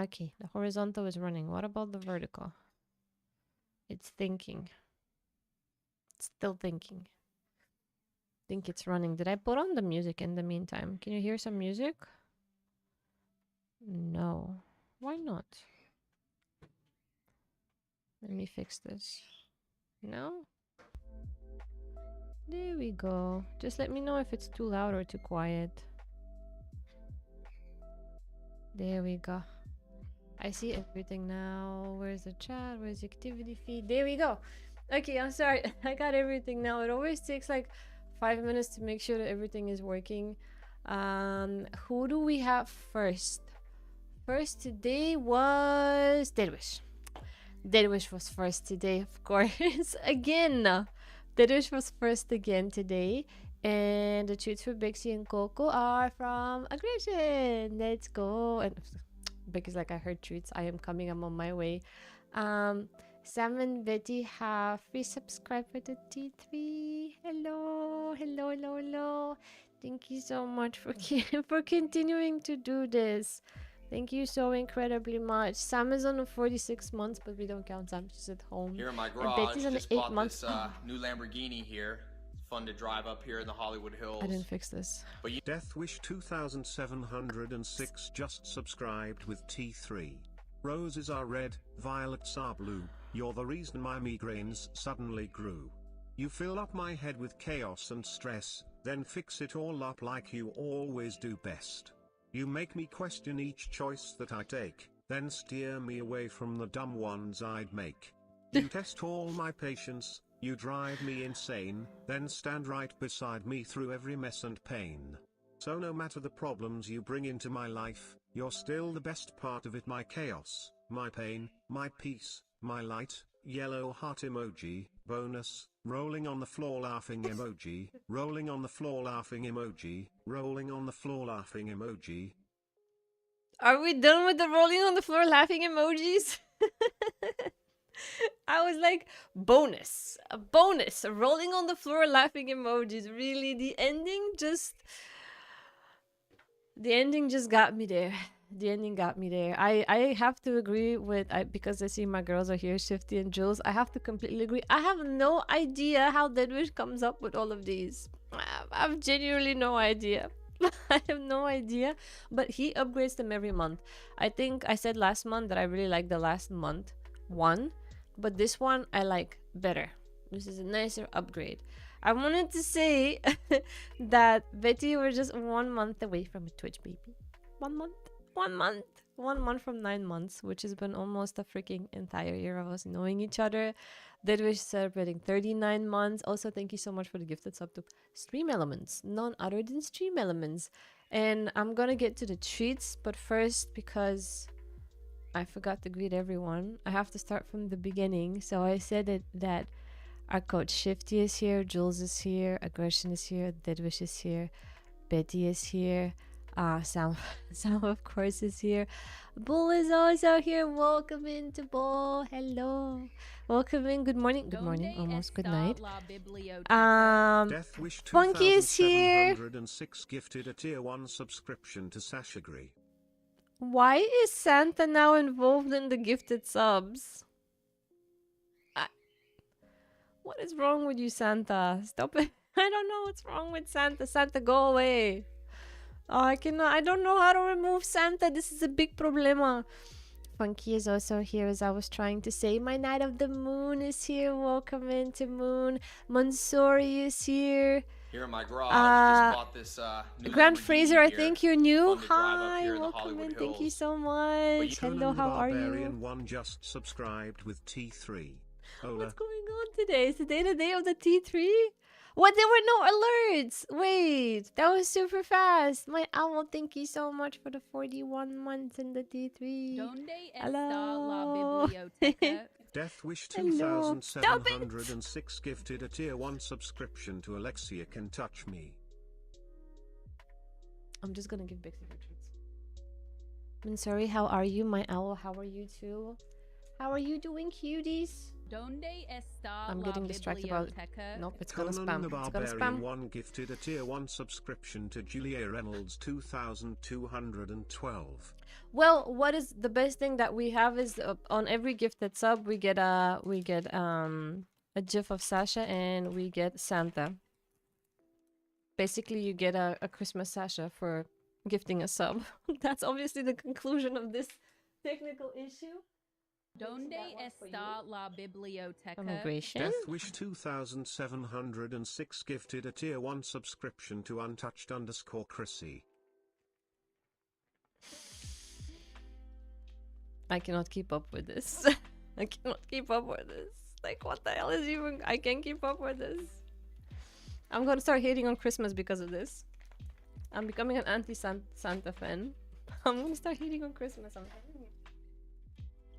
Okay, the horizontal is running. What about the vertical? It's thinking. It's still thinking. Think it's running. Did I put on the music in the meantime? Can you hear some music? No. Why not? Let me fix this. No? There we go. Just let me know if it's too loud or too quiet. There we go. I see everything now. Where's the chat? Where's the activity feed? There we go. Okay, I'm sorry. I got everything now. It always takes like 5 minutes to make sure that everything is working. Who do we have first? First today was Derwish. Derwish was first today, of course. Again. Derwish was first again today. And the treats for Bixie and Coco are from Aggression. Let's go. And because like I heard treats, I am coming. I'm on my way. Sam and Betty have resubscribed for the T3. Hello, hello, hello, hello. Thank you so much for for continuing to do this. Thank you so incredibly much. Sam is on the 46 months, but we don't count Sam. She's at home. Here in my And garage, Betty's on the just 8 bought months. this new Lamborghini here. It's fun to drive up here in the Hollywood Hills. I didn't fix this. But you Deathwish 2706 just subscribed with T3. Roses are red, violets are blue. You're the reason my migraines suddenly grew. You fill up my head with chaos and stress, then fix it all up like you always do best. You make me question each choice that I take, then steer me away from the dumb ones I'd make. You test all my patience, you drive me insane, then stand right beside me through every mess and pain. So no matter the problems you bring into my life, you're still the best part of it. My chaos, my pain, my peace, my light. Yellow heart emoji, bonus, rolling on the floor laughing emoji, rolling on the floor laughing emoji, rolling on the floor laughing emoji. Are we done with the rolling on the floor laughing emojis? I was like, bonus, a bonus, rolling on the floor laughing emojis. Really, the ending just got me there. The ending got me there. I have to agree with because I see my girls are here, Shifty and Jules. I have to completely agree. I have no idea how Deadwish comes up with all of these. I have genuinely no idea. I have no idea. But he upgrades them every month. I think I said last month that I really like the last month one, but this one I like better. This is a nicer upgrade. I wanted to say that Betty, we're just 1 month away from a Twitch baby. 1 month. 1 month. 1 month from 9 months, which has been almost a freaking entire year of us knowing each other. Deadwish celebrating 39 months. Also, thank you so much for the gifted sub to Stream Elements, none other than Stream Elements. And I'm gonna get to the treats, but first, because I forgot to greet everyone, I have to start from the beginning. So I said that our coach Shifty is here, Jules is here, Aggression is here, Deadwish is here, Betty is here. Sam of course is here. Bull is also here. Welcome into Bull. Hello. Welcome in. Good morning. Good morning. Almost good night. Deathwish Funky is here. 2706 gifted a tier 1 subscription to Sashagri. Why is Santa now involved in the gifted subs? What is wrong with you, Santa? Stop it. I don't know what's wrong with Santa. Santa, go away. Oh, I don't know how to remove Santa. This is a big problema. Funky is also here, as I was trying to say. My Night of the Moon is here. Welcome into Moon. Mansouri is here. here in my garage, just bought this new Grand Lamborghini Fraser, I here. think you're new. Fun to drive up Hi, here in the welcome in. Hollywood Thank you Hills. so much. Hello, Conan how are Barbarian you? 1 just subscribed with T3. Hola. What's going on today? Is today the day of the T3? What? There were no alerts. Wait, that was super fast. My owl, thank you so much for the 41 months in the T3. Hello. Deathwish Hello. Stop it. 2706 gifted a tier 1 subscription to Alexia Can Touch Me. I'm just gonna give Bixie her treats. I'm sorry, how are you, my owl? How are you too? How are you doing, cuties? I'm getting distracted about it. Nope, it's gonna Conan spam. the It's gonna Barbarian spam. 1 gifted a tier 1 subscription to Julia Reynolds 2212. Well, what is the best thing that we have is on every gifted sub we get a GIF of Sasha and we get Santa. Basically, you get a Christmas Sasha for gifting a sub. That's obviously the conclusion of this technical issue. Donde está la biblioteca? Immigration. Deathwish 2706 gifted a tier 1 subscription to untouched_Krissy. I cannot keep up with this. I cannot keep up with this. Like, what the hell is even... I can't keep up with this. I'm gonna start hating on Christmas because of this. I'm becoming an anti-Santa fan. I'm gonna start hating on Christmas. I'm telling you.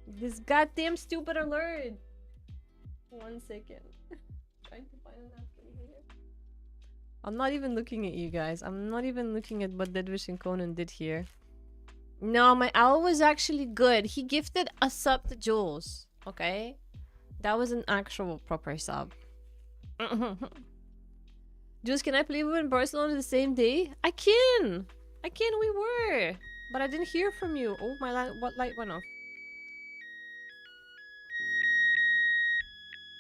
This goddamn stupid alert. 1 second. Trying to find an napkin here. I'm not even looking at you guys. I'm not even looking at what Deadwish and Conan did here. No, my owl was actually good. He gifted a sub to Jules. Okay? That was an actual proper sub. Jules, can I play with you in Barcelona the same day? I can! I can, we were! But I didn't hear from you. Oh, my light, what light went off?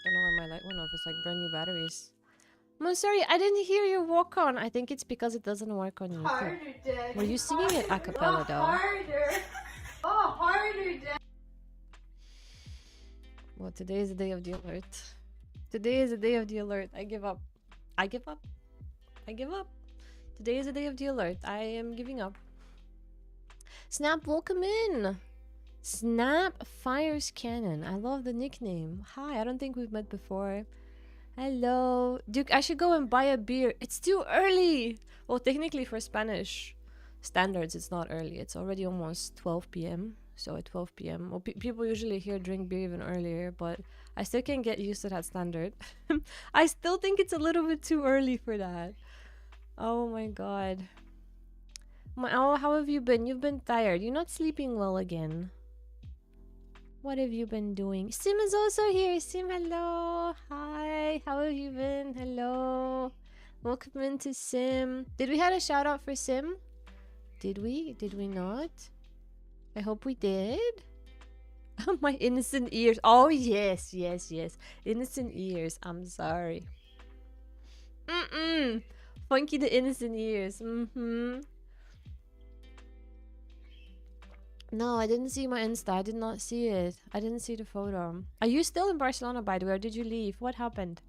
Don't know why my light went off. It's like brand new batteries. I'm sorry, I didn't hear your walk on. I think it's because it doesn't work on YouTube. Harder, Dad. Were you singing it a cappella though? Harder. Oh, harder, Dad. Well, today is the day of the alert. Today is the day of the alert. I give up. I give up. I give up. Today is the day of the alert. I am giving up. Snap, welcome in. Snap fires cannon. I love the nickname. Hi, I don't think we've met before. Hello. Duke, I should go and buy a beer. It's too early. Well, technically for Spanish standards, it's not early. It's already almost 12 p.m. So at 12 p.m. Well, people usually here drink beer even earlier, but I still can't get used to that standard. I still think it's a little bit too early for that. Oh my god. Oh, how have you been? You've been tired. You're not sleeping well again. What have you been doing? Sim is also here. Sim, hello. Hi. How have you been? Hello. Welcome into Sim. Did we have a shout out for Sim? Did we? Did we not? I hope we did. My innocent ears. Oh, yes, yes, yes. Innocent ears. I'm sorry. Funky the innocent ears. No, I didn't see my Insta. I did not see it. I didn't see the photo. Are you still in Barcelona, by the way, or did you leave? What happened?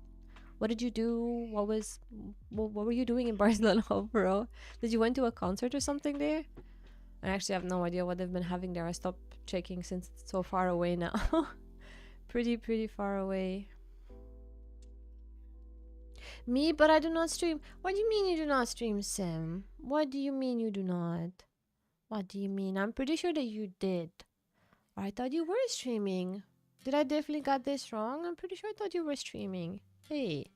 What did you do? What were you doing in Barcelona, bro? Did you went to a concert or something there? I actually have no idea what they've been having there. I stopped checking since it's so far away now. pretty far away. Me, but I do not stream. What do you mean you do not stream, Sim? What do you mean you do not? What do you mean? I'm pretty sure that you did. I thought you were streaming. Did I definitely got this wrong? I'm pretty sure I thought you were streaming. Hey.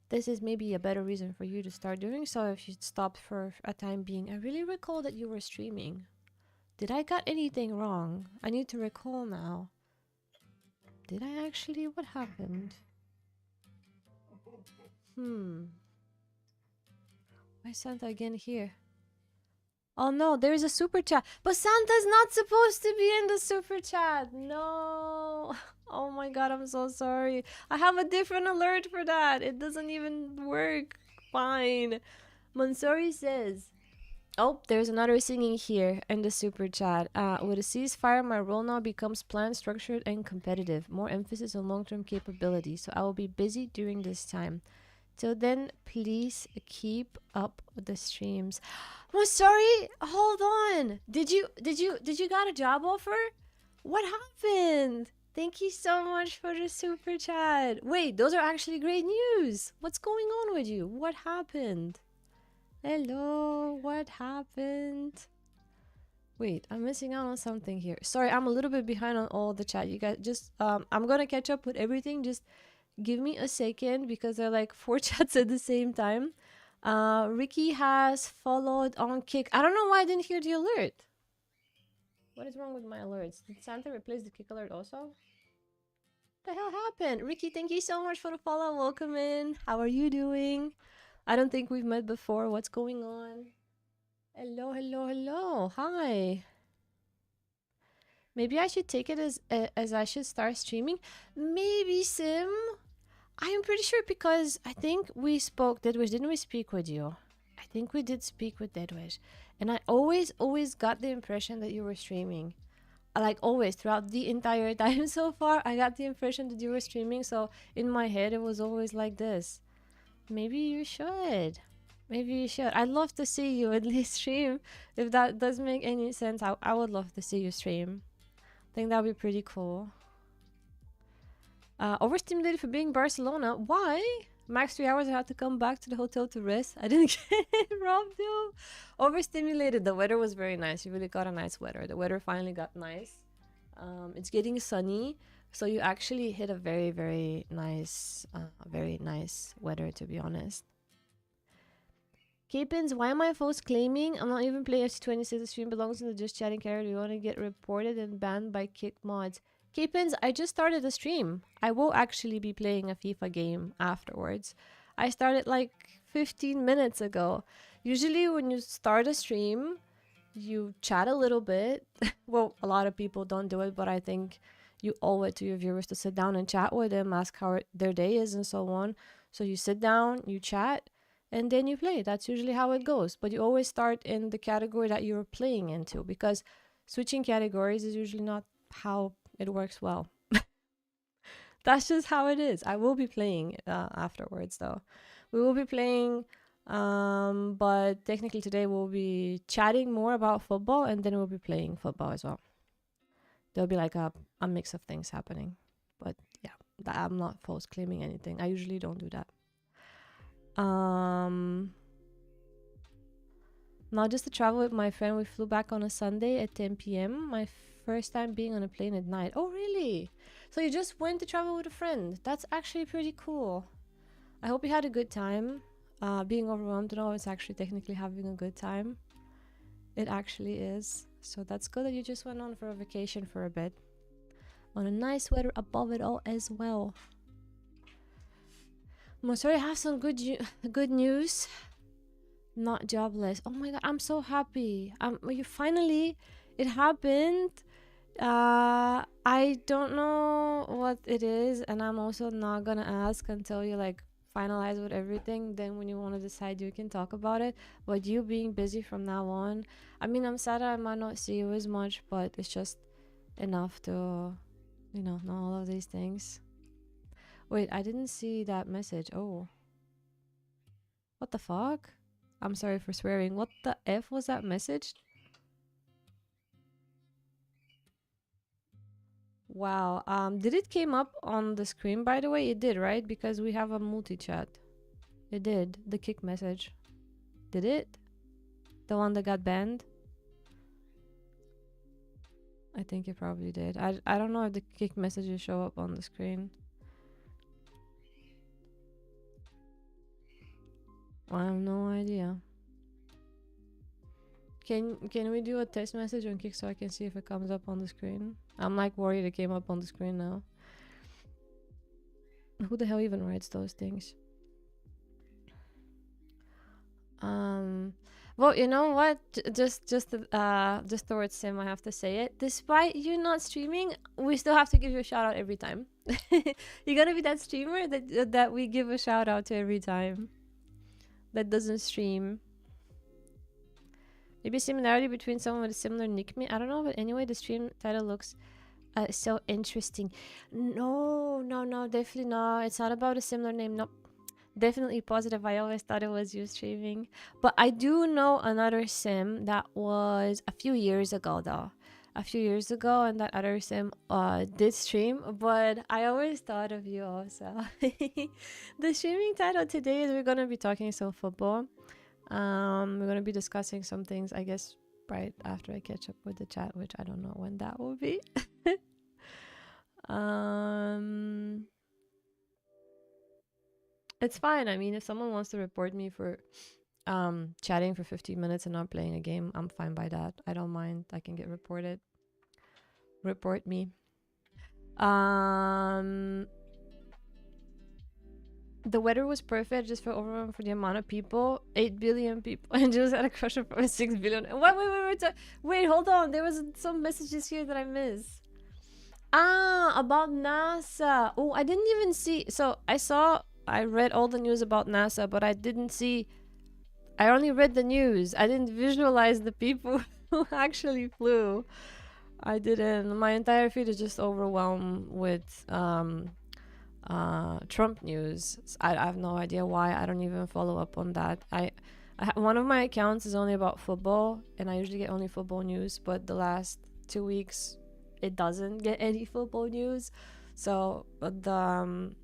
This is maybe a better reason for you to start doing so if you stopped for a time being. I really recall that you were streaming. Did I got anything wrong? I need to recall now. Did I actually? What happened? Why is Santa again here? Oh no, there is a super chat. But Santa's not supposed to be in the super chat. No. Oh my god, I'm so sorry. I have a different alert for that. It doesn't even work. Fine. Mansori says, oh, there's another singing here in the super chat. With a ceasefire, my role now becomes planned, structured, and competitive. More emphasis on long-term capability. So I will be busy during this time. Till then, please keep up the streams. Oh, sorry. Hold on. Did you got a job offer? What happened? Thank you so much for the super chat. Wait, those are actually great news. What's going on with you? What happened? Hello, what happened? Wait, I'm missing out on something here. Sorry, I'm a little bit behind on all the chat. You guys just I'm gonna catch up with everything. Just give me a second because they're like 4 chats at the same time. Ricky has followed on Kick. I don't know why I didn't hear the alert. What is wrong with my alerts? Did Santa replace the Kick alert also? the hell happened? Ricky, thank you so much for the follow. Welcome in. How are you doing? I don't think we've met before. What's going on? Hello, hello, hello. Hi. Maybe I should take it as I should start streaming. Maybe, Sim. I am pretty sure because I think we spoke, Deadwish, didn't we speak with you? I think we did speak with Deadwish. And I always got the impression that you were streaming. Like always, throughout the entire time so far, I got the impression that you were streaming. So in my head, it was always like this. Maybe you should. Maybe you should. I'd love to see you at least stream. If that does make any sense, I would love to see you stream. I think that would be pretty cool. Overstimulated for being Barcelona. Why? Max 3 hours. I had to come back to the hotel to rest. I didn't get robbed though. Overstimulated. The weather was very nice. You really got a nice weather. The weather finally got nice. It's getting sunny, so you actually hit a very nice weather, to be honest. K-Pins, why am I false claiming? I'm not even playing FC26. The stream belongs in the just chatting category. Do you want to get reported and banned by kick mods? K-Pins, I just started a stream. I will actually be playing a FIFA game afterwards. I started like 15 minutes ago. Usually when you start a stream, you chat a little bit. Well, a lot of people don't do it, but I think you owe it to your viewers to sit down and chat with them, ask how their day is and so on. So you sit down, you chat, and then you play. That's usually how it goes. But you always start in the category that you're playing into, because switching categories is usually not how it works well. That's just how it is. I will be playing afterwards though. We will be playing, but technically today we'll be chatting more about football, and then we'll be playing football as well. There'll be like a mix of things happening. But yeah, I'm not false claiming anything. I usually don't do that. Not just to travel with my friend. We flew back on a Sunday at 10 p.m. My first time being on a plane at night. Oh, really? So you just went to travel with a friend? That's actually pretty cool. I hope you had a good time. Being overwhelmed and all, it's actually technically having a good time. It actually is. So that's good that you just went on for a vacation for a bit. On a nice weather above it all as well. I'm sorry, I have some good news. Not jobless. Oh my god, I'm so happy. You finally, it happened. I don't know what it is, and I'm also not gonna ask until you like finalize with everything. Then when you want to decide, you can talk about it. But you being busy from now on, I mean, I'm sad I might not see you as much, but it's just enough to, you know all of these things. Wait, I didn't see that message. Oh, what the fuck? I'm sorry for swearing. What the F was that message? Wow. Did it came up on the screen, by the way? It did, right? Because we have a multi-chat. It did. The kick message. Did it? The one that got banned? I think it probably did. I don't know if the kick messages show up on the screen. I have no idea. Can we do a test message on Kick so I can see if it comes up on the screen? I'm like worried it came up on the screen now. Who the hell even writes those things? Well, you know what? Just towards Sim, I have to say it. Despite you not streaming, we still have to give you a shout out every time. You're gonna be that streamer that we give a shout out to every time. That doesn't stream. Maybe similarity between someone with a similar nickname. I don't know, but anyway, the stream title looks so interesting. No, definitely not. It's not about a similar name. Nope. Definitely positive. I always thought it was you streaming. But I do know another sim that was a few years ago though. A few years ago, and that other sim did stream, but I always thought of you also. The streaming title today is we're gonna be talking some football. We're gonna be discussing some things, I guess, right after I catch up with the chat, which I don't know when that will be. It's fine. I mean, if someone wants to report me for chatting for 15 minutes and not playing a game, I'm fine by that. I don't mind. I can get reported. Report me. The weather was perfect, just for overwhelmed for the amount of people. 8 billion people, and just had a crush of 6 billion. Wait, hold on. There was some messages here that I missed. About NASA. Oh, I didn't even see. So I read all the news about NASA, but I didn't see. I only read the news. I didn't visualize the people who actually flew. I didn't. My entire feed is just overwhelmed with Trump news. I have no idea why. I don't even follow up on that. One of my accounts is only about football, and I usually get only football news, but the last 2 weeks it doesn't get any football news. So the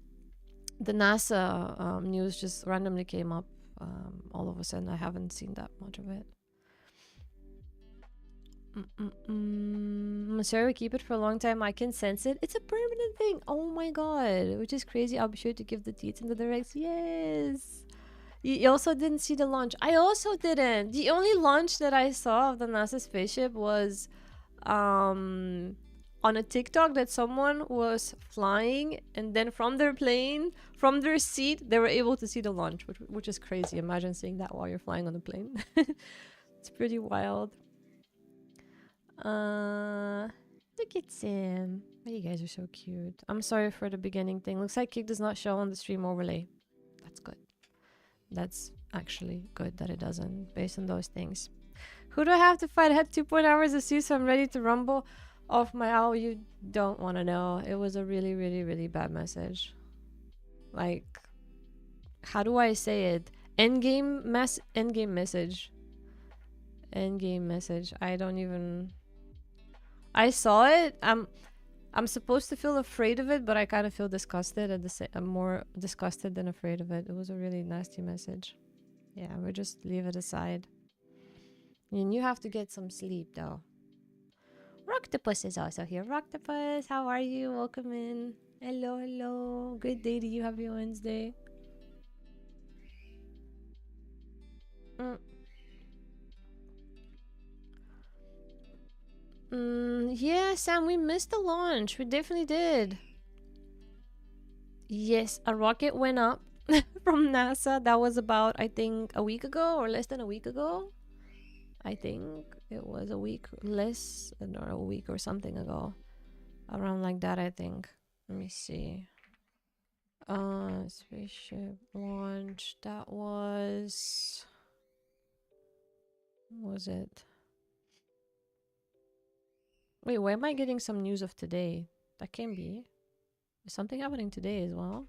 NASA news just randomly came up all of a sudden. I haven't seen that much of it. Sorry, we keep it for a long time. I can sense it. It's a permanent thing. Oh my god, which is crazy. I'll be sure to give the deets in the directs. Yes. You also didn't see the launch. I also didn't. The only launch that I saw of the NASA spaceship was on a TikTok that someone was flying, and then from their plane, from their seat, they were able to see the launch, which is crazy. Imagine seeing that while you're flying on a plane. It's pretty wild. Look at Sam. Oh, you guys are so cute. I'm sorry for the beginning thing. Looks like Geek does not show on the stream overlay. That's good. That's actually good that it doesn't, based on those things. Who do I have to fight? I had 2 hours to see, so I'm ready to rumble off my owl. You don't want to know. It was a really, really, really bad message. Like, how do I say it? Endgame message. Endgame message. I don't even... I saw it. I'm supposed to feel afraid of it, but I kind of feel disgusted at the same. I'm more disgusted than afraid of it. It was a really nasty message. Yeah, we'll just leave it aside. And you have to get some sleep, though. Rocktopus is also here. Rocktopus, how are you? Welcome in. Hello, hello. Good day to you. Happy Wednesday. Yeah, Sam, we missed the launch. We definitely did. Yes, a rocket went up from NASA. That was about, I think, a week ago or less than a week ago. I think it was a week less, or a week or something ago. Around like that, I think. Let me see. Spaceship launch. That was it? Wait, why am I getting some news of today? That can be. Is something happening today as well?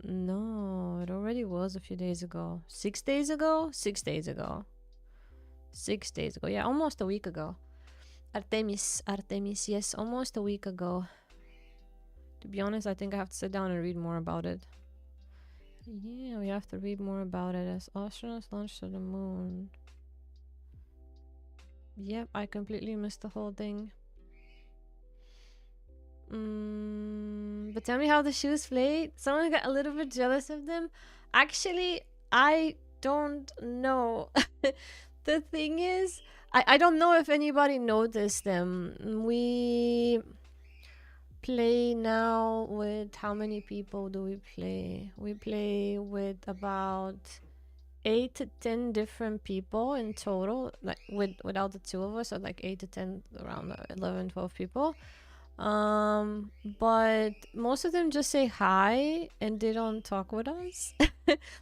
No, it already was a few days ago. 6 days ago? 6 days ago. 6 days ago. Yeah, almost a week ago. Artemis, yes, almost a week ago. To be honest, I think I have to sit down and read more about it. Yeah, we have to read more about it. As astronauts launched to the moon. Yep, I completely missed the whole thing. But tell me how the shoes played. Someone got a little bit jealous of them. Actually, I don't know. The thing is, I don't know if anybody noticed them. We play now with, how many people do we play? We play with about 8 to 10 different people in total, like without the two of us, so like 8 to 10, around 11, 12 people. But most of them just say hi and they don't talk with us.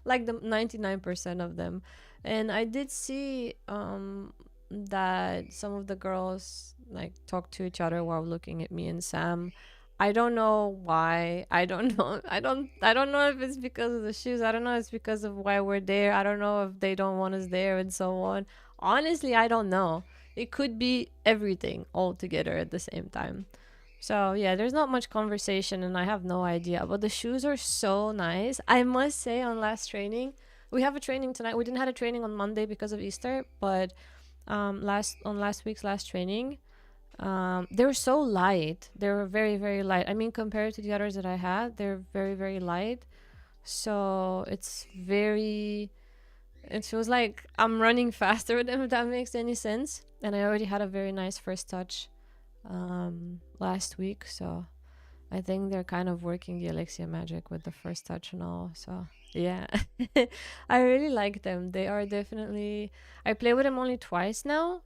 Like the 99% of them. And I did see that some of the girls like talk to each other while looking at me and Sam. I don't know why. I don't know. I don't know if it's because of the shoes. I don't know if it's because of why we're there. I don't know if they don't want us there and so on. Honestly, I don't know. It could be everything all together at the same time. So yeah, there's not much conversation and I have no idea. But the shoes are so nice. I must say, on last training, we have a training tonight. We didn't have a training on Monday because of Easter, but last week's last training, they were so light. They were very, very light. I mean, compared to the others that I had, they're very, very light. So it feels like I'm running faster with them, if that makes any sense. And I already had a very nice first touch last week, so I think they're kind of working the Alexia magic with the first touch and all. So yeah, I really like them. They are definitely. I play with them only twice now,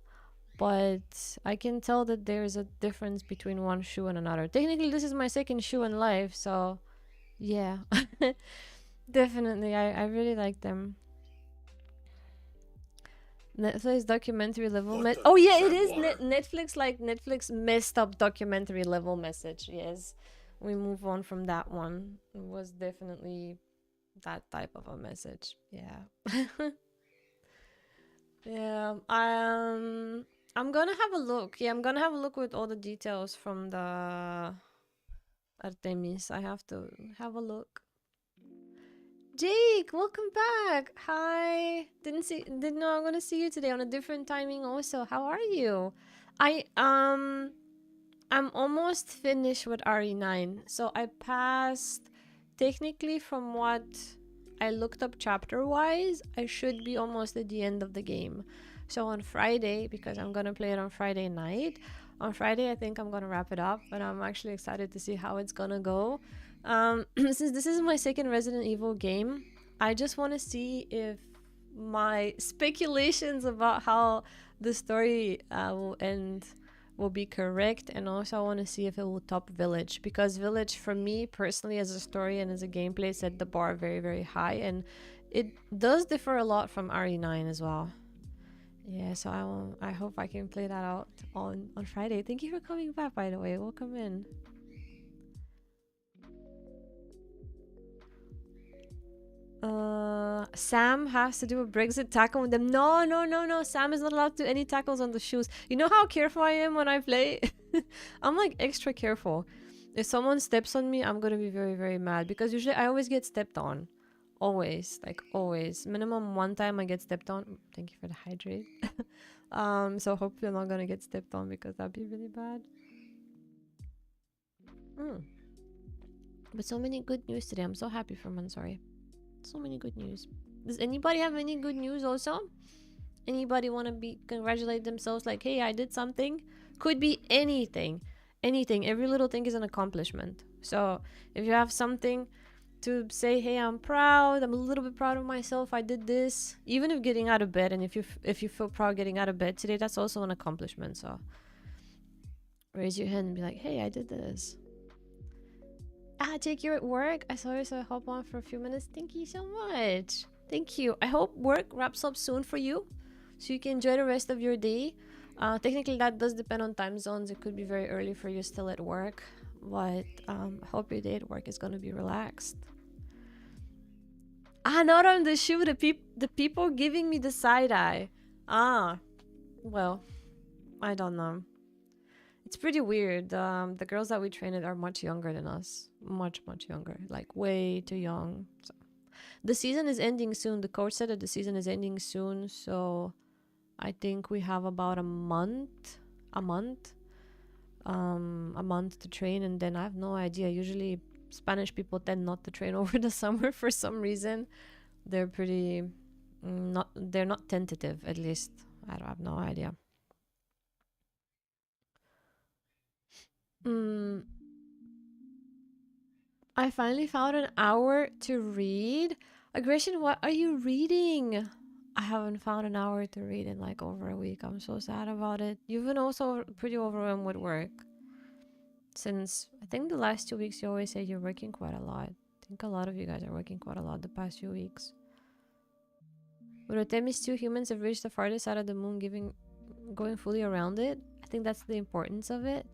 but I can tell that there's a difference between one shoe and another. Technically, this is my second shoe in life, so yeah, definitely. I really like them. Netflix documentary level oh yeah, it is Netflix, like Netflix messed up documentary level message. Yes, we move on from that one. It was definitely that type of a message. Yeah. Yeah. I'm gonna have a look. Yeah, I'm gonna have a look with all the details from the Artemis. I have to have a look. Jake, welcome back. Hi. Didn't know I'm gonna see you today on a different timing also. How are you? I'm almost finished with RE9. So I passed, technically from what I looked up chapter wise, I should be almost at the end of the game. So on Friday, because I'm gonna play it on Friday night, on Friday I think I'm gonna wrap it up, and I'm actually excited to see how it's gonna go. Since this is my second Resident Evil game, I just want to see if my speculations about how the story will end will be correct, and also I want to see if it will top Village, because Village for me personally as a story and as a gameplay set the bar very, very high, and it does differ a lot from RE9 as well. Yeah, so I hope I can play that out on Friday. Thank you for coming back, by the way. Welcome in. Sam has to do a Brexit tackle with them. No. Sam is not allowed to do any tackles on the shoes. You know how careful I am when I play? I'm like extra careful. If someone steps on me, I'm gonna be very, very mad, because usually I always get stepped on. Always, like always. Minimum one time I get stepped on. Thank you for the hydrate. So hopefully I'm not gonna get stepped on, because that'd be really bad. But so many good news today. I'm so happy for Mansory. So many good news. Does anybody have any good news also? Anybody want to congratulate themselves, like, hey, I did something? Could be anything. Anything. Every little thing is an accomplishment. So if you have something to say, hey, I'm proud, I'm a little bit proud of myself, I did this, even if getting out of bed, and if you feel proud getting out of bed today, that's also an accomplishment. So raise your hand and be like, hey, I did this. Jake, you're at work? I saw you, so I hop on for a few minutes. Thank you so much. Thank you. I hope work wraps up soon for you, so you can enjoy the rest of your day. Technically, that does depend on time zones. It could be very early for you still at work, but I hope your day at work is going to be relaxed. Not on the shoe. The people giving me the side eye. Well, I don't know. It's pretty weird. The girls that we trained are much younger than us. Much younger. Like way too young. So the season is ending soon. The coach said that the season is ending soon. So I think we have about a month to train, and then I have no idea. Usually Spanish people tend not to train over the summer for some reason. They're pretty they're not tentative, at least. I have no idea. I finally found an hour to read. Aggression, what are you reading? I haven't found an hour to read in like over a week. I'm so sad about it. You've been also pretty overwhelmed with work. Since I think the last 2 weeks you always say you're working quite a lot. I think a lot of you guys are working quite a lot the past few weeks. With Artemis 2, humans have reached the farthest side of the moon, going fully around it. I think that's the importance of it.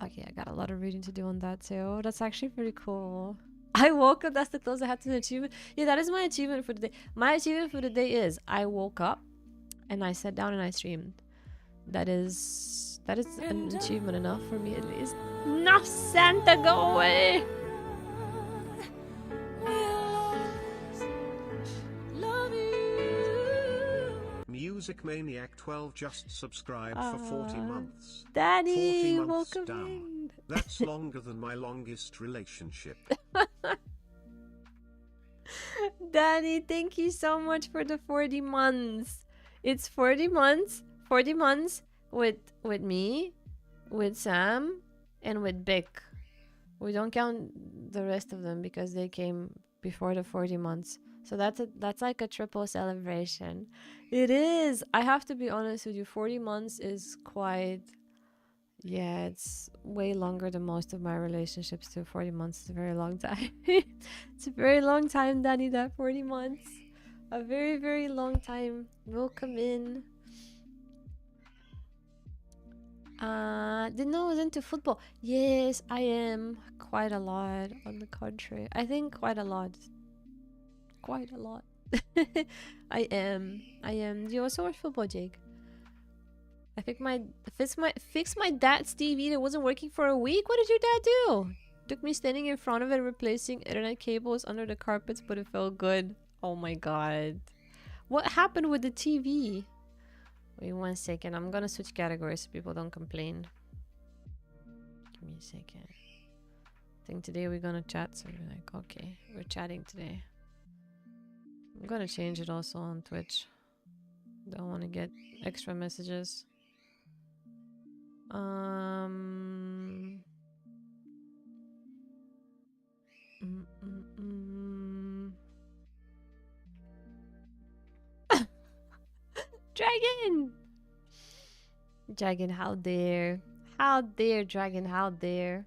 Okay, I got a lot of reading to do on that too. That's actually pretty cool. I woke up. That's the closest I had to an achievement. Yeah, that is my achievement for the day. My achievement for the day is I woke up and I sat down and I streamed. That is an achievement enough for me, at least. No, Santa, go away! Music Maniac 12 just subscribed for 40 months. Daddy, 40 months welcome down. in. That's longer than my longest relationship. Daddy, thank you so much for the 40 months. It's 40 months with me, with Sam and with Bic. We don't count the rest of them because they came before the 40 months. So that's like a triple celebration. It is. I have to be honest with you. 40 months is quite. Yeah, it's way longer than most of my relationships too. 40 months is a very long time. It's a very long time, Danny, that 40 months. A very, very long time. Welcome in. Didn't know I was into football. Yes, I am. Quite a lot, on the contrary. I think quite a lot. Quite a lot. I am. Do you also watch football, Jake? I think fix my dad's TV that wasn't working for a week. What did your dad do? Took me standing in front of it, replacing internet cables under the carpets, but it felt good. Oh my god. What happened with the TV? Wait 1 second. I'm gonna switch categories so people don't complain. Give me a second. I think today we're gonna chat, so we're like, okay, we're chatting today. I'm gonna change it also on Twitch. Don't want to get extra messages. Dragon! Dragon, how dare. How dare, Dragon, how dare.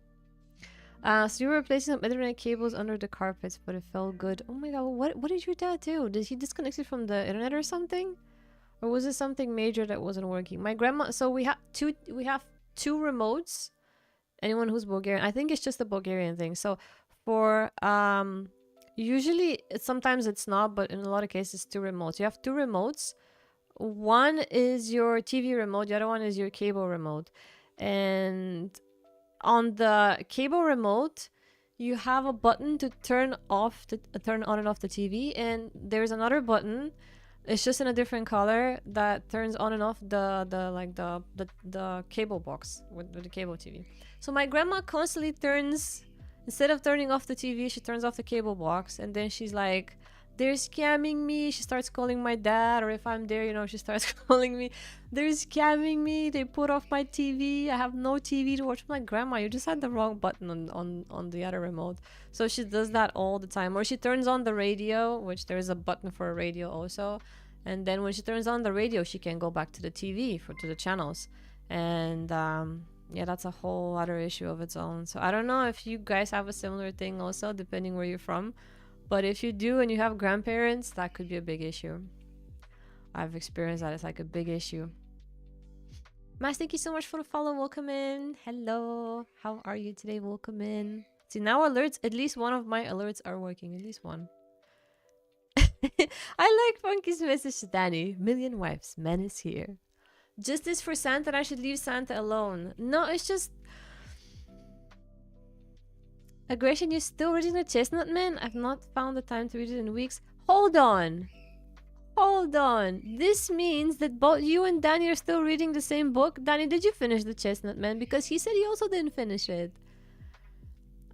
So you were replacing some internet cables under the carpets, but it felt good. Oh my god, what did your dad do? Did he disconnect it from the internet or something? Or was it something major that wasn't working? My grandma, so we have two remotes. Anyone who's Bulgarian, I think it's just a Bulgarian thing. So for usually sometimes it's not, but in a lot of cases 2 remotes. You have 2 remotes. One is your TV remote, the other one is your cable remote. And on the cable remote, you have a button to turn on and off the TV, and there's another button. It's just in a different color that turns on and off the cable box with the cable TV. So my grandma constantly turns, instead of turning off the TV, she turns off the cable box, and then she's like, they're scamming me. She starts calling my dad, or if I'm there, you know, she starts calling me. They're scamming me. They put off my TV. I have no TV to watch. I'm like, grandma, you just had the wrong button on the other remote. So she does that all the time. Or she turns on the radio, which there is a button for a radio also. And then when she turns on the radio, she can go back to the TV to the channels. And yeah, that's a whole other issue of its own. So I don't know if you guys have a similar thing also, depending where you're from. But if you do and you have grandparents, that could be a big issue. I've experienced that. It's like a big issue. Mas, thank you so much for the follow. Welcome in. Hello. How are you today? Welcome in. See, now alerts, at least one of my alerts are working. At least one. I like Funky's message to Danny. Million wives. Man is here. Justice for Santa. I should leave Santa alone. No, it's just... Aggression, you're still reading The Chestnut Man? I've not found the time to read it in weeks. Hold on. Hold on. This means that both you and Danny are still reading the same book. Danny, did you finish The Chestnut Man? Because he said he also didn't finish it.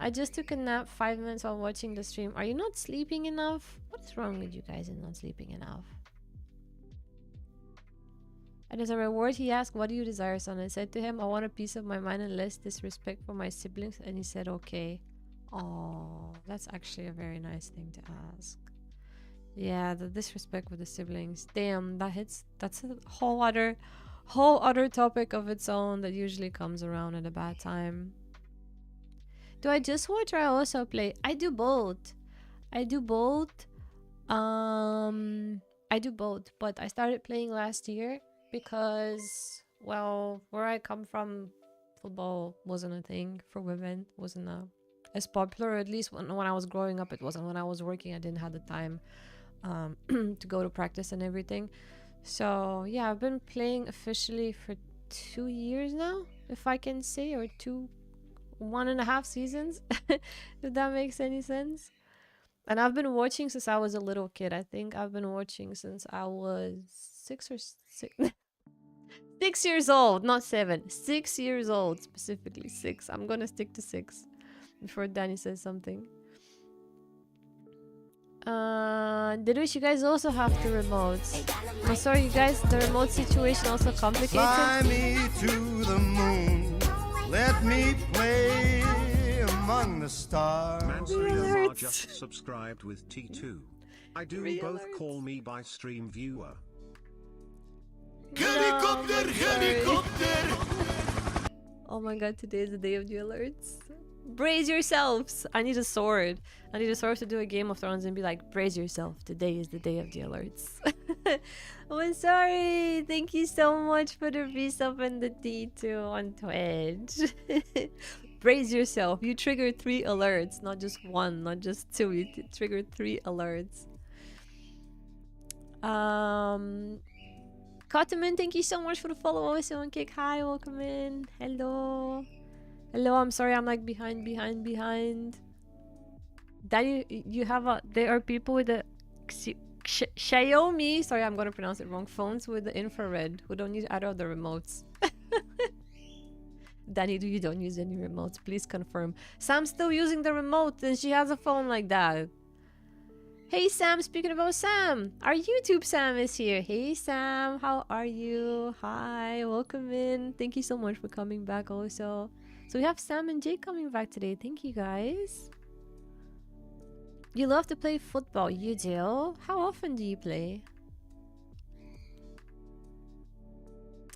I just took a nap 5 minutes while watching the stream. Are you not sleeping enough? What's wrong with you guys and not sleeping enough? And as a reward, he asked, what do you desire, son? I said to him, I want a peace of my mind and less disrespect for my siblings. And he said, okay. Oh, that's actually a very nice thing to ask. Yeah, the disrespect with the siblings. Damn, that's a whole other topic of its own that usually comes around at a bad time. Do I just watch or I also play? I do both. I do both, but I started playing last year because, well, where I come from, football wasn't a thing for women. Wasn't as popular, or at least when I was growing up it wasn't. When I was working, I didn't have the time to go to practice and everything. So yeah, I've been playing officially for 2 years now, if I can say, or 1.5 seasons, if that makes any sense. And I've been watching since I was a little kid. I think I've been watching since I was 6 years old, not 7. 6 years old, specifically 6. I'm gonna stick to 6 before Danny says something. Did you guys also have 2 remotes? I'm sorry, you guys, the remote situation also complicates it. Fly me to the moon. Let me play among the stars. Mansour just subscribed with T2. I do both call me by stream viewer. Helicopter, helicopter. Oh my god, today is the day of the alerts. Brace yourselves! I need a sword. I need a sword to do a Game of Thrones and be like, brace yourself. Today is the day of the alerts. Oh, I'm sorry. Thank you so much for the resub and the D2 on Twitch. Brace yourself. You triggered 3 alerts, not just 1, not just 2. You triggered 3 alerts. Cottoman, thank you so much for the follow. Also on Kick. Hi, welcome in. Hello. Hello, I'm sorry, I'm like behind. Daddy, you have a... There are people with the Xiaomi, sorry, I'm gonna pronounce it wrong, phones with the infrared who don't use either of the remotes. Danny, you don't use any remotes, please confirm. Sam's still using the remote and she has a phone like that. Hey Sam, speaking about Sam, our YouTube Sam is here. Hey Sam, how are you? Hi, welcome in. Thank you so much for coming back also. So we have Sam and Jake coming back today. Thank you guys. You love to play football, you do? How often do you play?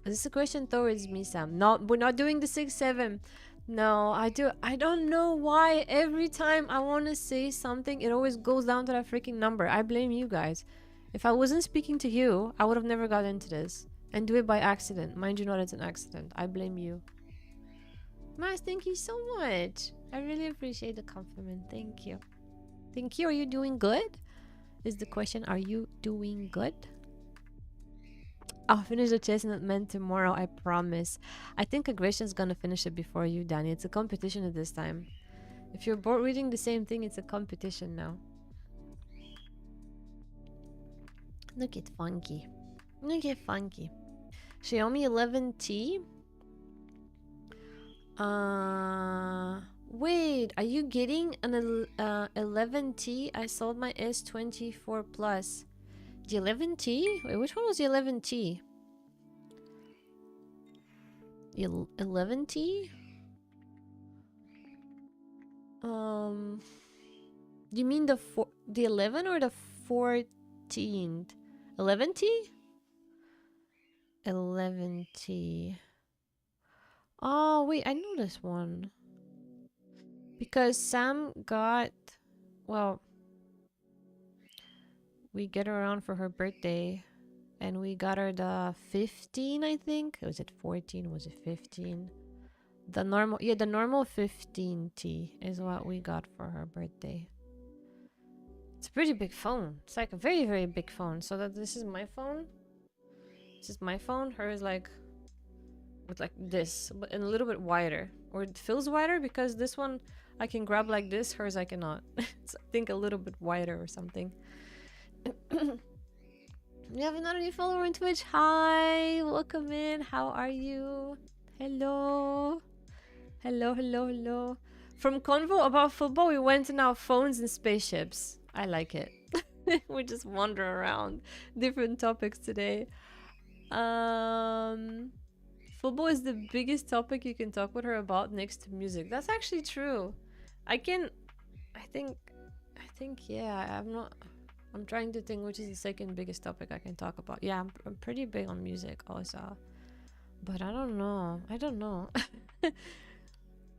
Is this a question towards me, Sam? No, we're not doing the 6-7. No, I don't know why every time I want to say something, it always goes down to that freaking number. I blame you guys. If I wasn't speaking to you, I would have never got into this. And do it by accident. Mind you not, it's an accident. I blame you. Mas, thank you so much. I really appreciate the compliment. Thank you. Thank you. Are you doing good? Is the question. Are you doing good? I'll finish the chestnut man tomorrow, I promise. I think Aggression's gonna finish it before you, Danny. It's a competition at this time. If you're bored reading the same thing, it's a competition now. Look at Funky. Look at Funky. Xiaomi 11T. Wait, are you getting an 11T? I sold my S24 Plus. The 11T? Wait, which one was the 11T? The 11T? You mean the 11 or the 14th? 11T? 11T. Oh, wait, I know this one. Because Sam got... Well... We get her around for her birthday. And we got her the 15, I think. Was it 14? Was it 15? The normal... Yeah, the normal 15T is what we got for her birthday. It's a pretty big phone. It's like a very, very big phone. So that this is my phone. This is my phone. Hers like... with like this. But and a little bit wider. Or it feels wider because this one I can grab like this. Hers I cannot. It's I think a little bit wider or something. You have another new follower on Twitch. Hi, welcome in. How are you? Hello. Hello, hello, hello. From convo about football, we went to now phones and spaceships. I like it. We just wander around different topics today. Football is the biggest topic you can talk with her about next to music. That's actually true. I think, yeah, I'm trying to think which is the second biggest topic I can talk about. Yeah, I'm pretty big on music also. But I don't know.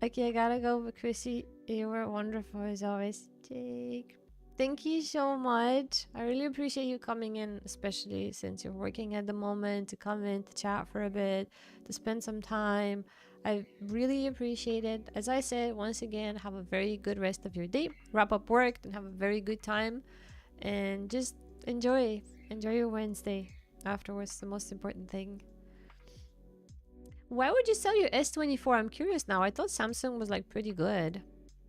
Okay, I gotta go, but Krissy, you were wonderful as always. Jake, thank you so much. I really appreciate you coming in, especially since you're working at the moment, to come in, to chat for a bit, to spend some time. I really appreciate it. As I said, once again, have a very good rest of your day. Wrap up work and have a very good time. And just enjoy your Wednesday. Afterwards, the most important thing. Why would you sell your S24? I'm curious now. I thought Samsung was like pretty good,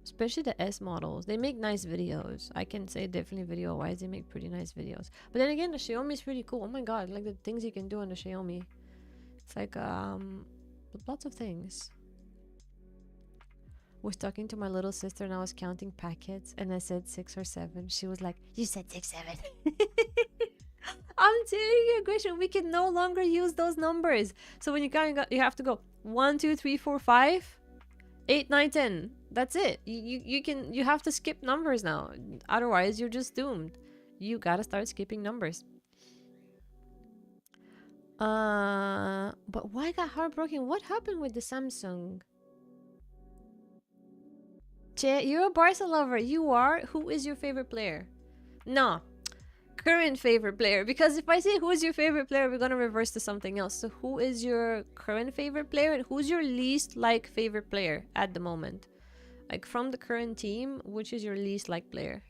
especially the S models. They make nice videos. I can say definitely video wise, they make pretty nice videos. But then again, the Xiaomi is pretty cool. Oh my god, like the things you can do on the Xiaomi. It's like lots of things. Was talking to my little sister and I was counting packets and I said 6 or 7. She was like, you said 6, 7. I'm telling you, Aggression, we can no longer use those numbers. So when you have to go 1, 2, 3, 4, 5, 8, 9, 10. That's it. You have to skip numbers now. Otherwise, you're just doomed. You gotta start skipping numbers. But why got heartbroken? What happened with the Samsung? Che, you're a Barca lover. You are. Who is your favorite player? No, current favorite player. Because if I say who is your favorite player, we're gonna reverse to something else. So who is your current favorite player, and who's your least like favorite player at the moment? Like from the current team, which is your least like player?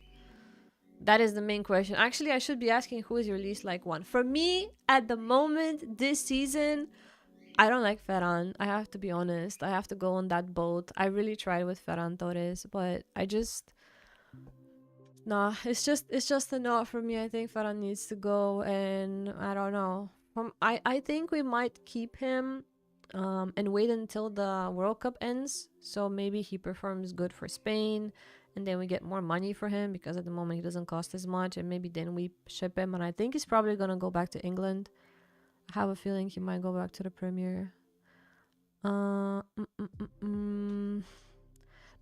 That is the main question. Actually, I should be asking who is your least like one. For me, at the moment, this season, I don't like Ferran. I have to be honest. I have to go on that boat. I really tried with Ferran Torres, but I just... Nah, it's just a no for me. I think Ferran needs to go, and I don't know. I think we might keep him and wait until the World Cup ends. So maybe he performs good for Spain, and then we get more money for him, because at the moment he doesn't cost as much, and maybe then we ship him. And I think he's probably gonna go back to England. I have a feeling he might go back to the Premier.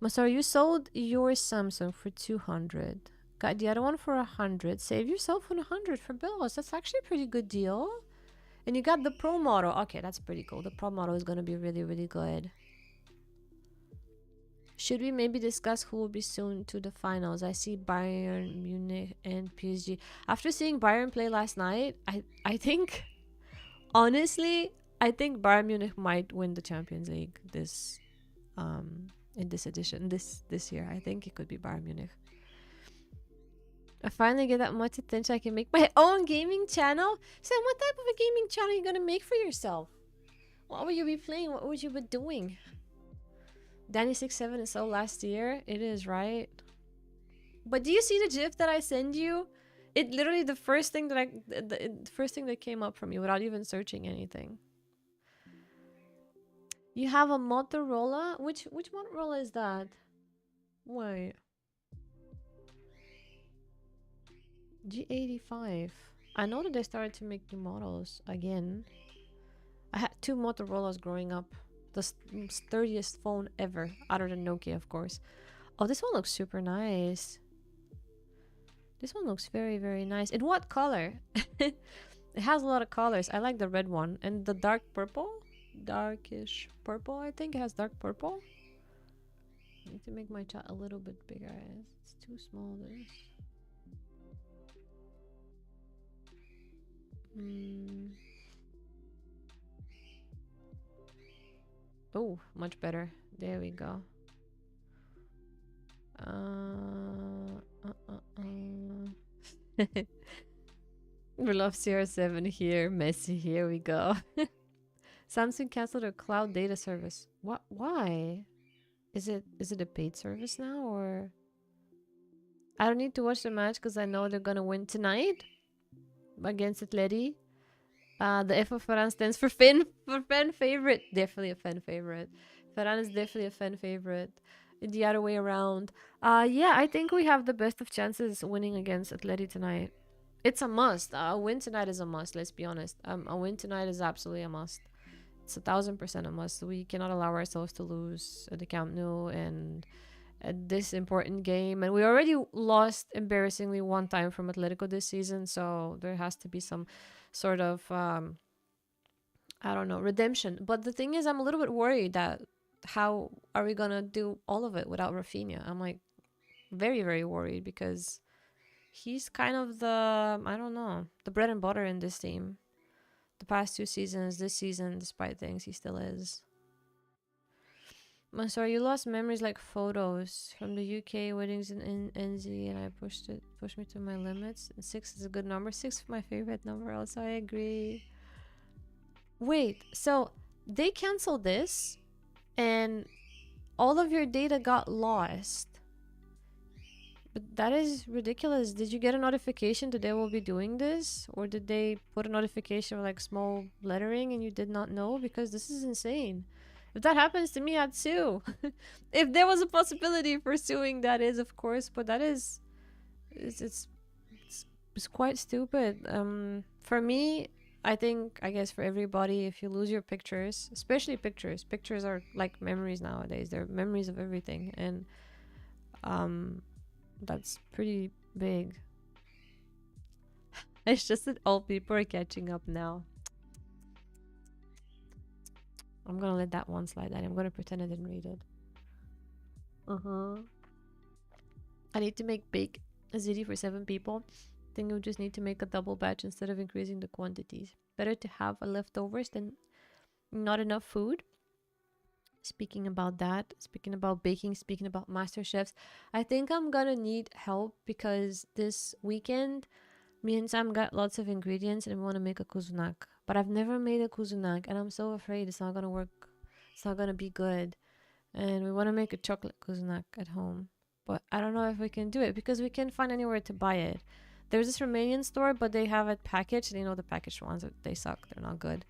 Masar, you sold your Samsung for 200. Got the other one for 100. Save yourself 100 for bills. That's actually a pretty good deal. And you got the Pro model. Okay, that's pretty cool. The Pro model is gonna be really, really good. Should we maybe discuss who will be soon to the finals? I see Bayern Munich and PSG. After seeing Bayern play last night, I think, honestly, I think Bayern Munich might win the Champions League this in this edition, this year. I think it could be Bayern Munich. I finally get that much attention I can make my own gaming channel. Sam, what type of a gaming channel are you gonna make for yourself? What will you be playing? What would you be doing? Danny67 is so last year. It is, right? But do you see the GIF that I send you? It literally the first thing that the first thing that came up for me without even searching anything. You have a Motorola? Which Motorola is that? Wait. G85. I know that they started to make new models again. I had 2 Motorola's growing up. The sturdiest phone ever, other than Nokia, of course. Oh, this one looks super nice. This one looks very, very nice. In what color? It has a lot of colors. I like the red one. And the dark purple? Darkish purple, I think. It has dark purple. I need to make my chat a little bit bigger. It's too small, this. Oh, much better. There we go. We love CR7 here. Messi, here we go. Samsung canceled their cloud data service. What? Why? Is it a paid service now, or? I don't need to watch the match because I know they're gonna win tonight against Atleti. The F of Ferran stands for fan favorite. Definitely a fan favorite. Ferran is definitely a fan favorite. The other way around. Yeah, I think we have the best of chances winning against Atleti tonight. It's a must. A win tonight is a must, let's be honest. A win tonight is absolutely a must. It's 1000% a must. We cannot allow ourselves to lose at the Camp Nou and at this important game. And we already lost embarrassingly one time from Atletico this season, so there has to be some sort of I don't know, redemption. But the thing is, I'm a little bit worried that how are we gonna do all of it without Rafinha? I'm like very, very worried, because he's kind of the, I don't know, the bread and butter in this team. The past 2 seasons, this season, despite things, he still is. I'm sorry, you lost memories like photos from the UK weddings in NZ, and I pushed me to my limits. And 6 is a good number. 6 is my favorite number also, I agree. Wait, so they canceled this and all of your data got lost. But that is ridiculous. Did you get a notification that they will be doing this? Or did they put a notification with like small lettering and you did not know? Because this is insane. If that happens to me, I'd sue. If there was a possibility for suing, that is, of course. But that is... It's quite stupid. For me, I think, I guess for everybody, if you lose your pictures, especially pictures are like memories nowadays. They're memories of everything, and that's pretty big. It's just that all people are catching up now. I'm gonna let that one slide. I'm gonna pretend I didn't read it. I need to make big ziti for 7 people. Think we just need to make a double batch instead of increasing the quantities. Better to have a leftovers than not enough food. Speaking about that, speaking about baking, speaking about master chefs, I think I'm gonna need help because this weekend me and Sam got lots of ingredients and we want to make a kuzunak. But I've never made a kuzunak and I'm so afraid it's not gonna work. It's not gonna be good. And we want to make a chocolate kuzunak at home. But I don't know if we can do it because we can't find anywhere to buy it. There's this Romanian store, but they have it packaged. And you know the packaged ones, they suck. They're not good.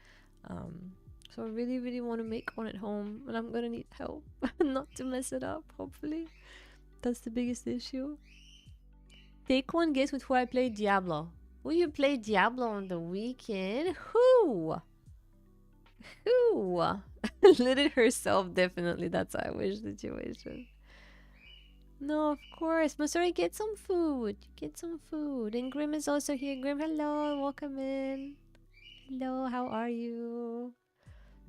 So I really, really want to make one at home. And I'm going to need help not to mess it up, hopefully. That's the biggest issue. Take one guess with who I played Diablo. Will you play Diablo on the weekend? Who? Lit it herself, definitely. That's how I wish situation. No, of course. Masori, get some food. Get some food. And Grim is also here. Grim, hello. Welcome in. Hello, how are you?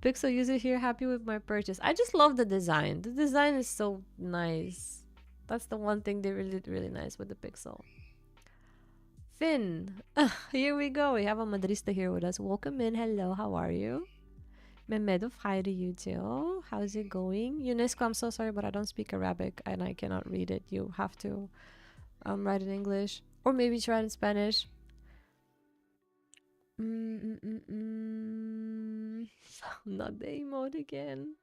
Pixel user here. Happy with my purchase. I just love the design. The design is so nice. That's the one thing they really did really nice with the Pixel. Finn. Here we go. We have a Madrista here with us. Welcome in. Hello, how are you? Mehmedov, hi to you too. How's it going? UNESCO, I'm so sorry, but I don't speak Arabic and I cannot read it. You have to write in English or maybe try it in Spanish. Not the emote again.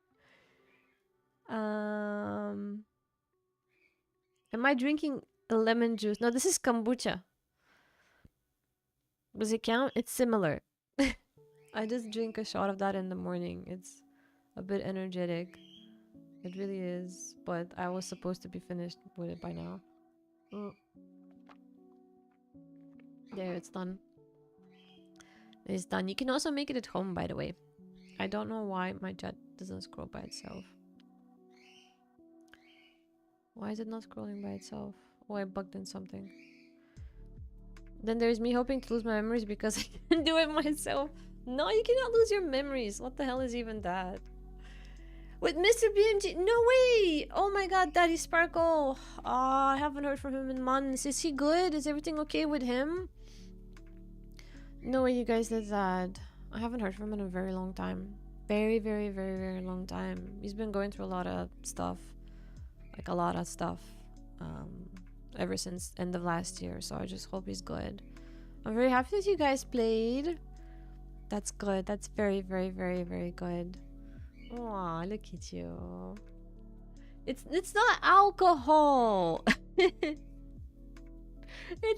Am I drinking a lemon juice? No, this is kombucha. Does it count? It's similar. I just drink a shot of that in the morning. It's a bit energetic. It really is. But I was supposed to be finished with it by now. There, it's done. It's done. You can also make it at home, by the way. I don't know why my chat doesn't scroll by itself. Why is it not scrolling by itself? Oh, I bugged in something. Then there's me hoping to lose my memories because I can do it myself. No, you cannot lose your memories. What the hell is even that? With Mr. BMG? No way! Oh my god, Daddy Sparkle. I haven't heard from him in months. Is he good? Is everything okay with him? No way you guys did that. I haven't heard from him in a very long time. Very, very, very, very long time. He's been going through a lot of stuff. Like a lot of stuff. Ever since end of last year. So I just hope he's good. I'm very happy that you guys played. That's good. That's very, very, very, very good. Aw, look at you. It's not alcohol. It's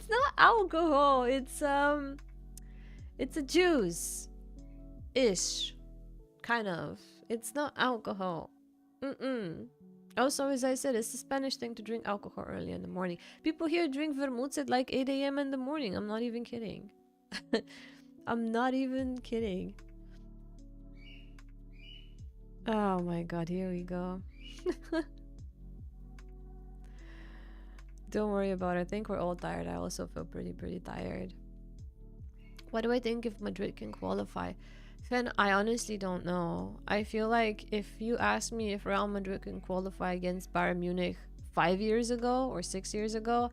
not alcohol. It's a juice. Ish. Kind of. It's not alcohol. Also, as I said, it's a Spanish thing to drink alcohol early in the morning. People here drink vermouths at like 8 a.m. in the morning. I'm not even kidding. I'm not even kidding. Oh my god, here we go. Don't worry about it. I think we're all tired. I also feel pretty tired. What do I think if Madrid can qualify? Fen, I honestly don't know. I feel like if you asked me if Real Madrid can qualify against Bayern Munich 5 years ago or 6 years ago,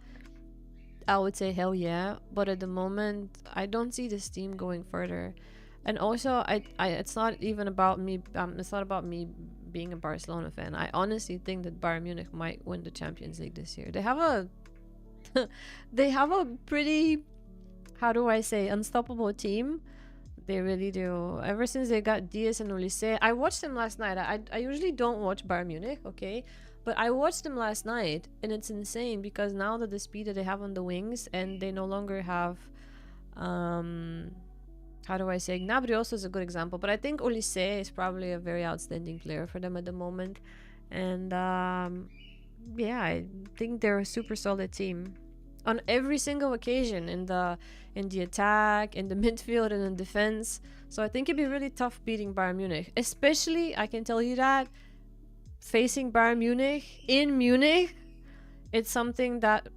I would say hell yeah. But at the moment, I don't see this team going further. And also, it's not even about me. It's not about me being a Barcelona fan. I honestly think that Bayern Munich might win the Champions League this year. They have a, they have a pretty, how do I say, unstoppable team. They really do. Ever since they got Diaz and Ulisse, I watched them last night. I usually don't watch Bayern Munich, okay, but I watched them last night, and it's insane because now that the speed that they have on the wings, and they no longer have, how do I say, Gnabry also is a good example, but I think Ulisse is probably a very outstanding player for them at the moment, and yeah, I think they're a super solid team. on every single occasion, in the attack, in the midfield, and in defense. So I think it'd be really tough beating Bayern Munich, especially, I can tell you that, facing Bayern Munich in Munich. It's something that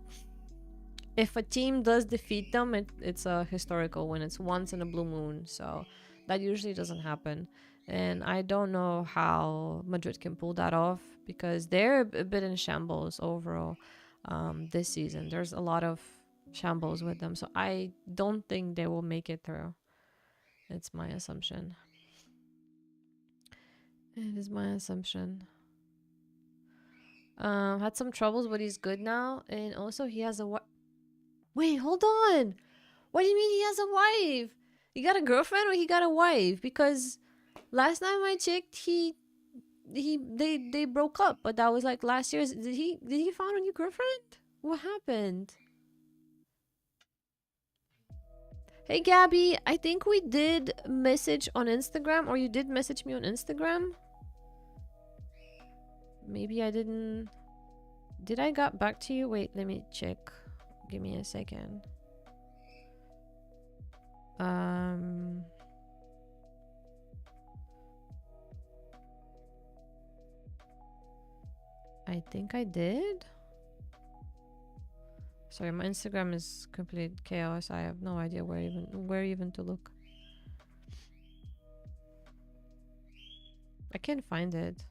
if a team does defeat them, it's a historical win. It's once in a blue moon, so that usually doesn't happen. And I don't know how Madrid can pull that off, because they're a bit in shambles overall this season. There's a lot of shambles with them, so I don't think they will make it through. It's my assumption. It is my assumption. Had some troubles, but he's good now. And also he has a wait, hold on. What do you mean he has a wife? He got a girlfriend or he got a wife? Because last time I checked, they broke up, but that was like last year's. Did he find a new girlfriend? What happened? Hey Gabby, I think we did message on Instagram, or you did message me on Instagram. Maybe I didn't. Did I got back to you? Wait, let me check. Give me a second. I think I did. Sorry, my Instagram is complete chaos. I have no idea where even to look. I can't find it.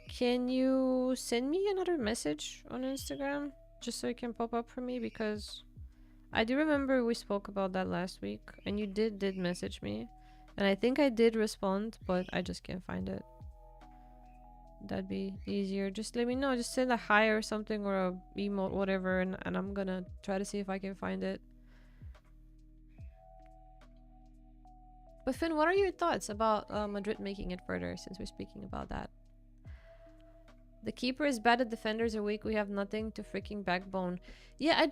Can you send me another message on Instagram just so it can pop up for me? Because I do remember we spoke about that last week, and you did message me, and I think I did respond, but I just can't find it. That'd be easier. Just let me know. Just send a hi or something, or a emote, whatever, and I'm gonna try to see if I can find it. But Finn, what are your thoughts about Madrid making it further, since we're speaking about that? The keeper is bad, at defenders are weak, we have nothing to freaking backbone. Yeah, I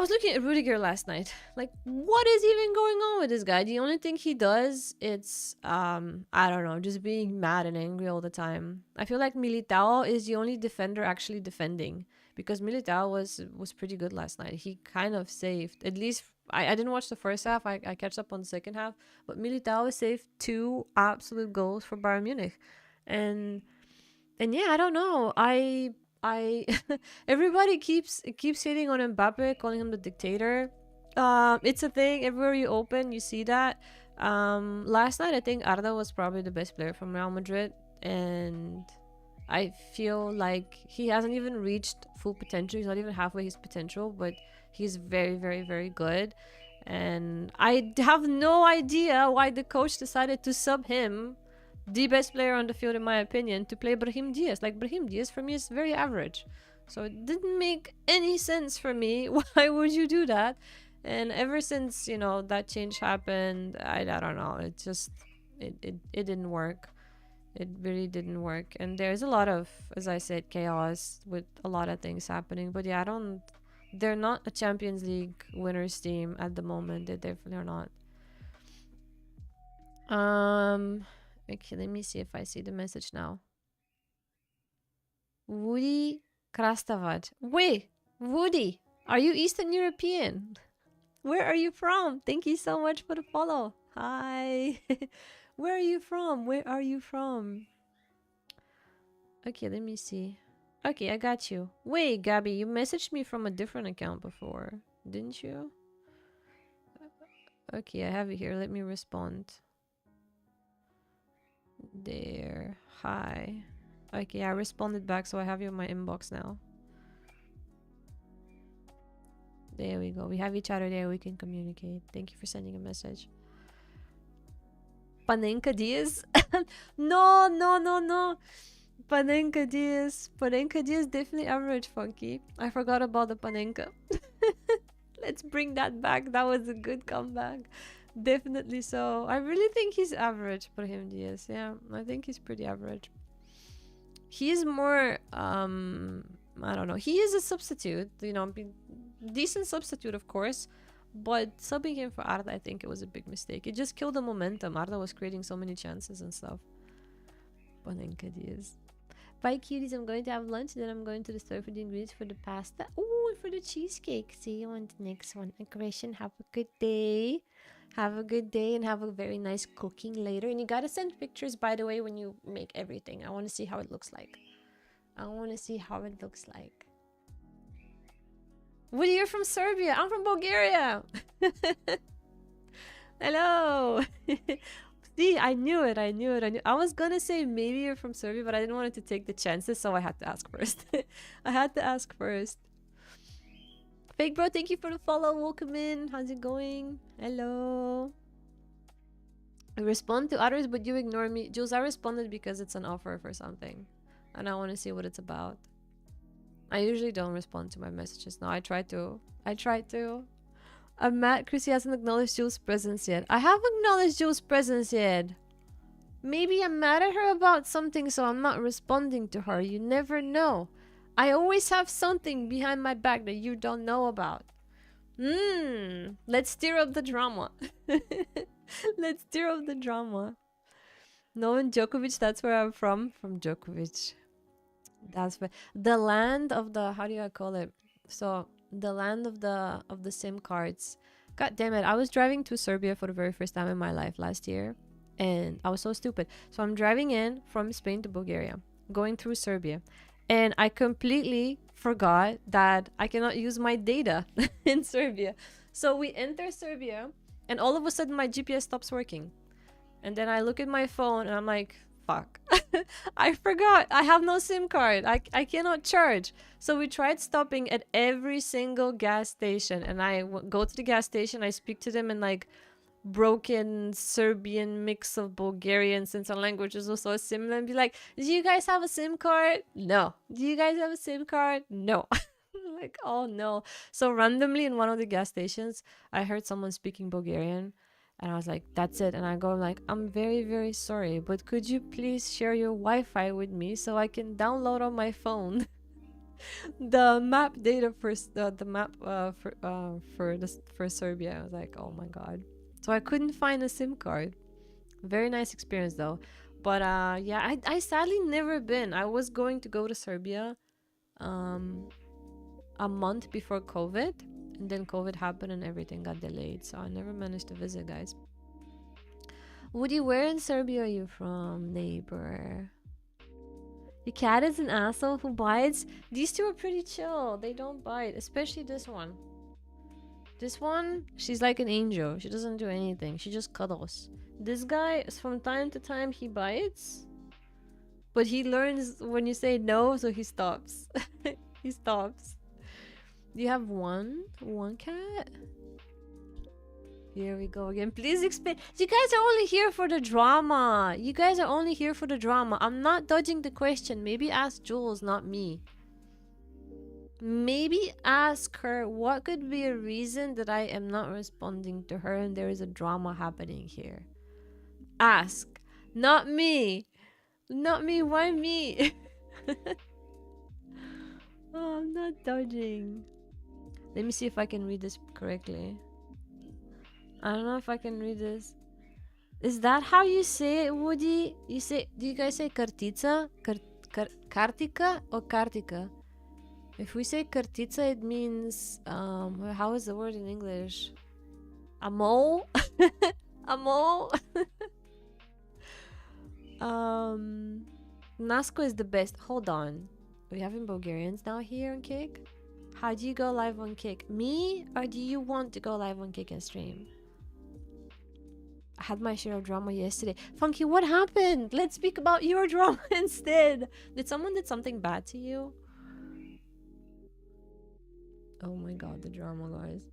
was looking at Rudiger last night. Like, what is even going on with this guy? The only thing he does, it's, I don't know, just being mad and angry all the time. I feel like Militao is the only defender actually defending, because Militao was pretty good last night. He kind of saved, at least, I didn't watch the first half, I catch up on the second half, but Militao saved 2 absolute goals for Bayern Munich. And yeah, I don't know. I everybody keeps hitting on Mbappe, calling him the dictator. It's a thing. Everywhere you open, you see that. Last night, I think Arda was probably the best player from Real Madrid, and I feel like he hasn't even reached full potential. He's not even halfway his potential, but he's very, very, very good. And I have no idea why the coach decided to sub him, the best player on the field in my opinion, to play Brahim Diaz. Like, Brahim Diaz for me is very average, so it didn't make any sense for me. Why would you do that? And ever since, you know, that change happened, I don't know, it just it didn't work. It really didn't work. And there's a lot of, as I said, chaos with a lot of things happening. But yeah, they're not a Champions League winners team at the moment. They definitely are not. Okay, let me see if I see the message now. Woody Krastavach. Wait, Woody, are you Eastern European? Where are you from? Thank you so much for the follow. Hi. Where are you from? Where are you from? Okay, let me see. Okay, I got you. Wait, Gabby, you messaged me from a different account before, didn't you? Okay, I have it here. Let me respond. There. Hi. Okay, I responded back, so I have you in my inbox now. There we go. We have each other there. We can communicate. Thank you for sending a message. Panenka Diaz? No. Panenka Diaz. Panenka Diaz definitely average, Funky. I forgot about the Panenka. Let's bring that back. That was a good comeback. Definitely so. I really think he's average, Brahim Diaz. Yeah, I think he's pretty average. He is more, I don't know. He is a substitute, you know, decent substitute, of course. But subbing him for Arda, I think it was a big mistake. It just killed the momentum. Arda was creating so many chances and stuff. Panenka Diaz. Bye, cuties. I'm going to have lunch. Then I'm going to the store for the ingredients for the pasta. Oh, and for the cheesecake. See you on the next one. Aggression. Have a good day. Have a good day and have a very nice cooking later. And you gotta send pictures, by the way, when you make everything. I want to see how it looks like. I want to see how it looks like. Woody, you're from Serbia. I'm from Bulgaria. Hello. See, I knew it. I was gonna say maybe you're from Serbia, but I didn't want it to take the chances, so I had to ask first. I had to ask first. Fake bro, thank you for the follow. Welcome in. How's it going? Hello. I respond to others, but you ignore me. Jules, I responded because it's an offer for something, and I want to see what it's about. I usually don't respond to my messages. No, I try to. I'm mad Krissy hasn't acknowledged Jules' presence yet. I have acknowledged Jules' presence yet. Maybe I'm mad at her about something, so I'm not responding to her. You never know. I always have something behind my back that you don't know about. Let's stir up the drama. Let's stir up the drama. No, in Djokovic, that's where I'm from. From Djokovic. That's where the land of the, how do I call it? So the land of the SIM cards. God damn it! I was driving to Serbia for the very first time in my life last year, and I was so stupid. So I'm driving in from Spain to Bulgaria, going through Serbia, and I completely forgot that I cannot use my data in Serbia. So we enter Serbia, and all of a sudden my GPS stops working, and then I look at my phone and I'm like, fuck. I forgot. I have no SIM card. I cannot charge. So we tried stopping at every single gas station, and I go to the gas station. I speak to them in like broken Serbian mix of Bulgarian, since our languages are so similar, and be like, do you guys have a SIM card? No. Do you guys have a SIM card? No. Like, oh no. So randomly in one of the gas stations, I heard someone speaking Bulgarian. And I was like, that's it. And I go like, I'm very, very sorry, but could you please share your Wi-Fi with me so I can download on my phone the map data for the map for Serbia. I was like, oh my god. So I couldn't find a SIM card. Very nice experience though. But yeah, I sadly never been. I was going to go to Serbia a month before COVID. And then COVID happened and everything got delayed. So I never managed to visit, guys. Woody, where in Serbia are you from, neighbor? Your cat is an asshole who bites? These two are pretty chill. They don't bite. Especially this one. This one, she's like an angel. She doesn't do anything. She just cuddles. This guy, from time to time, he bites. But he learns when you say no, so he stops. He stops. Do you have one cat? Here we go again. Please explain. You guys are only here for the drama. You guys are only here for the drama. I'm not dodging the question. Maybe ask Jules, not me. Maybe ask her what could be a reason that I am not responding to her and there is a drama happening here. Ask. Not me. Not me. Why me? Oh, I'm not dodging. Let me see if I can read this correctly. I don't know if I can read this. Is that how you say it, Woody? You say, do you guys say kartica? Kartika or kartika? If we say kartica, it means, how is the word in English? A mole? A mole? Nasko is the best. Hold on. Are we having Bulgarians now here on Kick? How do you go live on Kick? Me? Or do you want to go live on Kick and stream? I had my share of drama yesterday. Funky, what happened? Let's speak about your drama instead. Did someone did something bad to you? Oh my god, the drama, guys.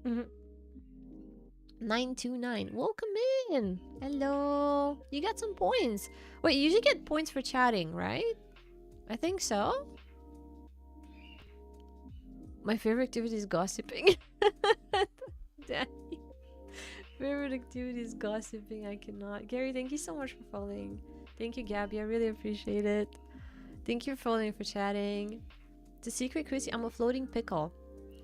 929. Welcome in. Hello. You got some points. Wait, you usually get points for chatting, right? I think so. My favorite activity is gossiping. Daddy. Favorite activity is gossiping. I cannot. Gary, thank you so much for following. Thank you, Gabby. I really appreciate it. Thank you for following, for chatting. The secret, Krissy, I'm a floating pickle.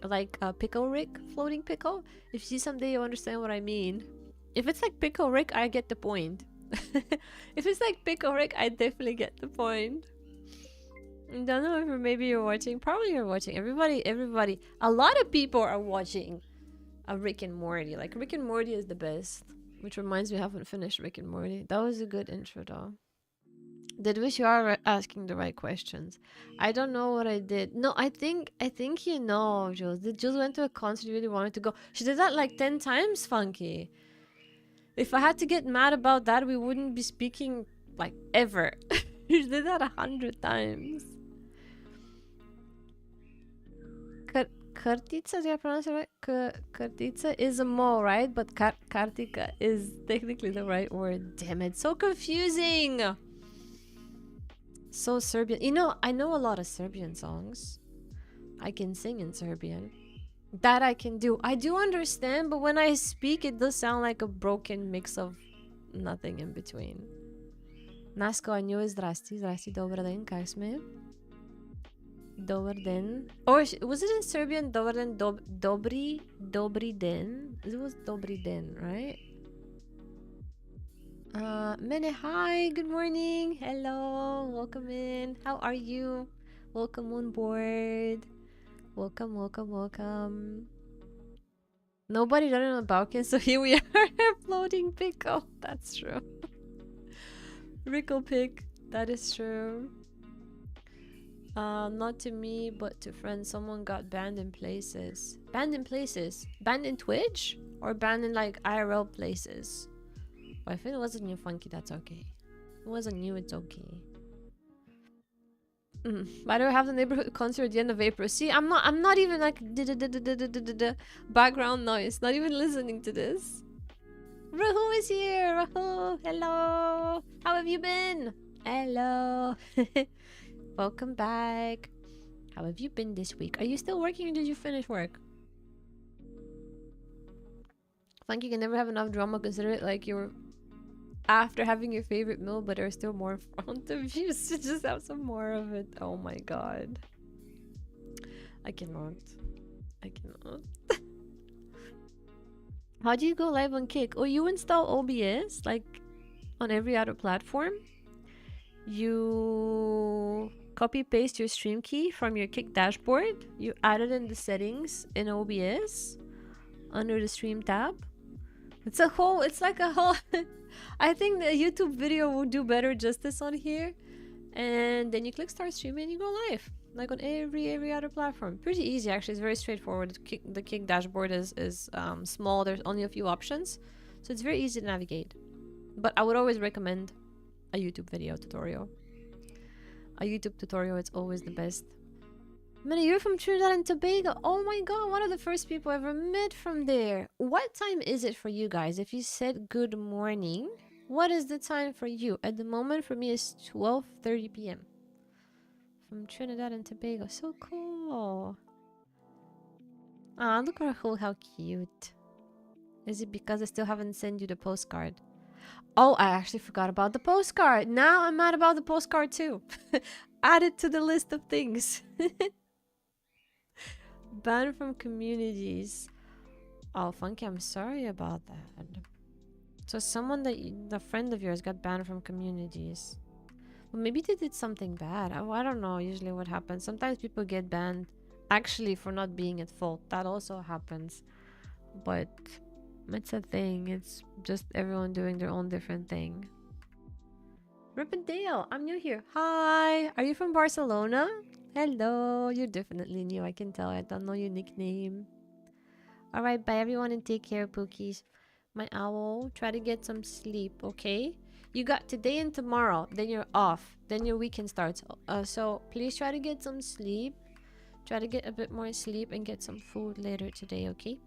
Like a pickle Rick floating pickle. If you see someday, you'll understand what I mean. If it's like pickle Rick, I get the point. If it's like pickle Rick, I definitely get the point. Don't know if maybe you're watching. Probably you're watching. Everybody. A lot of people are watching Rick and Morty. Like, Rick and Morty is the best. Which reminds me, I haven't finished Rick and Morty. That was a good intro, though. Did wish you are asking the right questions. I don't know what I did. No, I think you know, Jules. Jules went to a concert you really wanted to go. She did that like 10 times, Funky. If I had to get mad about that, we wouldn't be speaking like ever. She did that 100 times. Kartica, did I pronounce it right? Kartica is a mole, right? But Kartika is technically the right word. Damn it, so confusing. So Serbian. You know, I know a lot of Serbian songs. I can sing in Serbian. That I can do. I do understand, but when I speak, it does sound like a broken mix of nothing in between. Nasko, a njoj, zdrasti, zdrasti, dobar den, kak sme? Dobar den. Or was it in Serbian? Dobar den, dobri den. It was dobri den, right? Mene, hi, good morning. Hello, welcome in. How are you? Welcome on board. Welcome. Nobody done it on the Balkan, so here we are, floating pickle. That's true. Rickle pick, that is true. Not to me, but to friends. Someone got banned in places. Banned in places? Banned in Twitch? Or banned in like IRL places? But if it wasn't you, Funky, that's okay. If it wasn't you, it's okay. Why do I have the neighborhood concert at the end of April? See, I'm not even like background noise. Not even listening to this. Rahu is here. Rahu, hello. How have you been? Hello. Welcome back. How have you been this week? Are you still working or did you finish work? Funky can never have enough drama. Consider it like you're after having your favorite meal, but there's still more in front of you, so just have some more of it. Oh my god. I cannot. How do you go live on Kick? Oh, you install OBS like on every other platform. You copy paste your stream key from your Kick dashboard. You add it in the settings in OBS under the stream tab. It's like a whole I think the YouTube video will do better justice on here. And then you click start streaming and you go live. Like on every other platform. Pretty easy actually, it's very straightforward. The Kick dashboard is small, there's only a few options. So it's very easy to navigate. But I would always recommend a YouTube video tutorial. A YouTube tutorial is always the best. Man, you're from Trinidad and Tobago. Oh my god, one of the first people I ever met from there. What time is it for you guys? If you said good morning, what is the time for you? At the moment, for me, it's 12:30 p.m. From Trinidad and Tobago. So cool. Ah, look at her, how cute. Is it because I still haven't sent you the postcard? Oh, I actually forgot about the postcard. Now I'm mad about the postcard too. Add it to the list of things. Banned from communities. Oh, Funky, I'm sorry about that. So someone the friend of yours got banned from communities. Well, maybe they did something bad. I don't know usually what happens. Sometimes people get banned actually for not being at fault. That also happens. But it's a thing. It's just everyone doing their own different thing. Ripendale, I'm new here. Hi, are you from Barcelona? Hello, you're definitely new. I can tell. I don't know your nickname. Alright, bye everyone and take care, Pookies. My owl, try to get some sleep, okay? You got today and tomorrow, then you're off. Then your weekend starts. So please try to get some sleep. Try to get a bit more sleep and get some food later today, okay?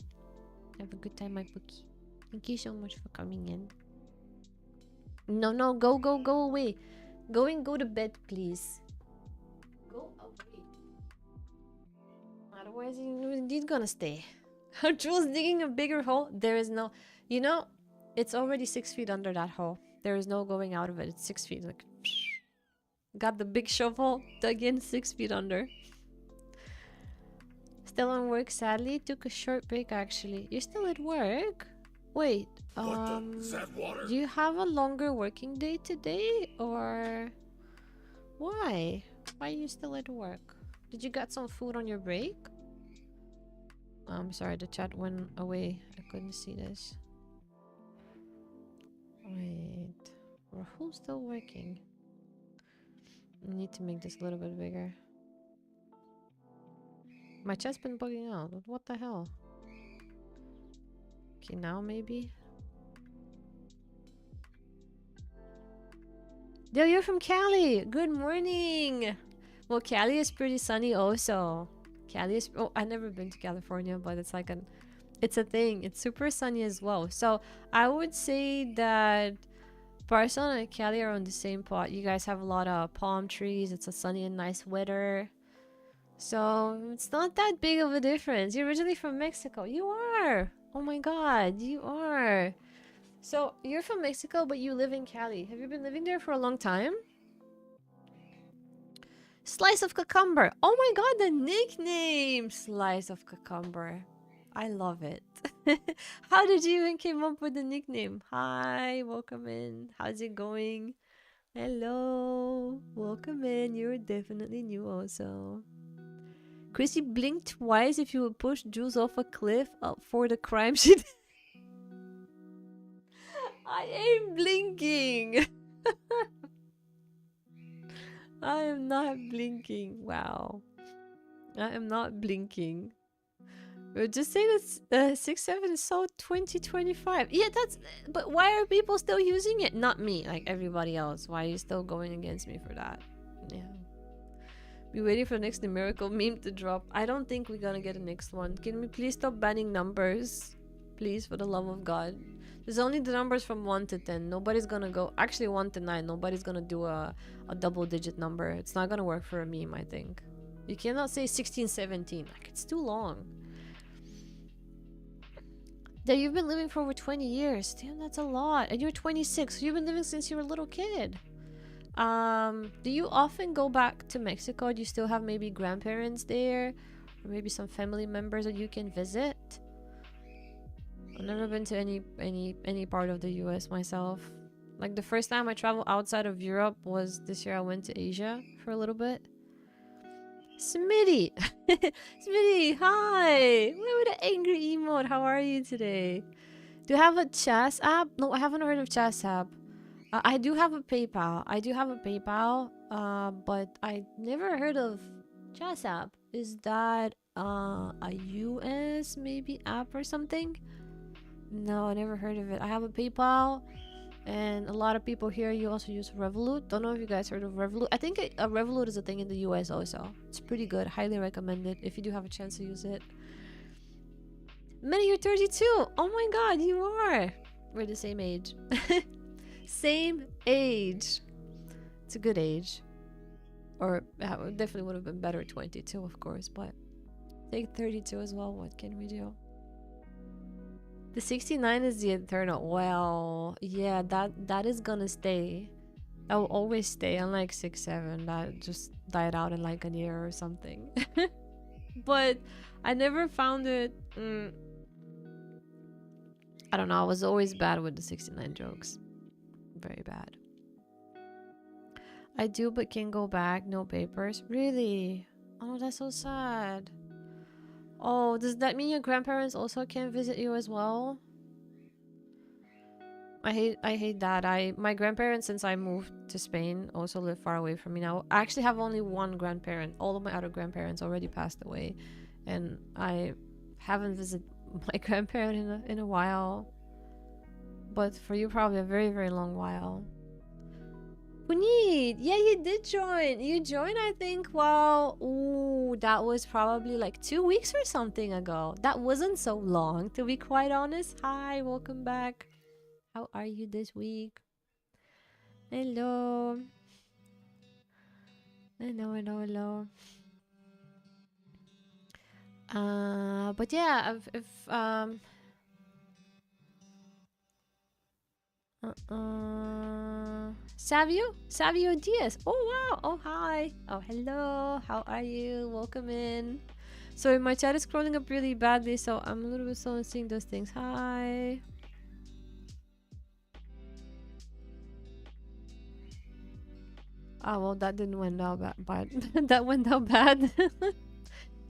Have a good time, my Pookie. Thank you so much for coming in. No, go away. Go to bed, please. Go away. Otherwise, you're indeed gonna stay. Jules digging a bigger hole. There is no... You know, it's already 6 feet under that hole. There is no going out of it. It's 6 feet. Like, got the big shovel, dug in 6 feet under. Still on work, sadly. Took a short break, actually. You're still at work? Wait, do you have a longer working day today? Or... Why? Why are you still at work? Did you get some food on your break? I'm sorry, the chat went away. I couldn't see this. Wait. Rahul's still working. I need to make this a little bit bigger. My chat's been bugging out. What the hell? Okay, now maybe? Dale, you're from Cali. Good morning. Well, Cali is pretty sunny also. Cali is... Oh, I've never been to California, but it's like an... It's a thing. It's super sunny as well. So, I would say that Barcelona and Cali are on the same pot. You guys have a lot of palm trees. It's a sunny and nice weather. So, it's not that big of a difference. You're originally from Mexico. You are! Oh my god, you are! So, you're from Mexico, but you live in Cali. Have you been living there for a long time? Slice of Cucumber. Oh my god, the nickname! Slice of Cucumber. I love it. How did you even came up with the nickname? Hi, welcome in. How's it going? Hello. Welcome in. You're definitely new also. Krissy blinked twice if you would push Jules off a cliff up for the crime she did. I ain't blinking. I am not blinking. Wow. I am not blinking. We're just saying that 6-7 is so 2025. Yeah, that's... But why are people still using it? Not me, like everybody else. Why are you still going against me for that? Yeah. Be waiting for the next numerical meme to drop. I don't think we're gonna get a next one. Can we please stop banning numbers? Please, for the love of God. There's only the numbers from 1 to 10. Nobody's gonna go... Actually, 1 to 9. Nobody's gonna do a double-digit number. It's not gonna work for a meme, I think. You cannot say 16, 17. Like, it's too long. That you've been living for over 20 years. Damn, that's a lot. And you're 26. So you've been living since you were a little kid. Do you often go back to Mexico? Do you still have maybe grandparents there? Or maybe some family members that you can visit? I've never been to any part of the US myself. Like the first time I traveled outside of Europe was this year. I went to Asia for a little bit. Smitty! Smitty, hi! Why with an angry emote? How are you today? Do you have a chess app? No, I haven't heard of chess app. I do have a PayPal. But I never heard of chess app. Is that a US maybe app or something? No, I never heard of it. I have a PayPal, and a lot of people here, you also use Revolut. Don't know if you guys heard of Revolut. I think a Revolut is a thing in the US also. It's pretty good. Highly recommend it if you do have a chance to use it. Minnie, you're 32. Oh my god, you are. We're the same age. Same age. It's a good age. Or definitely would have been better 22, of course, but take 32 as well. What can we do? The 69 is the eternal. Well, yeah, that is gonna stay. That will always stay, unlike 6-7 that just died out in like a year or something. But I never found it. I don't know. I was always bad with the 69 jokes. Very bad. I do, but can go back. No papers. Really? Oh, that's so sad. Oh, does that mean your grandparents also can't visit you as well? I hate that. My grandparents, since I moved to Spain, also live far away from me now. I actually have only one grandparent. All of my other grandparents already passed away, and I haven't visited my grandparent in a while. But for you, probably a very, very long while. Puneet, yeah, you did join. You joined, I think, while... Ooh, that was probably like 2 weeks or something ago. That wasn't so long, to be quite honest. Hi, welcome back. How are you this week? Hello. Hello. But yeah, Savio Diaz. Oh wow. Oh hi. Oh hello. How are you? Welcome in. Sorry, my chat is scrolling up really badly, so I'm a little bit slow in seeing those things. Hi. Oh, well, that didn't went down bad. That went down bad.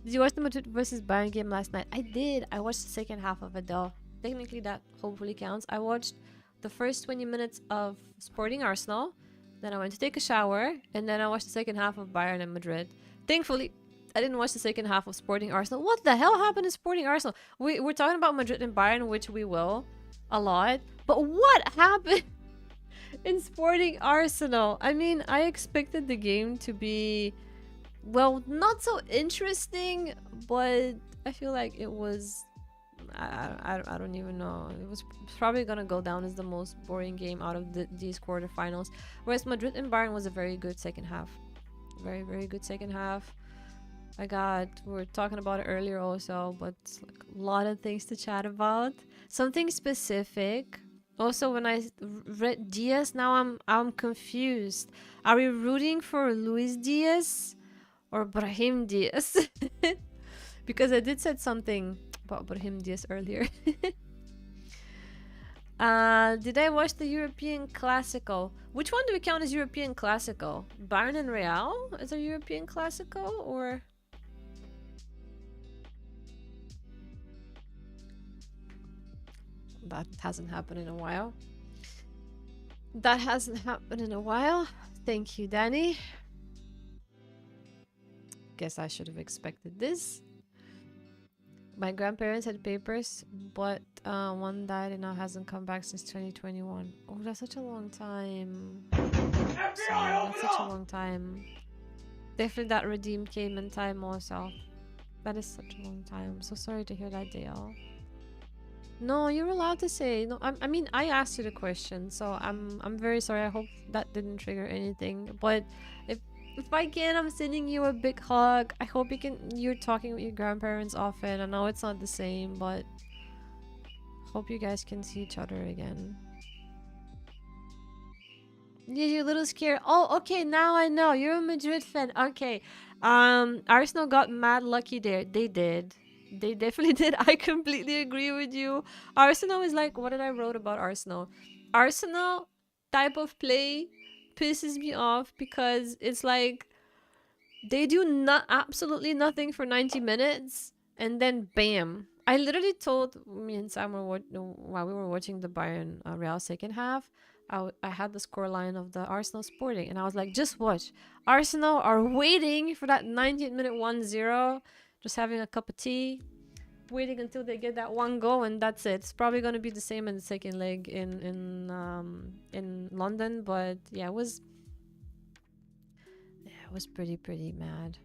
Did you watch the Madrid versus Bayern game last night? I did. I watched the second half of it though. Technically, that hopefully counts. I watched the first 20 minutes of Sporting Arsenal. Then I went to take a shower. And then I watched the second half of Bayern and Madrid. Thankfully, I didn't watch the second half of Sporting Arsenal. What the hell happened to Sporting Arsenal? We're talking about Madrid and Bayern, which we will a lot. But what happened in Sporting Arsenal? I mean, I expected the game to be, well, not so interesting, but I feel like it was, I don't even know. It was probably gonna go down as the most boring game out of these quarterfinals. Whereas Madrid and Bayern was a very good second half. Very, very good second half. We were talking about it earlier also, but like a lot of things to chat about. Something specific. Also, when I read Diaz, now I'm confused. Are we rooting for Luis Diaz or Brahim Diaz? Because I did said something about Brahim Diaz earlier. Did I watch the European Classical? Which one do we count as European Classical? Bayern and Real is a European Classical, or? That hasn't happened in a while. That hasn't happened in a while. Thank you, Danny. Guess I should have expected this. My grandparents had papers, but one died and now hasn't come back since 2021. Oh, that's such a long time. That's such a long time. Definitely that redeem came in time also. That is such a long time. I'm so sorry to hear that, Dale. No, you're allowed to say. No, I mean, I asked you the question, so I'm very sorry. I hope that didn't trigger anything. But if I can, I'm sending you a big hug. I hope you're talking with your grandparents often. I know it's not the same, but hope you guys can see each other again. Yeah, you're a little scared. Oh, okay, now I know. You're a Madrid fan. Okay. Arsenal got mad lucky there. They did. They definitely did. I completely agree with you. Arsenal is like, what did I wrote about Arsenal? Arsenal type of play pisses me off because it's like they do absolutely nothing for 90 minutes and then bam. I literally told me and Sam while we were watching the Bayern Real second half, I had the scoreline of the Arsenal Sporting and I was like, just watch. Arsenal are waiting for that 90th minute 1-0, just having a cup of tea, waiting until they get that one goal, and that's it. It's probably going to be the same in the second leg in London, but yeah, it was pretty mad.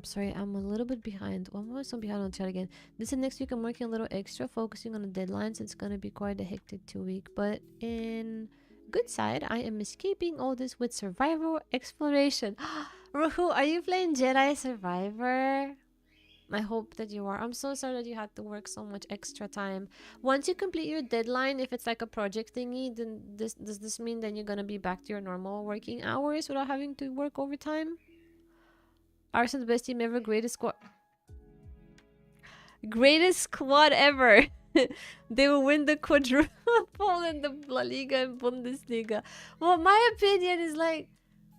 Sorry, I'm a little bit behind. I'm almost behind on chat again. This is next week. I'm working a little extra, focusing on the deadlines. It's gonna be quite a hectic 2 week, but in good side, I am escaping all this with survival exploration. Ruhu, are you playing Jedi Survivor? I hope that you are. I'm so sorry that you had to work so much extra time. Once you complete your deadline, if it's like a project thingy, then does this mean then you're gonna be back to your normal working hours without having to work overtime? Arsenal, the best team ever, greatest squad ever. They will win the quadruple in the La Liga and Bundesliga. Well, my opinion is like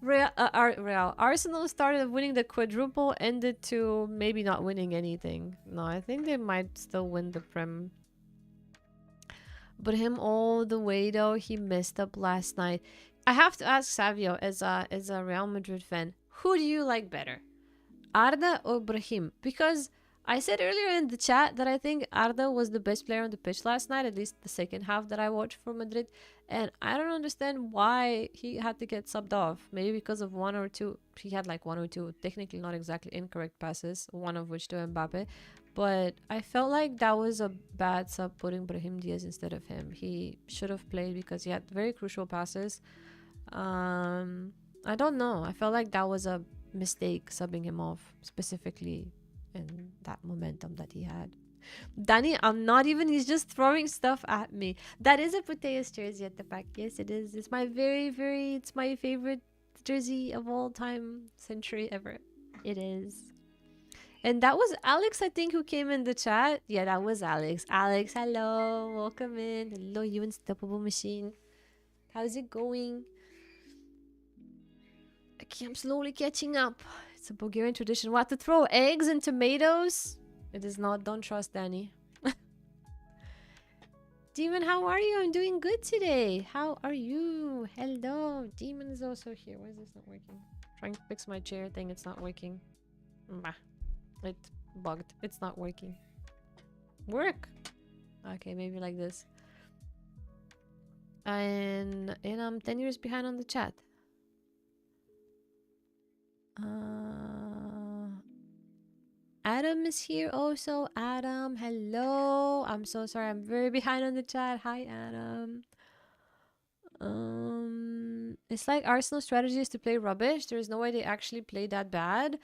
Real. Arsenal started winning the quadruple, ended to maybe not winning anything. No, I think they might still win the Prem. But him all the way though, he messed up last night. I have to ask Savio, as a Real Madrid fan, who do you like better, Arda or Brahim? Because I said earlier in the chat that I think Arda was the best player on the pitch last night, at least the second half that I watched for Madrid. And I don't understand why he had to get subbed off. Maybe because of one or two. He had like one or two technically not exactly incorrect passes, one of which to Mbappe. But I felt like that was a bad sub, putting Brahim Diaz instead of him. He should have played because he had very crucial passes. I don't know. I felt like that was a mistake, subbing him off specifically in that momentum that he had. Danny, I'm not even, he's just throwing stuff at me. That is a Puteus jersey at the back. Yes, it is. It's my it's my favorite jersey of all time, century ever. It is. And that was Alex, I think, who came in the chat. Yeah, that was Alex. Alex, hello. Welcome in. Hello, you unstoppable machine. How's it going? I'm slowly catching up. It's a Bulgarian tradition. What, to throw eggs and tomatoes? It is not. Don't trust Danny. Demon, how are you? I'm doing good today. How are you? Hello. Demon is also here. Why is this not working? Trying to fix my chair thing. It's not working. Bah. It bugged. It's not working. Work. Okay, maybe like this. And I'm 10 years behind on the chat. Adam is here also. Adam, hello. I'm so sorry. I'm very behind on the chat. Hi, Adam. It's like Arsenal's strategy is to play rubbish. There is no way they actually play that bad.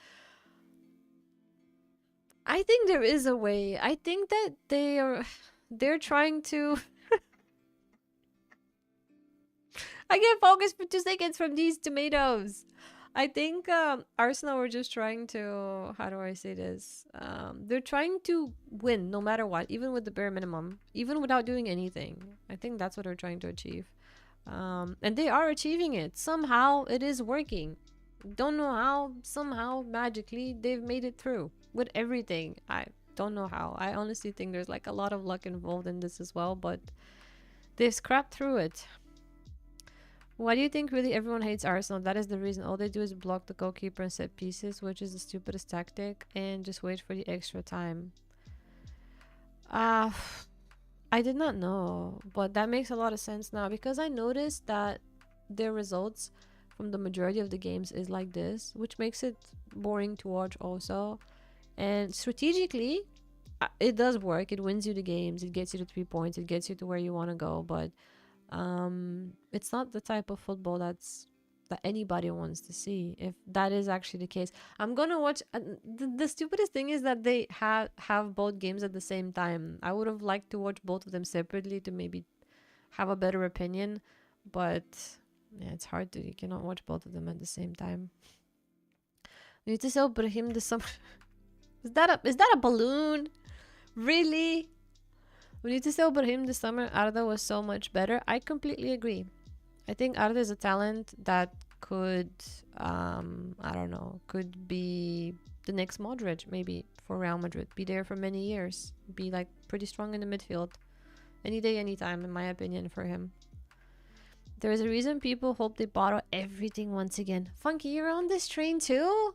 I think there is a way. I think that they're trying to I get focused for 2 seconds from these tomatoes. I think Arsenal were just trying to, how do I say this? They're trying to win no matter what, even with the bare minimum, even without doing anything. I think that's what they're trying to achieve. And they are achieving it. Somehow it is working. Don't know how, somehow, magically, they've made it through with everything. I don't know how. I honestly think there's like a lot of luck involved in this as well, but they've scrapped through it. Why do you think really everyone hates Arsenal? That is the reason. All they do is block the goalkeeper and set pieces, which is the stupidest tactic, and just wait for the extra time. I did not know, but that makes a lot of sense now, because I noticed that their results from the majority of the games is like this, which makes it boring to watch also. And strategically, it does work. It wins you the games. It gets you to 3 points. It gets you to where you want to go, but it's not the type of football that anybody wants to see, if that is actually the case. I'm gonna watch the stupidest thing is that they have both games at the same time. I would have liked to watch both of them separately to maybe have a better opinion, but yeah, it's hard to. You cannot watch both of them at the same time. We need to sell Brahim this summer. Is that a balloon? Really? We need to sell Brahim this summer. Arda was so much better. I completely agree. I think Arda is a talent that could, I don't know, could be the next Modric, maybe, for Real Madrid. Be there for many years. Be like pretty strong in the midfield. Any day, anytime, in my opinion, for him. There is a reason people hope they bottle everything once again. Funky, you're on this train too?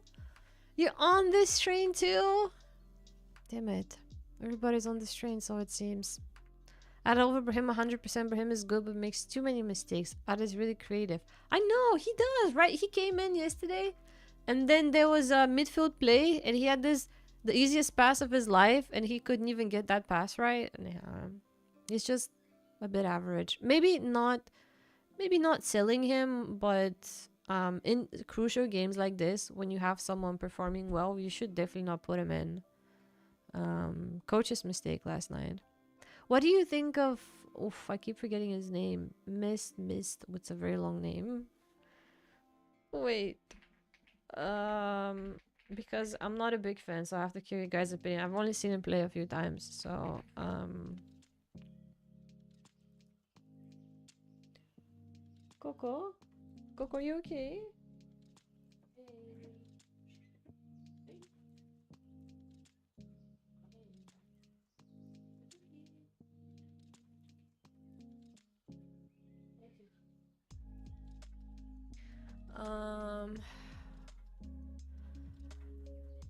You're on this train too? Damn it. Everybody's on this train, so it seems. I'd over Brahim 100%. Brahim is good, but makes too many mistakes. Ad is really creative. I know, he does, right? He came in yesterday, and then there was a midfield play, and he had the easiest pass of his life, and he couldn't even get that pass right. And, yeah, he's just a bit average. Maybe not selling him, but in crucial games like this, when you have someone performing well, you should definitely not put him in. Coach's mistake last night. What do you think of... Oof, I keep forgetting his name. Mist. What's a very long name? Wait. Because I'm not a big fan, so I have to hear your guys' opinion. I've only seen him play a few times, so... Coco? Coco, you okay?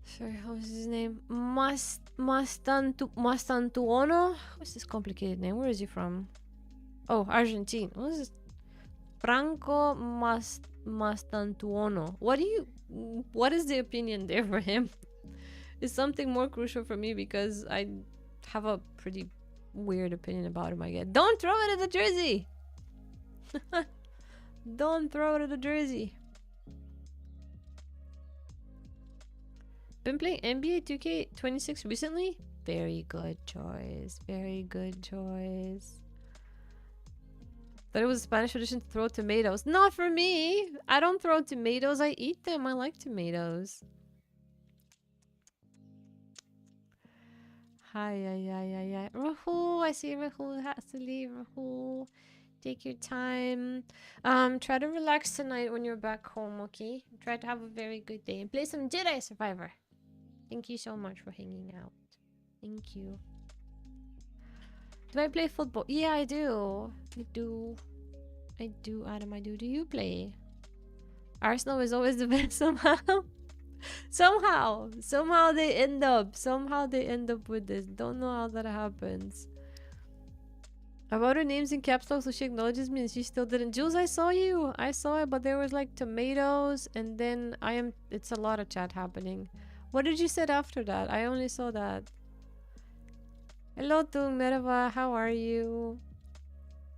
Sorry, how was his name? Mastantuono? What's this complicated name? Where is he from? Oh, Argentine. What is this? Franco Mastantuono. What is the opinion there for him? It's something more crucial for me, because I have a pretty weird opinion about him, I guess. Don't throw it at the jersey! Don't throw it at the jersey. Been playing NBA 2K26 recently? Very good choice. Very good choice. Thought it was a Spanish tradition to throw tomatoes. Not for me. I don't throw tomatoes. I eat them. I like tomatoes. Hi. Rahul. I see Rahul has to leave. Rahul. Take your time. Try to relax tonight when you're back home, okay? Try to have a very good day and play some Jedi Survivor. Thank you so much for hanging out. Thank you. Do I play football? Yeah, I do. I do. I do, Adam. I do. Do you play? Arsenal is always the best somehow. Somehow they end up. Somehow they end up with this. Don't know how that happens. I wrote her names in caps lock so she acknowledges me and she still didn't. Jules, I saw you. I saw it, but there was like tomatoes and then it's a lot of chat happening. What did you say after that? I only saw that. Hello Tung, merhaba, how are you?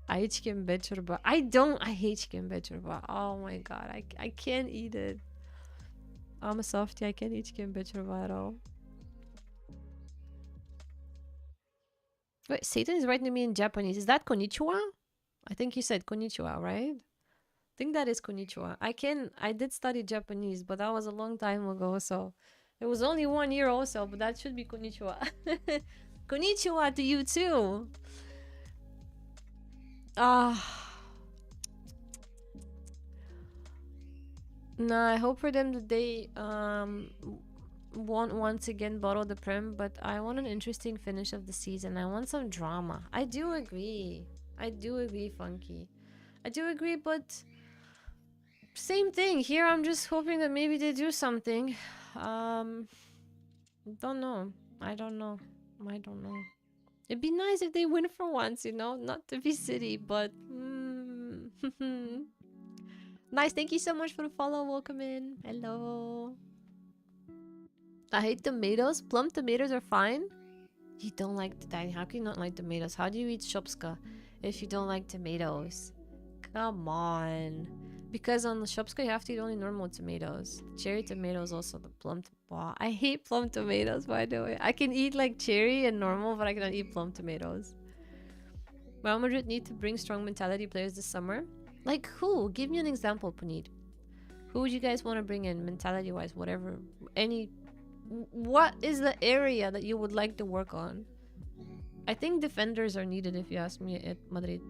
I hate chicken chorba. I hate chicken chorba. Oh my god, I can't eat it. I'm a softie, I can't eat chicken chorba at all. Wait, Satan is writing to me in Japanese. Is that konnichiwa? I think you said konnichiwa, right? I think that is konnichiwa. I did study Japanese, but that was a long time ago, so it was only 1 year also, but that should be konnichiwa. Konnichiwa to you too. Nah, I hope for them that they won't once again bottle the Prem, but I want an interesting finish of the season. I want some drama. I do agree, Funky. I do agree, but same thing here. I'm just hoping that maybe they do something. Don't know. I don't know. It'd be nice if they win for once, you know, not to be city, but nice. Thank you so much for the follow. Welcome in. Hello. I hate tomatoes. Plum tomatoes are fine. You don't like that? How can you not like tomatoes? How do you eat shopska if you don't like tomatoes? Come on. Because on the shopska you have to eat only normal tomatoes. Cherry tomatoes, also the plum. Wow, I hate plum tomatoes, by the way. I can eat like cherry and normal, but I cannot eat plum tomatoes. Real Madrid need to bring strong mentality players this summer. Like who? Give me an example, Puneet. Who would you guys want to bring in mentality wise? Whatever. What is the area that you would like to work on? I think defenders are needed if you ask me at Madrid.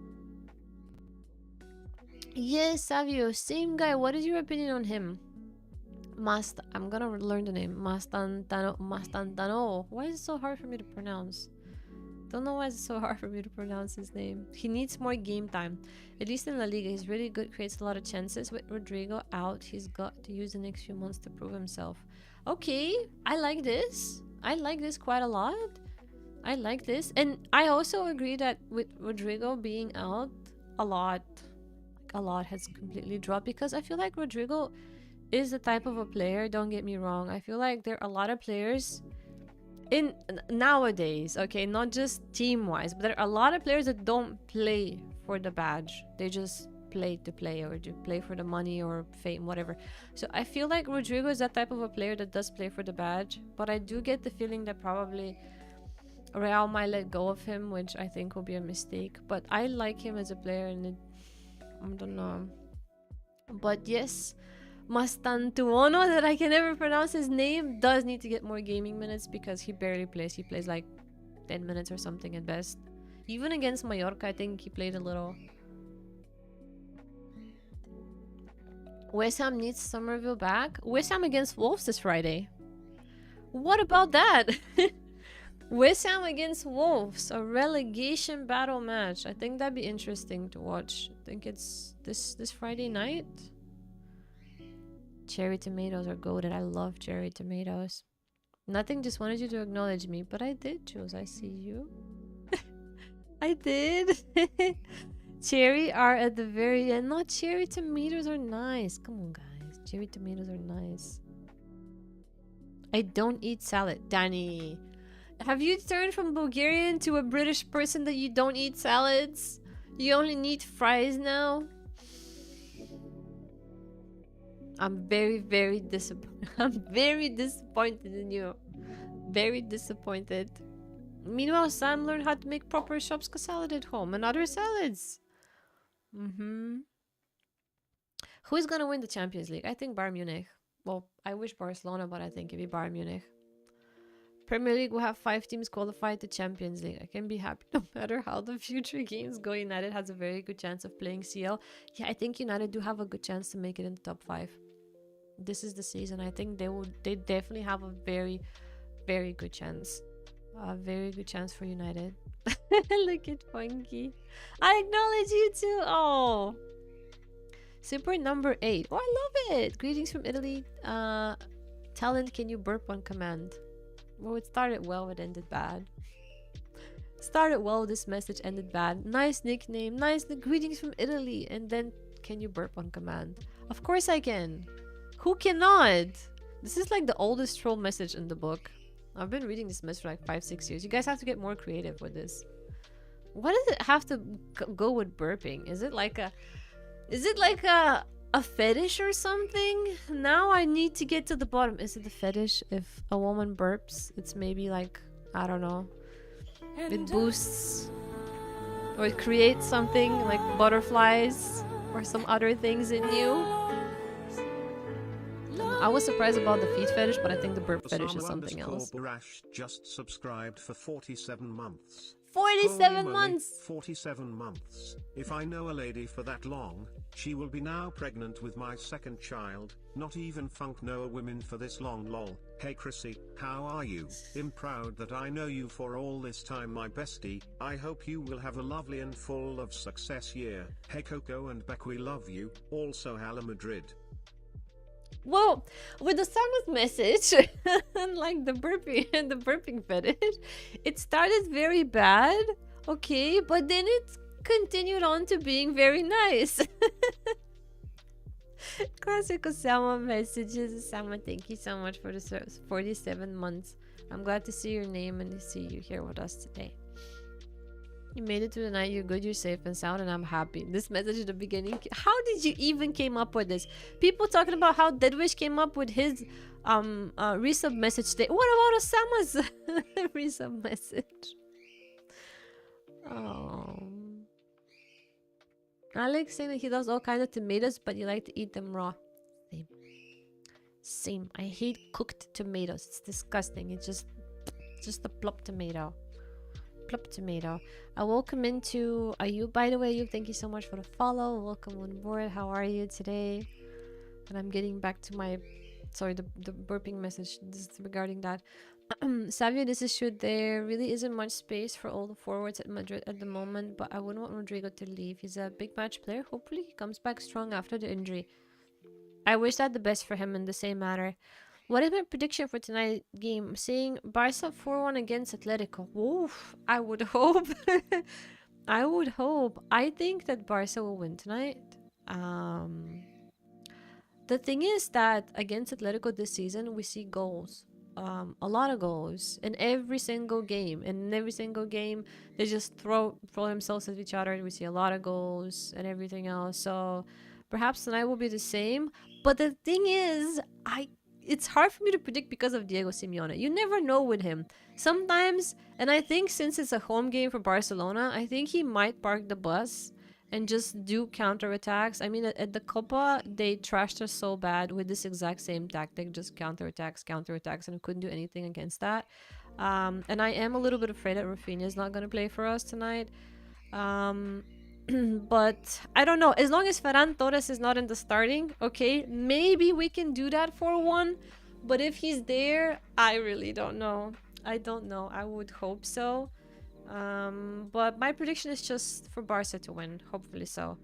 Yes, Savio, same guy. What is your opinion on him? I'm gonna learn the name. Mastantano. Why is it so hard for me to pronounce? Don't know why it's so hard for me to pronounce his name. He needs more game time. At least in La Liga, he's really good, creates a lot of chances. With Rodrigo out, he's got to use the next few months to prove himself. Okay, I like this. I like this quite a lot. I like this. And I also agree that with Rodrigo being out, a lot has completely dropped, because I feel like Rodrigo is the type of a player, don't get me wrong, I feel like there are a lot of players in nowadays, okay, not just team wise, but there are a lot of players that don't play for the badge. They just play to play, or to play for the money or fame, whatever. So I feel like Rodrigo is that type of a player that does play for the badge, but I do get the feeling that probably Real might let go of him, which I think will be a mistake. But I like him as a player, and I don't know. But yes, Mastantuono, that I can never pronounce his name, does need to get more gaming minutes, because he barely plays. He plays like 10 minutes or something at best. Even against Mallorca, I think he played a little. West Ham needs Somerville back. West Ham against Wolves this Friday. What about that? West Ham against Wolves, a relegation battle match. I think that'd be interesting to watch. I think it's this Friday night. Cherry tomatoes are goated. I love cherry tomatoes. Nothing, just wanted you to acknowledge me, but I did, Jules. I see you. I did. Cherry are at the very end. No, cherry tomatoes are nice. Come on, guys. Cherry tomatoes are nice. I don't eat salad. Danny, have you turned from Bulgarian to a British person that you don't eat salads? You only need fries now? I'm very, very disappointed. I'm very disappointed in you. Very disappointed. Meanwhile, Sam learned how to make proper shopska salad at home and other salads. Who's gonna win the Champions League? I think Bayern Munich. Well, I wish Barcelona, but I think it'd be Bayern Munich. Premier League will have 5 teams qualified to Champions League. I can be happy no matter how the future games go. United has a very good chance of playing CL. Yeah, I think United do have a good chance to make it in the top 5. This is the season. I think they definitely have a very, very good chance. A very good chance for United. Look at Funky. I acknowledge you too. Oh. Super number 8. Oh, I love it. Greetings from Italy. Talent, can you burp on command? Well, it started well, it ended bad. Started well, this message ended bad. Nice nickname. Nice greetings from Italy. And then, can you burp on command? Of course I can. Who cannot? This is like the oldest troll message in the book. I've been reading this message for like 5-6 years. You guys have to get more creative with this. What does it have to go with burping? Is it like a fetish or something? Now I need to get to the bottom. Is it a fetish if a woman burps? It's maybe like, I don't know, it boosts or it creates something like butterflies or some other things in you. I was surprised about the feet fetish, but I think the burp fetish is something else. Barash just subscribed for 47 months. 47 months! 47 months. If I know a lady for that long, she will be now pregnant with my second child. Not even funk know a women for this long, lol. Hey Krissy, how are you? I'm proud that I know you for all this time, my bestie. I hope you will have a lovely and full of success year. Hey Coco and Beck, we love you. Also Hala Madrid. Well, with the summer's message, like the burping and the burping fetish, it started very bad, okay, but then it continued on to being very nice. Classic Osama messages. Osama, thank you so much for the 47 months. I'm glad to see your name and to see you here with us today. You made it through the night. You're good, you're safe and sound, and I'm happy. This message at the beginning. How did you even came up with this? People talking about how Deadwish came up with his resub message today. What about Osama's resub message? Oh. Alex saying that he loves all kinds of tomatoes, but you like to eat them raw. Same. Same. I hate cooked tomatoes. It's disgusting. It's just a plop tomato. Plop tomato. Welcome into Ayub, by the way. Ayub, thank you so much for the follow. Welcome on board. How are you today? And I'm getting back to my the burping message. This is regarding that. Savio, this is true. There really isn't much space for all the forwards at Madrid at the moment, but I wouldn't want Rodrigo to leave. He's a big match player. Hopefully he comes back strong after the injury. I wish that the best for him in the same manner. What is my prediction for tonight's game? I'm saying Barca 4-1 against Atletico. Oof, I would hope. I would hope. I think that Barca will win tonight. The thing is that against Atletico this season, we see goals. A lot of goals in every single game. In every single game, they just throw themselves at each other. We see a lot of goals and everything else. So perhaps tonight will be the same. But the thing is, it's hard for me to predict because of Diego Simeone. You never know with him. Sometimes, and I think since it's a home game for Barcelona, I think he might park the bus and just do counterattacks. I mean, at the Copa, they trashed us so bad with this exact same tactic, just counterattacks, and couldn't do anything against that. And I am a little bit afraid that Rafinha is not going to play for us tonight. But I don't know. As long as Ferran Torres is not in the starting, okay, maybe we can do that for one. But if he's there, I really don't know. I don't know. I would hope so. But my prediction is just for Barca to win. Hopefully so.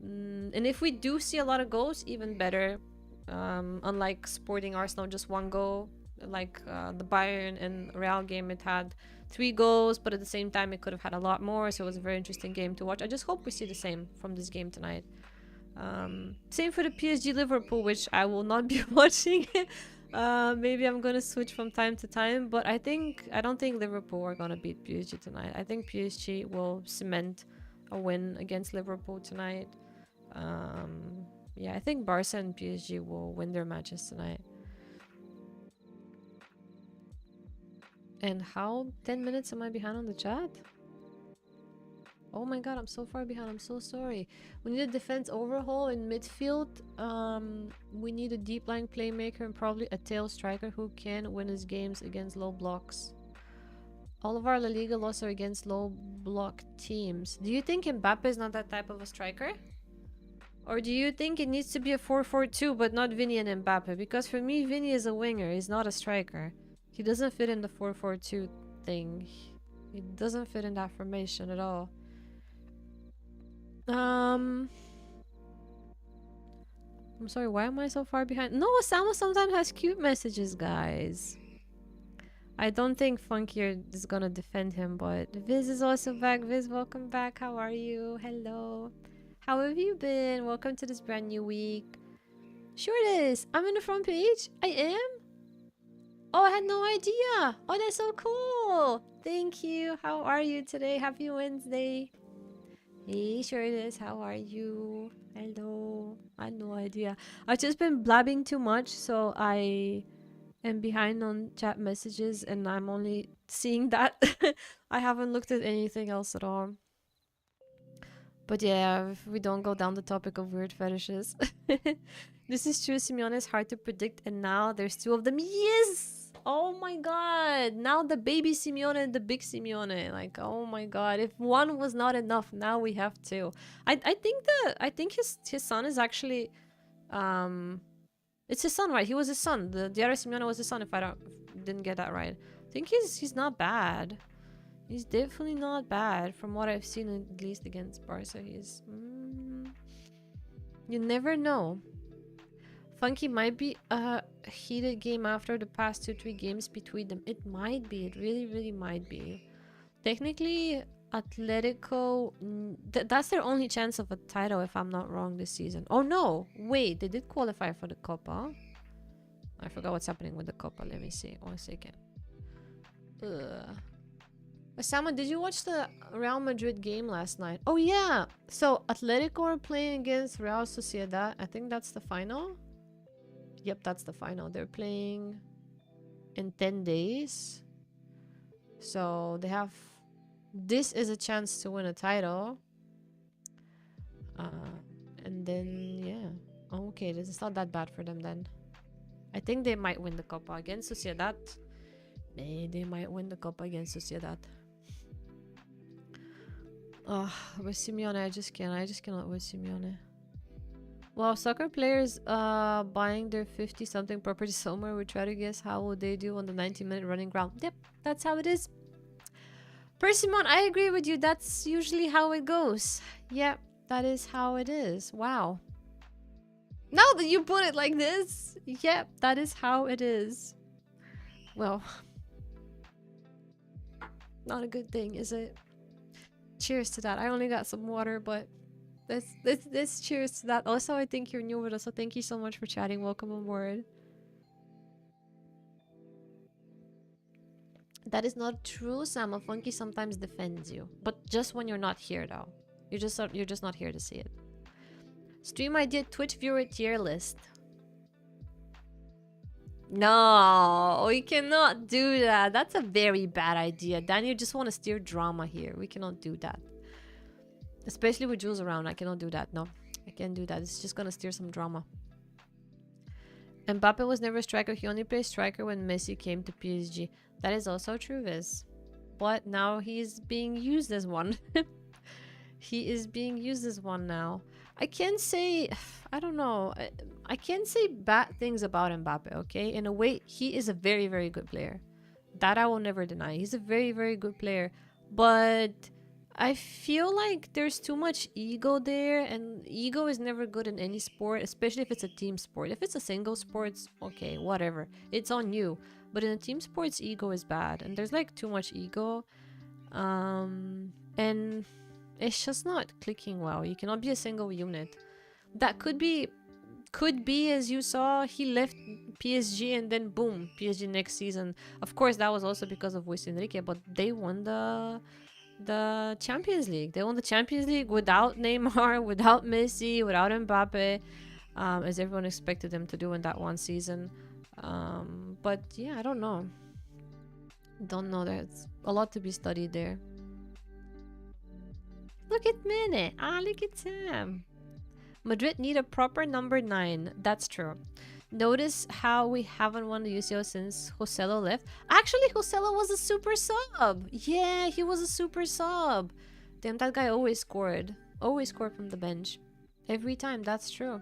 And if we do see a lot of goals, even better. Unlike Sporting Arsenal, just one goal. Like the Bayern and Real game, it had 3 goals, but at the same time it could have had a lot more, so it was a very interesting game to watch. I just hope we see the same from this game tonight. Same for the PSG Liverpool, which I will not be watching. Maybe I'm gonna switch from time to time, but I don't think Liverpool are gonna beat PSG tonight. I think PSG will cement a win against Liverpool tonight. Yeah, I think Barca and PSG will win their matches tonight. And how 10 minutes am I behind on the chat? Oh my god, I'm so far behind. I'm so sorry. We need a defense overhaul in midfield. We need a deep line playmaker and probably a tail striker who can win his games against low blocks. All of our La Liga losses are against low block teams. Do you think Mbappe is not that type of a striker? Or do you think it needs to be a 4-4-2 but not Vinny and Mbappe? Because for me, Vinny is a winger. He's not a striker. He doesn't fit in the 4-4-2 thing. He doesn't fit in that formation at all. I'm sorry, why am I so far behind? No, Samu sometimes has cute messages, guys. I don't think Funkier is gonna defend him, but Viz is also back. Viz, welcome back. How are you? Hello. How have you been? Welcome to this brand new week. Sure it is. I'm in the front page. I am? Oh, I had no idea. Oh, that's so cool. Thank you. How are you today? Happy Wednesday. Hey, sure it is. How are you? Hello. I had no idea. I've just been blabbing too much, so I am behind on chat messages and I'm only seeing that. I haven't looked at anything else at all. But yeah, if we don't go down the topic of weird fetishes. This is true. Simeone is hard to predict, and now there's two of them. Yes! Oh my god! Now the baby Simeone and the big Simeone. Like, oh my god! If one was not enough, now we have two. I think his son is actually, it's his son, right? He was his son. The other Simeone was his son. If I didn't get that right, I think he's not bad. He's definitely not bad from what I've seen, at least against Barca. He's... You never know. Funky might be a heated game after the past 2-3 games between them. It might be. It really might be. Technically, Atletico... that's their only chance of a title, if I'm not wrong, this season. Oh no! Wait, they did qualify for the Copa. I forgot what's happening with the Copa. Let me see. 1 second. Ugh. Osama, did you watch the Real Madrid game last night? Oh yeah! So, Atletico are playing against Real Sociedad. I think that's the final. Yep, that's the final. They're playing in 10 days. So, they have... This is a chance to win a title. And then, yeah. Oh, okay, this is not that bad for them then. I think they might win the Copa against Sociedad. They might win the Copa against Sociedad. Oh, with Simeone, I just cannot with Simeone. Well, soccer players buying their 50-something property somewhere, we try to guess how would they do on the 90-minute running ground. Yep, that's how it is. Persimon, I agree with you. That's usually how it goes. Yep, that is how it is. Wow. Now that you put it like this, yep, that is how it is. Well, not a good thing, is it? Cheers to that. I only got some water, but this cheers to that. Also, I think you're new with us, so thank you so much for chatting. Welcome aboard. That is not true, Sam. Funky sometimes defends you, but just when you're not here, though. You're just not here to see it. Stream idea: Twitch viewer tier list. No, we cannot do that. That's a very bad idea. Dan, you just want to steer drama here. We cannot do that. Especially with Jules around. I cannot do that. No, I can't do that. It's just going to steer some drama. Mbappe was never a striker. He only played striker when Messi came to PSG. That is also true, Viz. But now he's being used as one. He is being used as one now. I can't say... I don't know. I can't say bad things about Mbappe, okay? In a way, he is a very, very good player. That I will never deny. He's a very, very good player. But I feel like there's too much ego there. And ego is never good in any sport, especially if it's a team sport. If it's a single sport, okay, whatever. It's on you. But in a team sports, ego is bad. And there's like too much ego. And it's just not clicking well. You cannot be a single unit. That could be, as you saw, he left PSG and then boom, PSG next season. Of course, that was also because of Luis Enrique, but they won the Champions League. They won the Champions League without Neymar, without Messi, without Mbappe, as everyone expected them to do in that one season. But yeah, I don't know. Don't know. There's a lot to be studied there. look at Mene. Ah, look at Sam. Madrid need a proper number 9. That's true. Notice how we haven't won the UCL since Joselo left. Actually, Joselo was a super sub. Yeah, he was a super sub. Damn, that guy always scored. Always scored from the bench. Every time, that's true.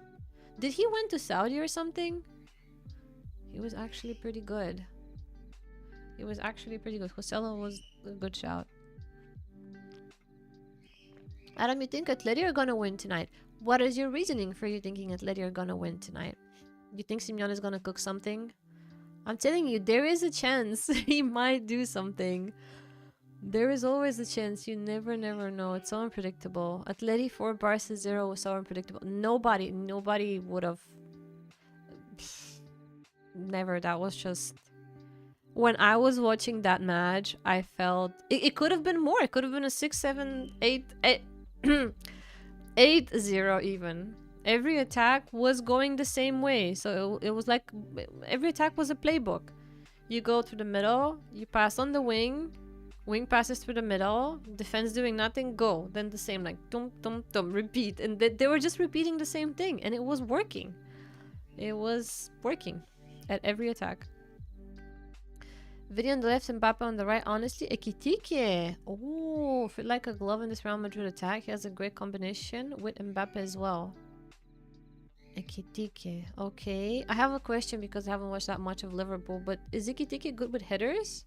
Did he went to Saudi or something? He was actually pretty good. He was actually pretty good. Joselo was a good shout. Adam, you think Atleti are gonna win tonight? What is your reasoning for you thinking Atleti are gonna win tonight? You think Simeone is gonna cook something? I'm telling you, there is a chance he might do something. There is always a chance. You never know. It's so unpredictable. Atleti 4, Barca 0 was so unpredictable. Nobody would have... Never. That was just... When I was watching that match, I felt... It could have been more. It could have been a 6, 7, 8... 8-0 even. Every attack was going the same way. So it was like... Every attack was a playbook. You go through the middle. You pass on the wing. Wing passes through the middle, defense doing nothing, go. Then the same, like, tum, tum, tum, repeat. And they were just repeating the same thing. And it was working. It was working at every attack. Video on the left, Mbappe on the right. Honestly, Ekitike. Oh, feel like a glove in this Real Madrid attack. He has a great combination with Mbappe as well. Ekitike. Okay. I have a question because I haven't watched that much of Liverpool. But is Ekitike good with headers?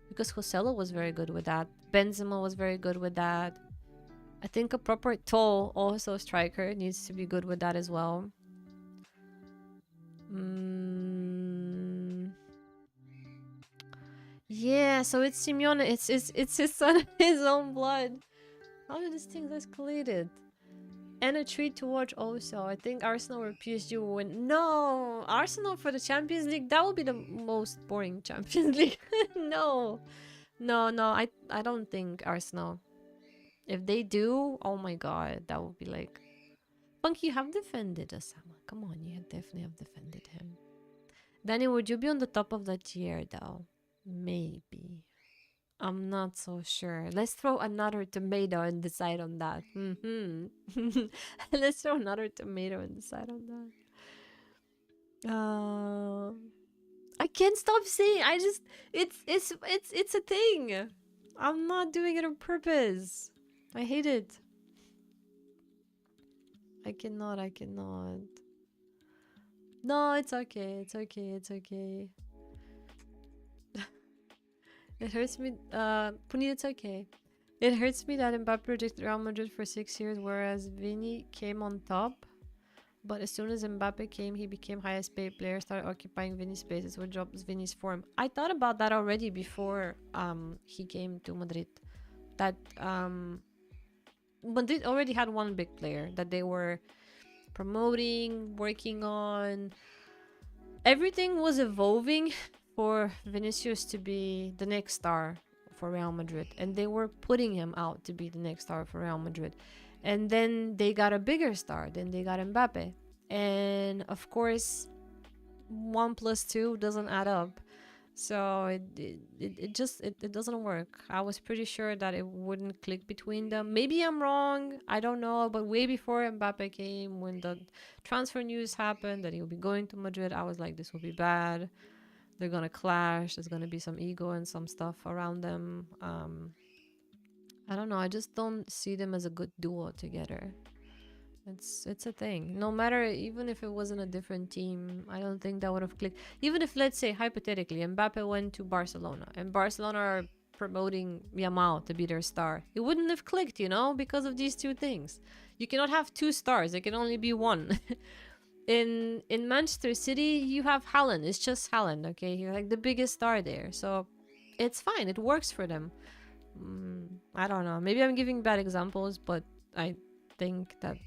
Because Joselo was very good with that. Benzema was very good with that. I think a proper tall, also striker, needs to be good with that as well. Yeah, so it's Simeone. It's his son, his own blood. How did this thing escalated? And a treat to watch also. I think Arsenal or PSG will win. No! Arsenal for the Champions League? That would be the most boring Champions League. No. No, I don't think Arsenal. If they do, oh my god, that would be like... Funky, you have defended Osama. Come on, you definitely have defended him. Danny, would you be on the top of the tier though? Maybe. I'm not so sure. Let's throw another tomato and decide on that. Let's throw another tomato and decide on that. I can't stop saying. I just it's a thing. I'm not doing it on purpose. I hate it. I cannot. No, it's okay. It hurts me, Puneet, it's okay. It hurts me that Mbappe rejected Real Madrid for 6 years, whereas Vini came on top. But as soon as Mbappe came, he became highest paid player, started occupying Vini's spaces, which drops Vini's form. I thought about that already before he came to Madrid. That Madrid already had one big player that they were promoting, working on. Everything was evolving for Vinicius to be the next star for Real Madrid, and they were putting him out to be the next star for Real Madrid. And then they got a bigger star, then they got Mbappe, and of course 1 + 2 doesn't add up, so it just doesn't work. I was pretty sure that it wouldn't click between them. Maybe I'm wrong, I don't know, but way before Mbappe came, when the transfer news happened that he would be going to Madrid, I was like, this will be bad. They're gonna clash. There's gonna be some ego and some stuff around them. I don't know. I just don't see them as a good duo together. It's a thing. No matter, even if it wasn't a different team, I don't think that would have clicked. Even if, let's say, hypothetically, Mbappe went to Barcelona and Barcelona are promoting Yamal to be their star, it wouldn't have clicked, you know, because of these two things. You cannot have 2 stars. There can only be one. In Manchester City, you have Haaland. It's just Haaland, okay? You're like the biggest star there. So it's fine. It works for them. I don't know. Maybe I'm giving bad examples, but I think that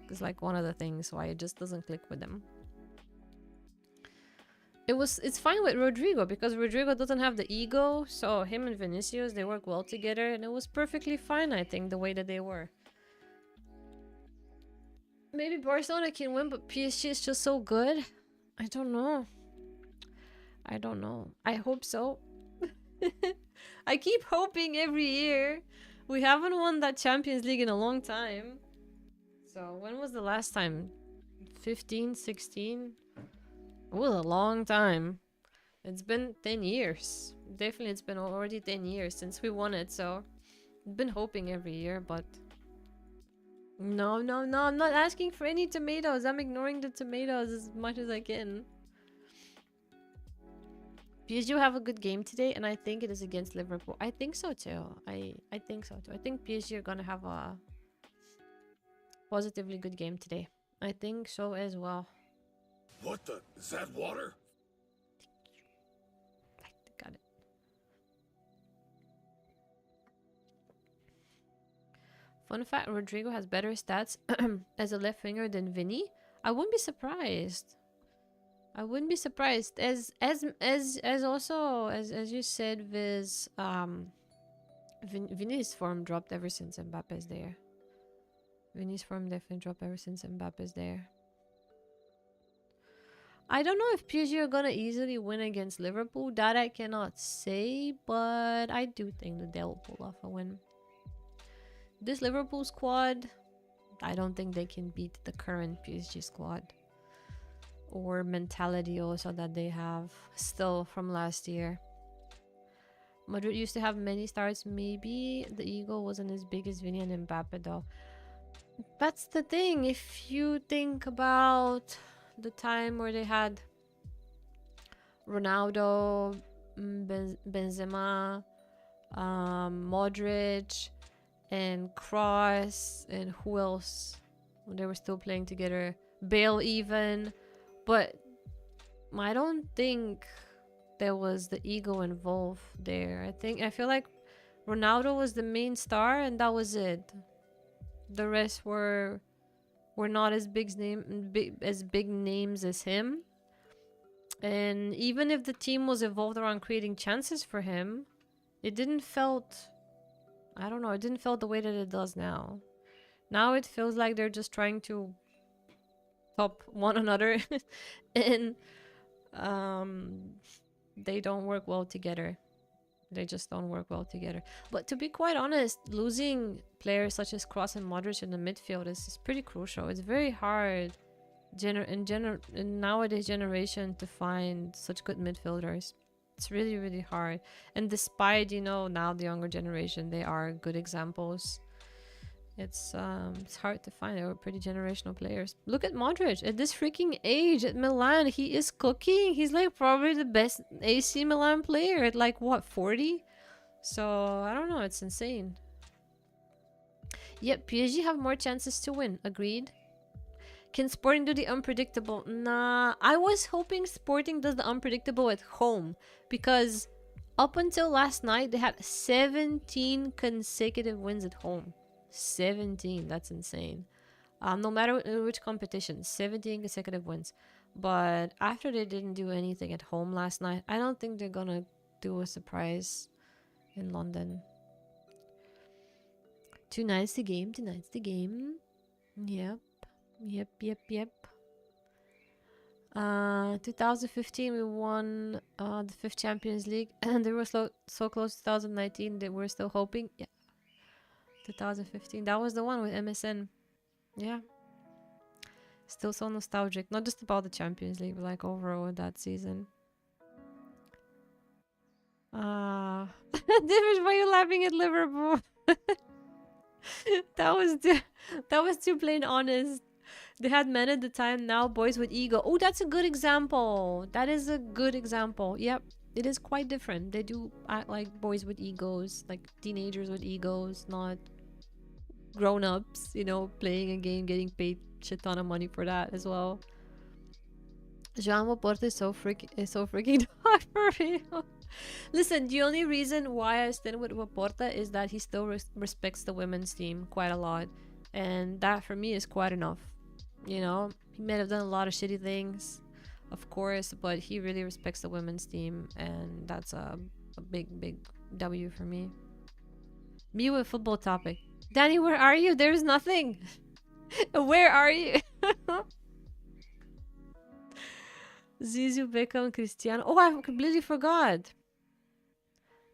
is like one of the things why it just doesn't click with them. It's fine with Rodrigo because Rodrigo doesn't have the ego. So him and Vinicius, they work well together. And it was perfectly fine, I think, the way that they were. Maybe Barcelona can win, but PSG is just so good. I don't know. I hope so. I keep hoping every year. We haven't won that Champions League in a long time. So when was the last time? 15, 16? It was a long time. It's been 10 years. Definitely it's been already 10 years since we won it, so I've been hoping every year, but no, no, no, I'm not asking for any tomatoes. I'm ignoring the tomatoes as much as I can. PSG will have a good game today, and I think it is against Liverpool. I think so too. I think so too. I think PSG are gonna have a positively good game today. I think so as well. What the? Is that water? Got it. Fun fact, Rodrigo has better stats as a left winger than Vinny. I wouldn't be surprised. I wouldn't be surprised. As you said, Viz, Vinny's form dropped ever since Mbappe's there. Vinny's form definitely dropped ever since Mbappe's there. I don't know if PSG are gonna easily win against Liverpool. That I cannot say, but I do think that they'll pull off a win. This Liverpool squad, I don't think they can beat the current PSG squad. Or mentality also that they have still from last year. Madrid used to have many stars. Maybe the ego wasn't as big as Vinny and Mbappe though. That's the thing. If you think about the time where they had Ronaldo, Benzema, Modric, and Kroos, and who else when they were still playing together, Bale even, but I don't think there was the ego involved there. I feel like Ronaldo was the main star and that was it. The rest were not as big names as him. And even if the team was evolved around creating chances for him, it didn't felt, I don't know, it didn't feel the way that it does now. Now it feels like they're just trying to top one another and they don't work well together. They just don't work well together. But to be quite honest, losing players such as Kroos and Modric in the midfield is pretty crucial. It's very hard in nowadays generation to find such good midfielders. It's really, really hard. And despite, you know, now the younger generation, they are good examples. It's hard to find. They were pretty generational players. Look at Modric at this freaking age at Milan. He is cooking. He's like probably the best AC Milan player at like what, 40? So I don't know. It's insane. Yep, PSG have more chances to win. Agreed. Can Sporting do the unpredictable? Nah, I was hoping Sporting does the unpredictable at home because up until last night they had 17 consecutive wins at home. 17, that's insane. No matter in which competition, 17 consecutive wins. But after they didn't do anything at home last night, I don't think they're gonna do a surprise in London. Tonight's the game. Yep. 2015 we won the 5th Champions League and they were so close. 2019 they were still hoping. Yeah, 2015, that was the one with MSN. Yeah, still so nostalgic, not just about the Champions League but like overall that season. David, why are you laughing at Liverpool? that was too plain honest. They had men at the time, now boys with ego. Oh, that's a good example. That is a good example. Yep, it is quite different. They do act like boys with egos, like teenagers with egos, not grown-ups, you know, playing a game, getting paid shit ton of money for that as well. João Laporta is so freaking dark for real. Listen, the only reason why I stand with Laporta is that he still respects the women's team quite a lot, and that for me is quite enough. You know, he may have done a lot of shitty things, of course, but he really respects the women's team, and that's a big W for me. Me with football topic. Danny, where are you? There's nothing. Where are you? Zizou, Beckham, Cristiano. Oh, I completely forgot.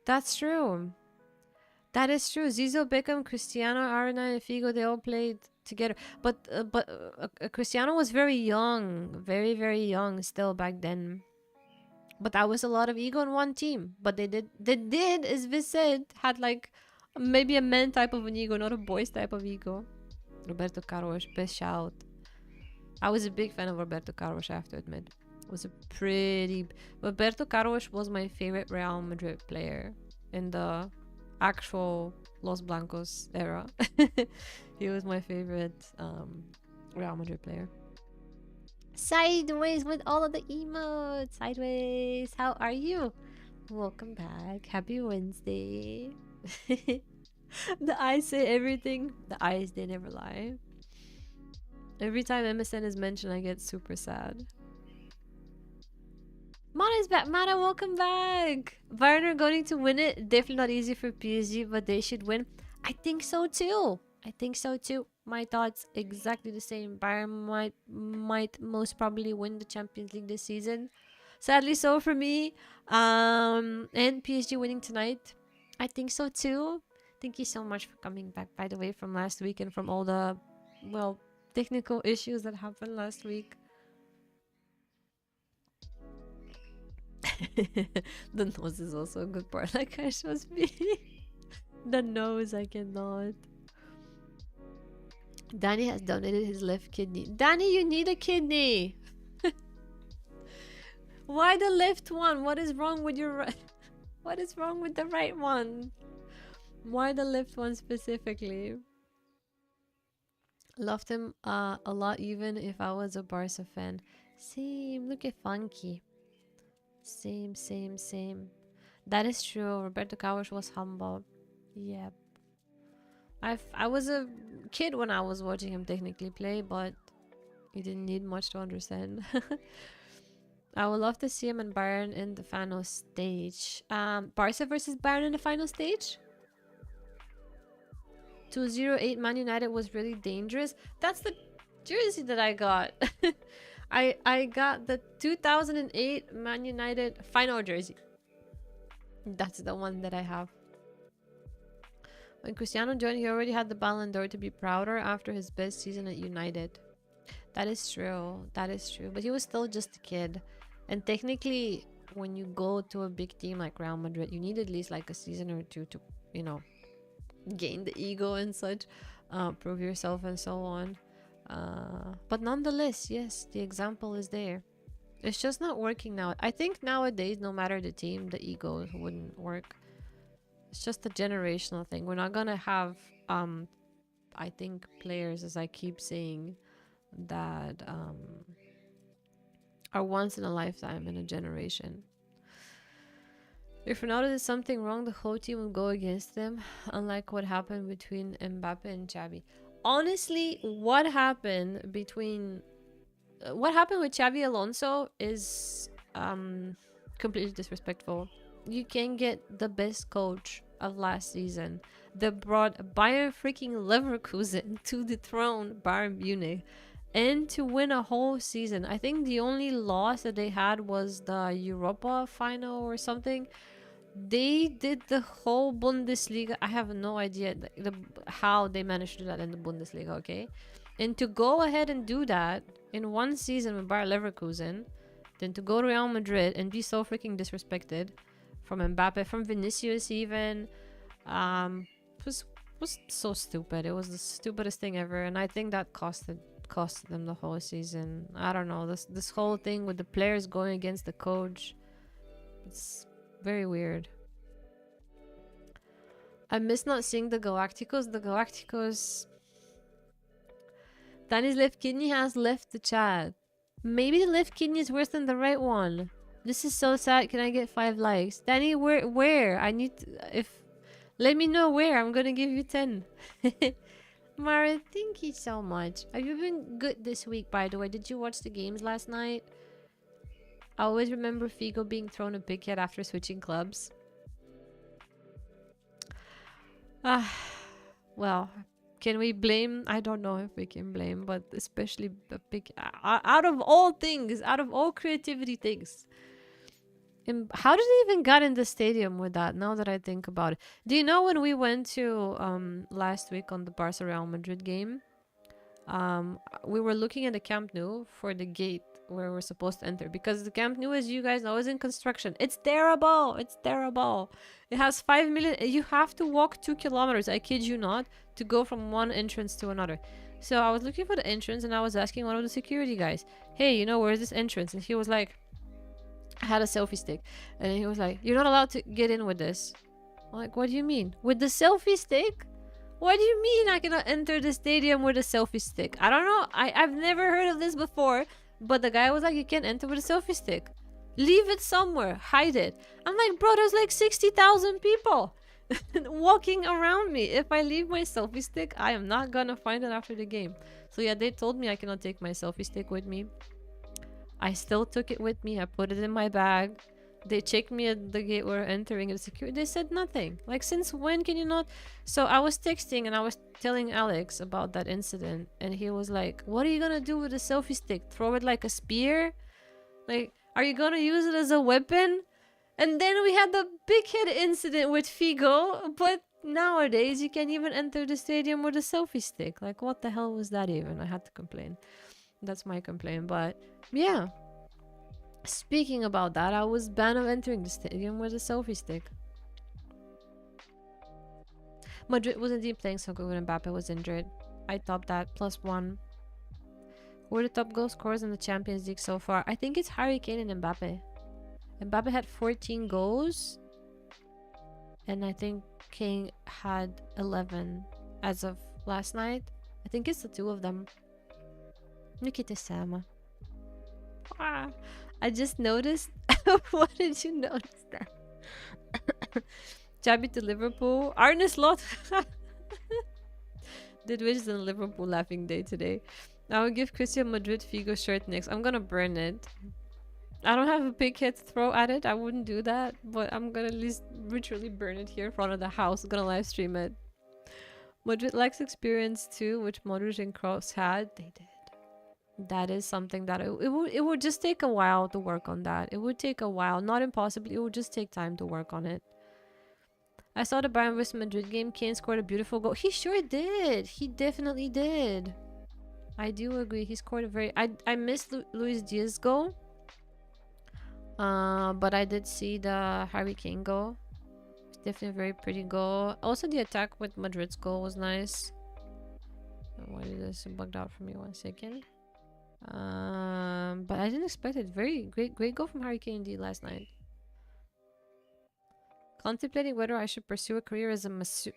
That's true. That is true. Zizou, Beckham, Cristiano, R9, and Figo, they all played together. But Cristiano was very young. Very, very young still back then. But that was a lot of ego in one team. But they did, as Viz said, had like maybe a man type of an ego, not a boys type of ego. Roberto Carlos, best shout. I was a big fan of Roberto Carlos, I have to admit. Roberto Carlos was my favorite Real Madrid player in the actual Los Blancos era. He was my favorite Real Madrid player. Sideways with all of the emotes. Sideways, how are you? Welcome back. Happy Wednesday. The eyes say everything. The eyes, they never lie. Every time MSN is mentioned, I get super sad. Mana is back. Mana, welcome back. Bayern are going to win it. Definitely not easy for PSG, but they should win. I think so too. My thoughts exactly the same. Bayern might most probably win the Champions League this season. Sadly so for me. And PSG winning tonight. I think so too. Thank you so much for coming back, by the way, from last week and from all the, well, technical issues that happened last week. The nose is also a good part, like I shows me. The nose, I cannot. Danny has donated his left kidney. Danny, you need a kidney. Why the left one? What is wrong with your right? What is wrong with the right one? Why the left one specifically? Loved him a lot, even if I was a Barca fan. Same. Look at Funky. Same. That is true. Roberto Carlos was humble. Yep. I was a kid when I was watching him technically play, but you didn't need much to understand. I would love to see him and Bayern in the final stage. Barca versus Bayern in the final stage? 208 Man United was really dangerous. That's the jersey that I got. I got the 2008 Man United final jersey. That's the one that I have. When Cristiano joined, he already had the Ballon d'Or to be prouder after his best season at United. That is true. But he was still just a kid. And technically, when you go to a big team like Real Madrid, you need at least like a season or two to, you know, gain the ego and such, prove yourself and so on. But nonetheless, yes, the example is there. It's just not working now. I think nowadays, no matter the team, the ego wouldn't work. It's just a generational thing. We're not gonna have, I think, players, as I keep saying, that are once in a lifetime, in a generation. If Ronaldo did something wrong, the whole team would go against them, unlike what happened between Mbappe and Xavi. Honestly, what happened with Xavi Alonso is completely disrespectful. You can get the best coach of last season that brought Bayern freaking Leverkusen to dethrone Bayern Munich and to win a whole season. I think the only loss that they had was the Europa final or something. They did the whole Bundesliga. I have no idea how they managed to do that in the Bundesliga, okay? And to go ahead and do that in one season with Bayer Leverkusen, then to go to Real Madrid and be so freaking disrespected from Mbappe, from Vinicius even, was so stupid. It was the stupidest thing ever, and I think that costed them the whole season. I don't know, this whole thing with the players going against the coach, it's very weird. I miss not seeing the Galacticos. Danny's left kidney has left the chat. Maybe the left kidney is worse than the right one. This is so sad. Can I get 5 likes? Danny, where? I need to, let me know where. I'm gonna give you 10. Mara, thank you so much. Have you been good this week, by the way? Did you watch the games last night? I always remember Figo being thrown a big hit after switching clubs. Well, can we blame? I don't know if we can blame, but especially the big, out of all things, out of all creativity things, How did they even got in the stadium with that? Now that I think about it, do you know when we went to last week on the Barca Real Madrid game? We were looking at the Camp Nou for the gate where we're supposed to enter, because the Camp Nou, as you guys know, is in construction. It's terrible. It's terrible. It has 5 million. You have to walk 2 kilometers. I kid you not, to go from one entrance to another. So I was looking for the entrance, and I was asking one of the security guys, "Hey, you know, where's this entrance?" And he was like, I had a selfie stick, and he was like, "You're not allowed to get in with this." I'm like, "What do you mean? With the selfie stick? What do you mean I cannot enter the stadium with a selfie stick?" I don't know. I've never heard of this before, but the guy was like, "You can't enter with a selfie stick. Leave it somewhere. Hide it." I'm like, "Bro, there's like 60,000 people walking around me. If I leave my selfie stick, I am not gonna find it after the game." So yeah, they told me I cannot take my selfie stick with me. I still took it with me. I put it in my bag. They checked me at the gate where entering the security. They said nothing. Like, since when can you not? So I was texting and I was telling Alex about that incident, and he was like, "What are you gonna do with a selfie stick? Throw it like a spear? Like, are you gonna use it as a weapon?" And then we had the big head incident with Figo, but nowadays you can't even enter the stadium with a selfie stick. Like, what the hell was that even? I had to complain. That's my complaint. But yeah, speaking about that, I was banned of entering the stadium with a selfie stick. Madrid was indeed playing so good when Mbappe was injured. I topped that, +1. Who are the top goal scorers in the Champions League so far? I think it's Harry Kane and Mbappe. Mbappe had 14 goals, and I think Kane had 11 as of last night. I think it's the two of them. Nikita Sama. Ah, I just noticed. What did you notice that? Chabi to Liverpool. Arne Slot. Did wishes on Liverpool laughing day today. I will give Krissy a Madrid Figo shirt next. I'm gonna burn it. I don't have a big head to throw at it. I wouldn't do that, but I'm gonna at least literally burn it here in front of the house. I'm gonna live stream it. Madrid lacks experience too, which Modric and Kroos had. They did. That is something that it would just take a while to work on that. It would take a while, not impossibly. It would just take time to work on it. I saw the Bayern vs Madrid game. Kane scored a beautiful goal. He sure did. He definitely did. I do agree. He scored a very... I missed Luis Diaz's goal. But I did see the Harry Kane goal. It's definitely a very pretty goal. Also, the attack with Madrid's goal was nice. Why did this bugged out for me? 1 second. But I didn't expect it. Very great goal from Harry Kane indeed last night. Contemplating whether I should pursue a career as a masseur.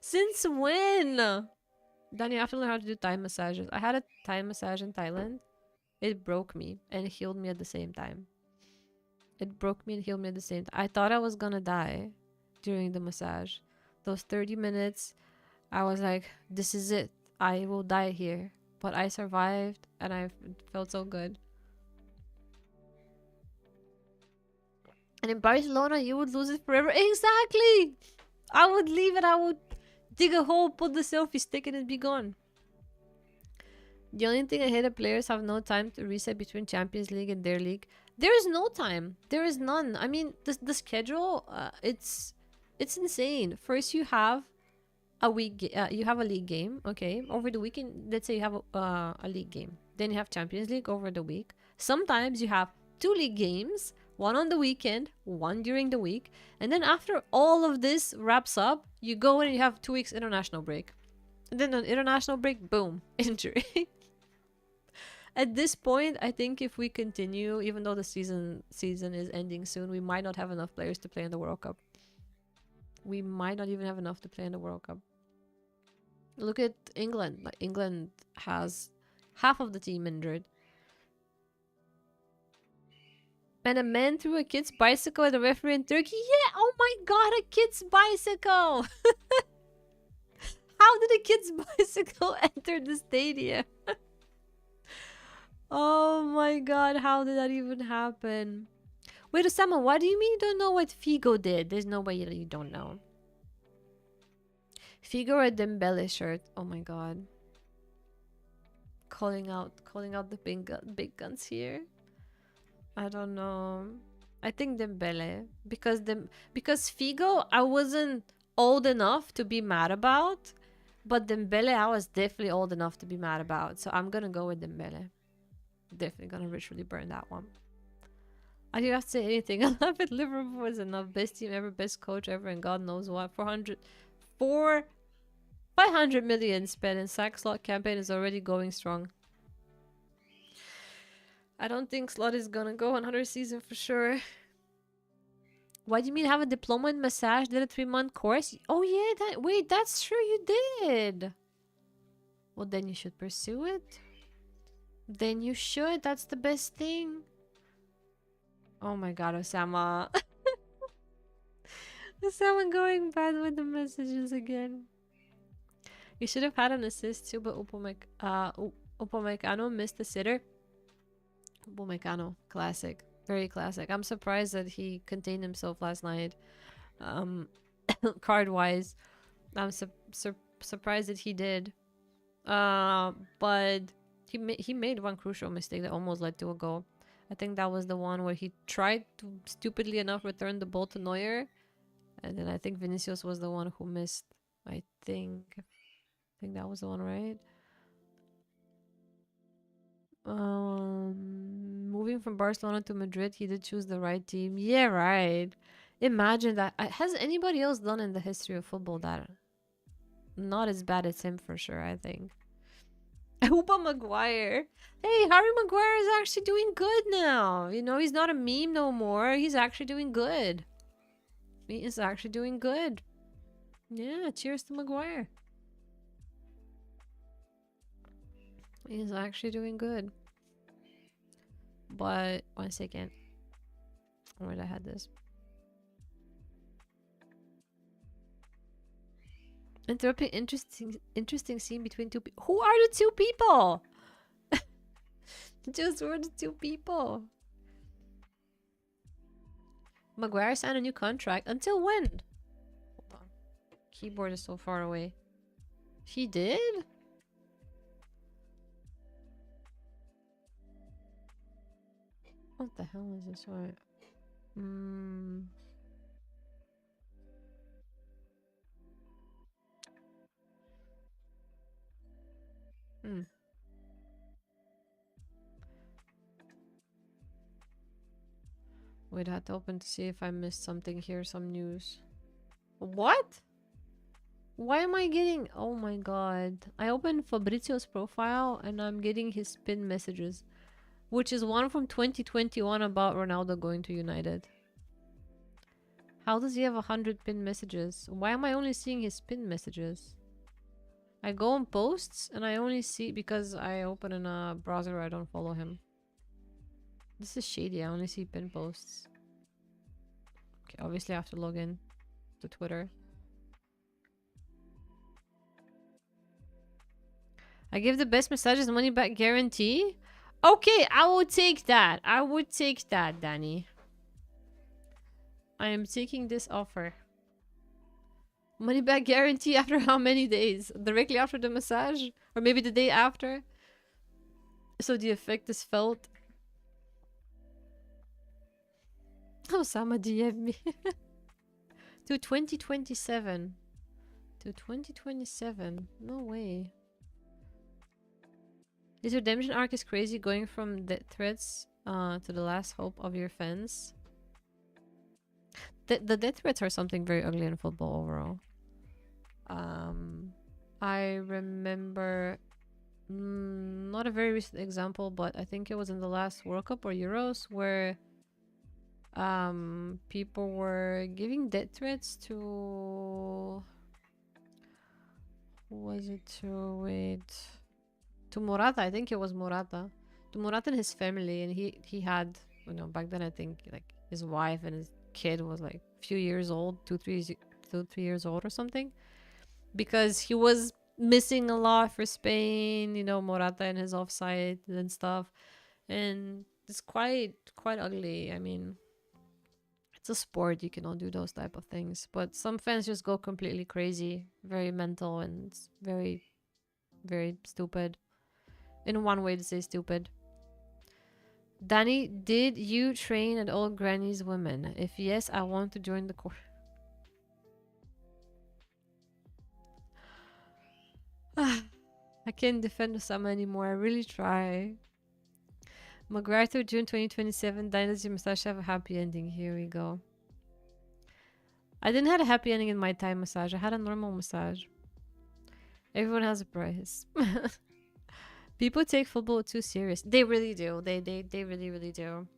Since when? Danny, I have to learn how to do Thai massages. I had a Thai massage in Thailand. It broke me and healed me at the same time. It broke me and healed me at the same time. I thought I was gonna die during the massage. Those 30 minutes, I was like, this is it. I will die here. But I survived and I felt so good. And in Barcelona, you would lose it forever. Exactly! I would leave it. I would dig a hole, put the selfie stick, and it'd be gone. The only thing I hate that players have no time to reset between Champions League and their league. There is no time. There is none. I mean, the schedule, it's insane. First, you have a league game, okay? Over the weekend, let's say you have a league game. Then you have Champions League over the week. Sometimes you have 2 league games, one on the weekend, one during the week. And then after all of this wraps up, you go in and you have 2 weeks international break. And then on international break, boom, injury. At this point, I think if we continue, even though the season is ending soon, we might not have enough players to play in the World Cup. We might not even have enough to play in the World Cup. Look at England. Like, England has half of the team injured. And a man threw a kid's bicycle at a referee in Turkey. Yeah, oh my god, a kid's bicycle! How did a kid's bicycle enter the stadium? Oh my god, how did that even happen? Wait, Osama, what do you mean you don't know what Figo did? There's no way you don't know. Figo or a Dembele shirt. Oh my god. Calling out the big guns here. I don't know. I think Dembele because Figo I wasn't old enough to be mad about, but Dembele I was definitely old enough to be mad about. So I'm gonna go with Dembele. Definitely gonna ritually burn that one. I don't have to say anything. I love it. Liverpool is enough. Best team ever, best coach ever, and God knows what. 500 million spent in sack slot campaign is already going strong. I don't think Slot is gonna go another season for sure. Why do you mean have a diploma in massage? Did a 3-month course? Oh yeah, wait, that's true, you did. Well, then you should pursue it. Then you should. That's the best thing. Oh my god, Osama. Osama going bad with the messages again. You should have had an assist too, but Upamecano missed the sitter. Upamecano, classic. Very classic. I'm surprised that he contained himself last night. Card-wise. I'm surprised that he did. But he made one crucial mistake that almost led to a goal. I think that was the one where he tried to, stupidly enough, return the ball to Neuer. And then I think Vinicius was the one who missed. I think that was the one, right? Moving from Barcelona to Madrid, he did choose the right team. Yeah, right. Imagine that. Has anybody else done in the history of football that? Not as bad as him for sure, I think. Upa Maguire. Hey, Harry Maguire is actually doing good now. You know, he's not a meme no more. He's actually doing good. He is actually doing good. Yeah, cheers to Maguire. He's actually doing good. But, one second. Where did I had this? Interrupting interesting scene between two people. Who are the two people? Just were the two people. Maguire signed a new contract. Until when? Hold on. Keyboard is so far away. He did? What the hell is this one? Wait, I had to open to see if I missed something here, some news. What? Why am I getting... Oh my god. I opened Fabrizio's profile and I'm getting his pin messages. Which is one from 2021 about Ronaldo going to United. How does he have 100 pin messages? Why am I only seeing his pin messages? I go on posts and I only see... Because I open in a browser where I don't follow him. This is shady. I only see pin posts. Okay, obviously I have to log in to Twitter. I give the best massages money back guarantee. Okay, I will take that. I would take that, Danny. I am taking this offer. Money back guarantee after how many days? Directly after the massage? Or maybe the day after? So the effect is felt. Osama DM me. To 2027. To 2027. No way. This redemption arc is crazy, going from death threats to the last hope of your fans. The death threats are something very ugly in football overall. I remember not a very recent example, but I think it was in the last World Cup or Euros where people were giving death threats to... Who was it to? Wait... To Morata, I think it was Morata. To Morata and his family, and he had, you know, back then I think like his wife and his kid was like a few years old, 2-3 years old or something, because he was missing a lot for Spain, you know, Morata and his offside and stuff, and it's quite ugly. I mean, it's a sport, you cannot do those type of things, but some fans just go completely crazy, very mental, and it's very, very stupid. In one way to say stupid. Danny, did you train at Old Granny's Women? If yes, I want to join the course. I can't defend Osama anymore. I really try. MacArthur, June 2027. Dynasty massage have a happy ending. Here we go. I didn't have a happy ending in my Thai massage. I had a normal massage. Everyone has a price. People take football too serious. They really do. They really, really do.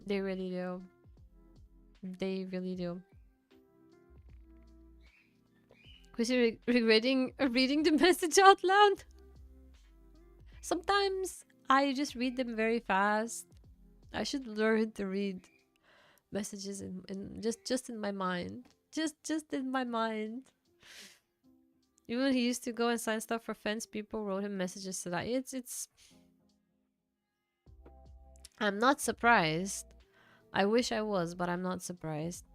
They really do. They really do. Krissy regretting reading the message out loud. Sometimes I just read them very fast. I should learn to read messages in just in my mind. Just in my mind. Even when he used to go and sign stuff for fans, people wrote him messages to that. It's I'm not surprised. I wish I was, but I'm not surprised.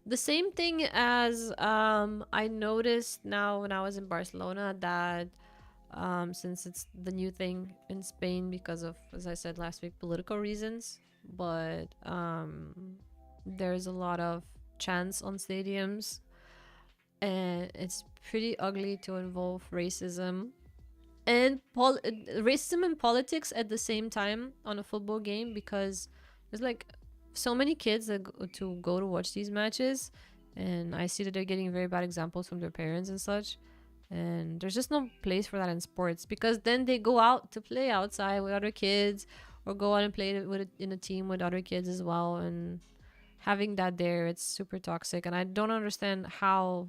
The same thing as I noticed now when I was in Barcelona that since it's the new thing in Spain because of, as I said last week, political reasons, but there's a lot of chants on stadiums, and it's pretty ugly to involve racism and racism and politics at the same time on a football game, because there's like so many kids that go to watch these matches, and I see that they're getting very bad examples from their parents and such, and there's just no place for that in sports, because then they go out to play outside with other kids or go out and play in a team with other kids as well, and having that there, it's super toxic, and I don't understand how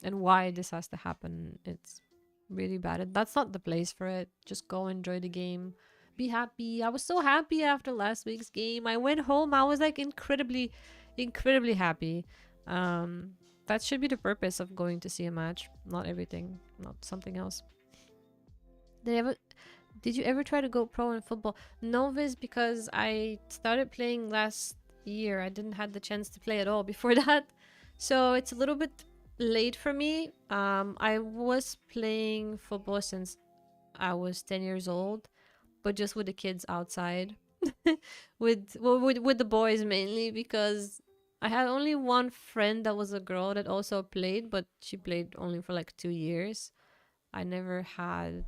and why this has to happen. It's really bad. That's not the place for it. Just go enjoy the game, be happy. I was so happy after last week's game. I went home, I was like incredibly happy. That should be the purpose of going to see a match, not everything, not something else. Did you ever try to go pro in football? No, Viz, because I started playing last year. I didn't have the chance to play at all before that, so it's a little bit late for me. I was playing football since I was 10 years old, but just with the kids outside with the boys mainly, because I had only one friend that was a girl that also played, but she played only for like 2 years. I never had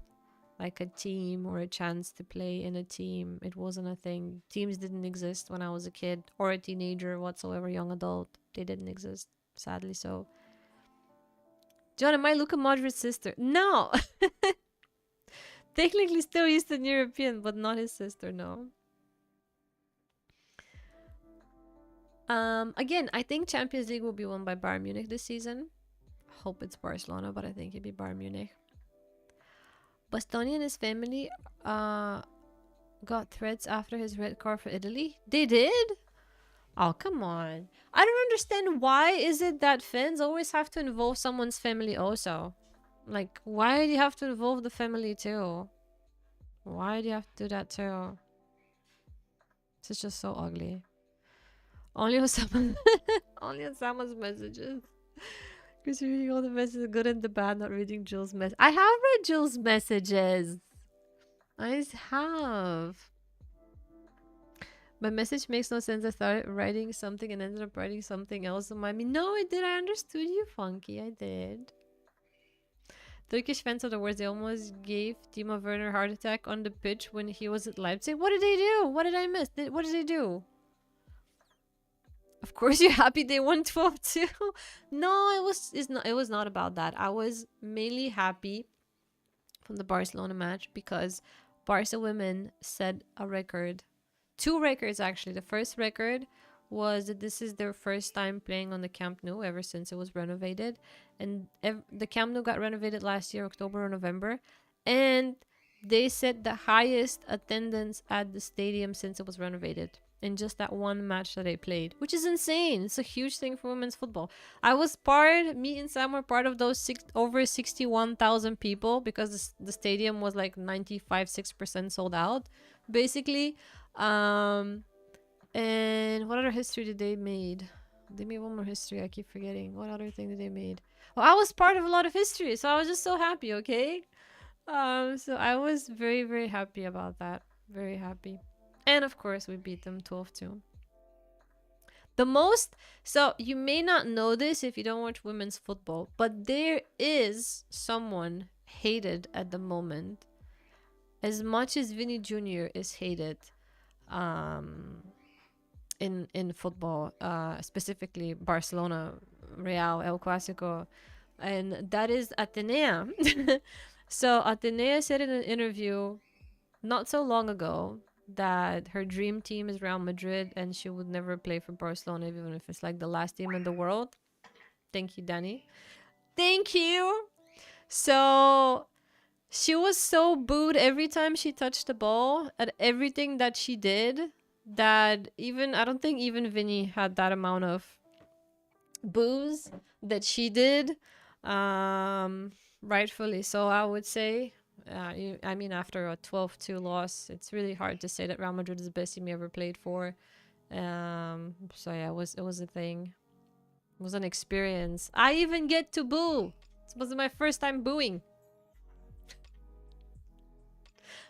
like a team or a chance to play in a team. It wasn't a thing. Teams didn't exist when I was a kid or a teenager whatsoever, young adult. They didn't exist, sadly. So John, am I Luka Modric's sister? No. Technically still Eastern European, but not his sister, no. Again, I think Champions League will be won by Bayern Munich this season. Hope it's Barcelona, but I think it'd be Bayern Munich. Bastoni and his family got threats after his red card for Italy. They did? Oh, come on. I don't understand, why is it that fans always have to involve someone's family also? Like, why do you have to involve the family too? Why do you have to do that too? It's just so ugly. Only Osama only Osama's messages. Because you're reading all the messages, the good and the bad, not reading Jill's message. I have read Jill's messages. I have. My message makes no sense. I started writing something and ended up writing something else. I mean, no, I did. I understood you, Funky. I did. Turkish fans are the worst. They almost gave Timo Werner a heart attack on the pitch when he was at Leipzig. What did they do? What did I miss? What did they do? Of course you're happy they won 12-2. No, it was not about that. I was mainly happy from the Barcelona match because Barca women set a record. 2 records actually. The first record was that this is their first time playing on the Camp Nou ever since it was renovated. And the Camp Nou got renovated last year, October or November. And they set the highest attendance at the stadium since it was renovated. In just that one match that they played, which is insane. It's a huge thing for women's football. I was me and Sam were part of those over 61,000 people, because the stadium was like 95-6% sold out, basically. And what other history did they made? They made one more history. I keep forgetting. What other thing did they made? Well, I was part of a lot of history, so I was just so happy. Okay, so I was very, very happy about that. Very happy. And of course, we beat them 12-2. The most, so you may not know this if you don't watch women's football, but there is someone hated at the moment, as much as Vinny Jr. is hated in football, specifically Barcelona, Real, El Clasico, and that is Atenea. So Atenea said in an interview not so long ago that her dream team is Real Madrid and she would never play for Barcelona even if it's like the last team in the world. Thank you, Danny. Thank you. So she was so booed every time she touched the ball at everything that she did that even, I don't think even Vinny had that amount of boos that she did. Rightfully so, I would say. I mean, after a 12-2 loss, it's really hard to say that Real Madrid is the best team you ever played for. So yeah, it was a thing. It was an experience. I even get to boo. This was my first time booing.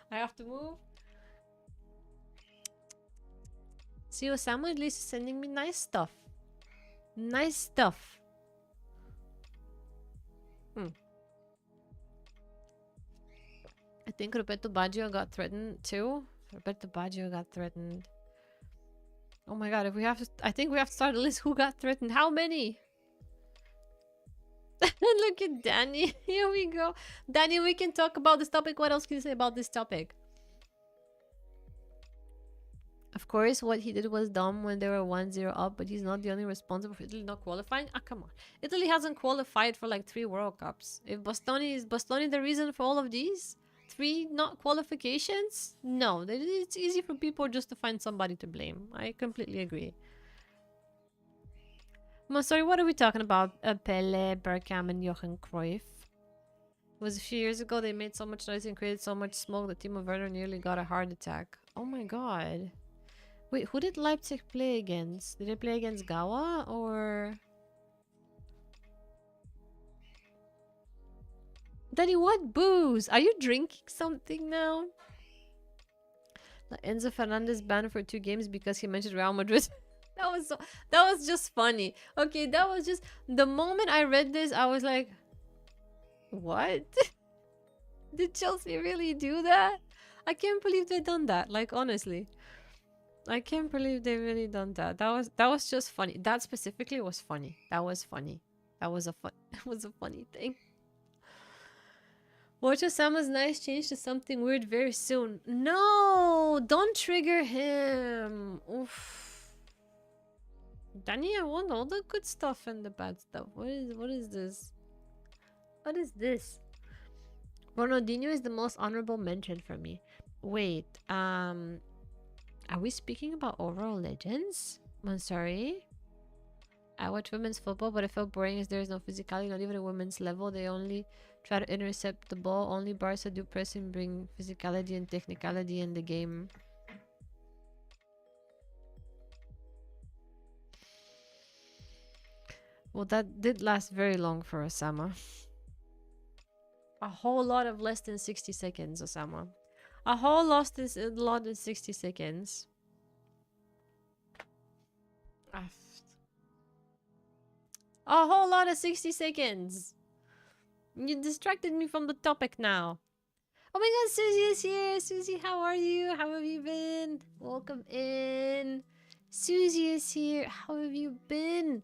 I have to move. See, Osama at least is sending me nice stuff. Nice stuff. I think Roberto Baggio got threatened too. Roberto Baggio got threatened. Oh my god, if we have to, I think we have to start a list. Who got threatened? How many? Look at Danny. Here we go. Danny, we can talk about this topic. What else can you say about this topic? Of course, what he did was dumb when they were 1-0 up, but he's not the only responsible for Italy not qualifying. Ah, come on. Italy hasn't qualified for like 3 World Cups. If Bastoni is Bastoni the reason for all of these? 3 not qualifications? No, it's easy for people just to find somebody to blame. I completely agree. I'm sorry, what are we talking about? Pele, Bergkamp, and Johan Cruyff. It was a few years ago. They made so much noise and created so much smoke that Timo Werner nearly got a heart attack. Oh my god. Wait, who did Leipzig play against? Did they play against Gawa or... Danny, what booze? Are you drinking something now? Enzo Fernandez banned for 2 games because he mentioned Real Madrid. That was just funny. Okay, that was just... The moment I read this, I was like... What? Did Chelsea really do that? I can't believe they done that. Like, honestly. I can't believe they really done that. That was just funny. That specifically was funny. That was funny. That was a funny thing. Watch Osama's nice change to something weird very soon. No, don't trigger him. Oof. Danny, I want all the good stuff and the bad stuff. What is this? What is this? Ronaldinho is the most honorable mention for me. Wait, are we speaking about overall legends? I'm sorry. I watch women's football, but I felt boring as there is no physicality, not even at women's level. They only try to intercept the ball. Only Barca do press and bring physicality and technicality in the game. Well, that did last very long for Osama. A whole lot of less than 60 seconds, Osama. A whole lot in 60 seconds. A whole lot of 60 seconds. You distracted me from the topic now. Oh my god, Susie is here. Susie, how are you? How have you been? Welcome in. Susie is here. How have you been?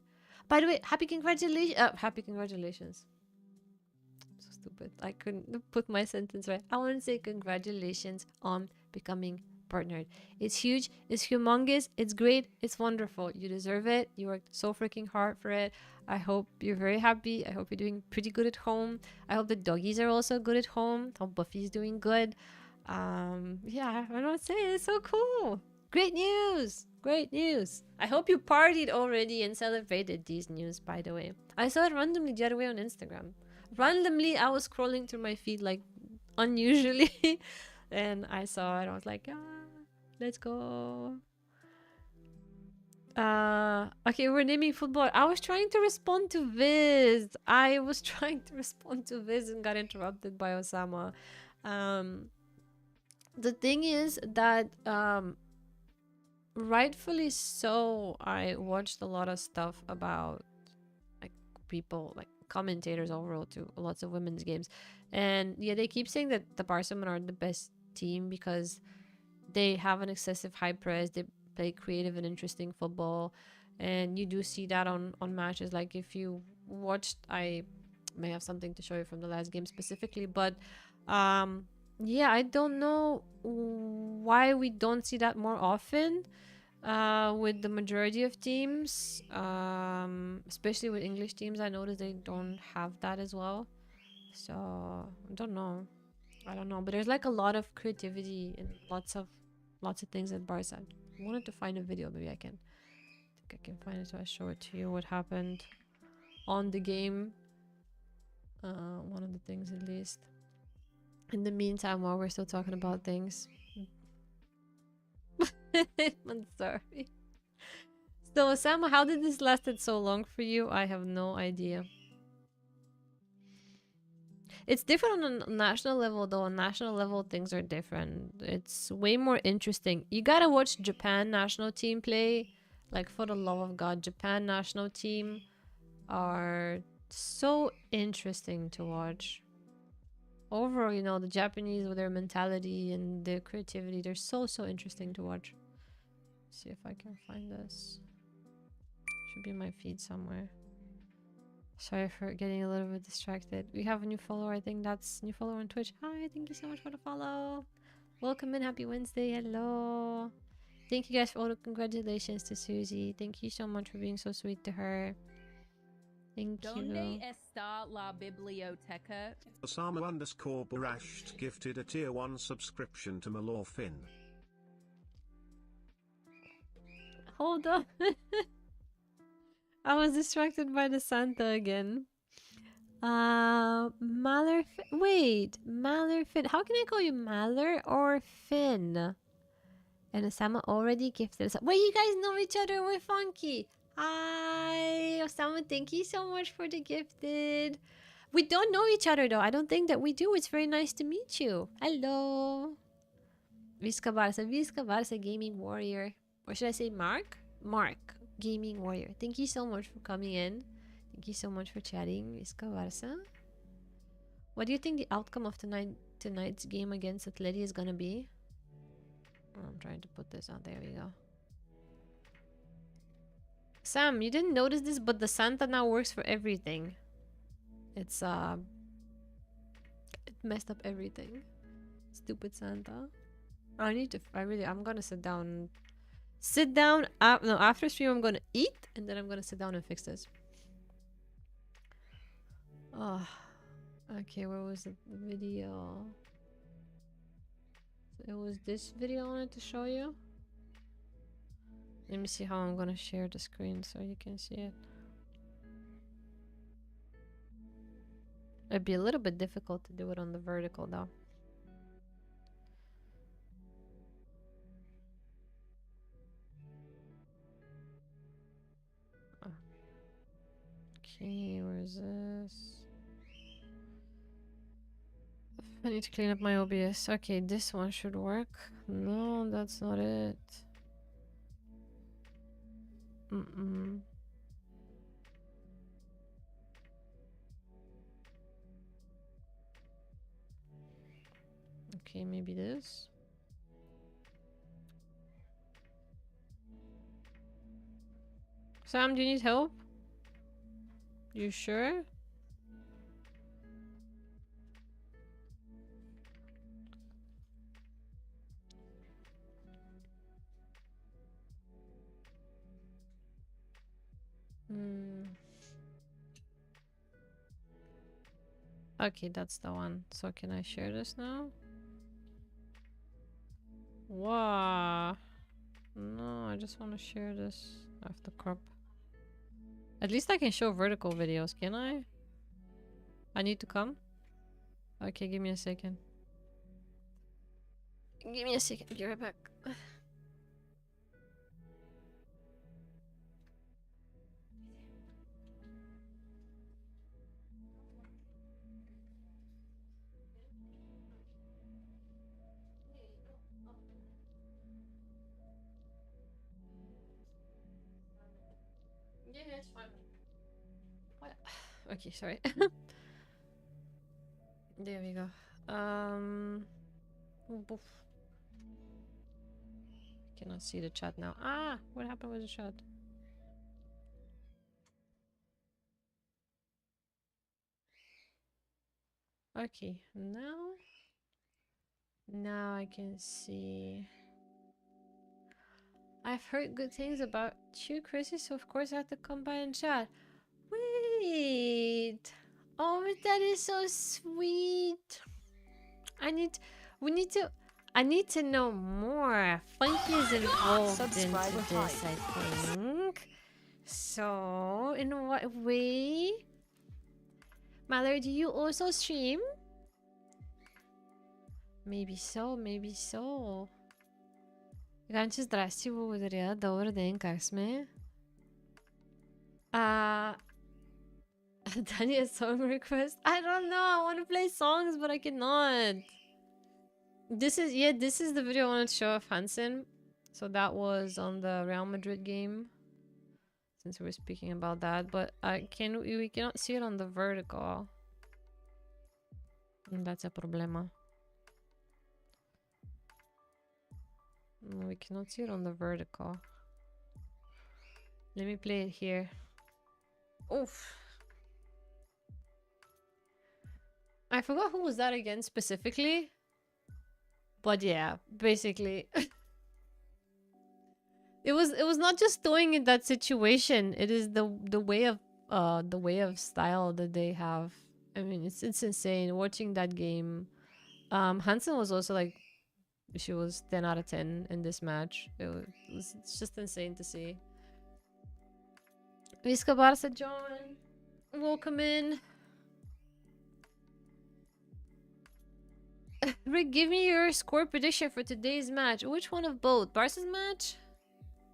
By the way, happy congratulations. Happy congratulations. So stupid. I couldn't put my sentence right. I want to say congratulations on becoming partnered. It's huge. It's humongous. It's great. It's wonderful. You deserve it. You worked so freaking hard for it. I hope you're very happy. I hope you're doing pretty good at home. I hope the doggies are also good at home. I hope Buffy's doing good. Yeah, I don't know what to say. It's so cool. Great news. Great news. I hope you partied already and celebrated these news, by the way. I saw it randomly the other way on Instagram. Randomly, I was scrolling through my feed like unusually. And I saw it. I was like, let's go. Okay, we're naming football. I was trying to respond to Viz. And got interrupted by Osama. The thing is that rightfully so, I watched a lot of stuff about like people, like commentators overall to lots of women's games, and yeah, they keep saying that the Barcelona are the best team because they have an excessive high press, they play creative and interesting football, and you do see that on matches. Like if you watched, I may have something to show you from the last game specifically, but yeah, I don't know why we don't see that more often with the majority of teams, especially with English teams. I noticed they don't have that as well, so I don't know. But there's like a lot of creativity and lots of things at Barca. I wanted to find a video. Maybe I can. I think I can find it so I show it to you what happened on the game. One of the things at least. In the meantime, while we're still talking about things, I'm sorry. So, Sam, how did this lasted so long for you? I have no idea. It's different on a national level, though. On national level, things are different. It's way more interesting. You gotta watch Japan national team play. Like, for the love of God, Japan national team are so interesting to watch. Overall, you know, the Japanese with their mentality and their creativity, they're so interesting to watch. Let's see if I can find this. Should be in my feed somewhere. Sorry for getting a little bit distracted. We have a new follower. I think that's new follower on Twitch. Hi, thank you so much for the follow. Welcome in. Happy Wednesday. Hello. Thank you guys for all the congratulations to Susie. Thank you so much for being so sweet to her. Thank you. ¿Dónde está la biblioteca? Osama_Barasht gifted a tier 1 subscription to Malorfin. Hold on. I was distracted by the Santa again. Maller. Wait, Mallerfin. How can I call you Maller or Finn? And Osama already gifted us. Wait, you guys know each other? We're funky. Hi, Osama. Thank you so much for the gifted. We don't know each other though. I don't think that we do. It's very nice to meet you. Hello. Visca Barca Gaming Warrior. Or should I say Mark? Mark. Gaming Warrior. Thank you so much for coming in. Thank you so much for chatting, Visca Barca. What do you think the outcome of tonight's game against Atleti is gonna be? Oh, I'm trying to put this on. There we go. Sam, you didn't notice this, but the Santa now works for everything. It's it messed up everything. Stupid Santa. I'm gonna sit down. No, after stream I'm gonna eat and then I'm gonna sit down and fix this. Oh, okay, where was the video? So it was this video I wanted to show you. Let me see how I'm gonna share the screen so you can see it. It'd be a little bit difficult to do it on the vertical though. Okay, where is this? I need to clean up my OBS. Okay, this one should work. No, that's not it. Okay, maybe this. Sam, do you need help? You sure? Okay, that's the one. So can I share this now? Wow. No, I just want to share this. I have to crop. At least I can show vertical videos, can I? I need to come? Okay, give me a second. Give me a second, be right back. it's fine. What? Okay, sorry. There we go. Boof. Cannot see the chat now. Ah, what happened with the chat? Okay, now I can see. I've heard good things about you, Krissy, so of course I have to come by and chat. Wait. Oh, that is so sweet. I need to know more. Funky is involved into this, I think. So, in what way? Mother, do you also stream? Maybe so, maybe so. Раньше здрасте, благодаря. Добър ден, как сме? Daniel song request? I don't know. I want to play songs, but I cannot. This is the video I wanted to show of Hansen. So that was on the Real Madrid game. Since we were speaking about that, but we cannot see it on the vertical. And that's a problema. No, we cannot see it on the vertical. Let me play it here. Oof. I forgot who was that again specifically. But yeah, basically. It was not just throwing in that situation. It is the way of style that they have. I mean, it's insane watching that game. Hansen was also like, she was 10 out of 10 in this match. It's just insane to see. Visca Barca John, welcome in. Rick, give me your score prediction for today's match. Which one of both? Barca's match?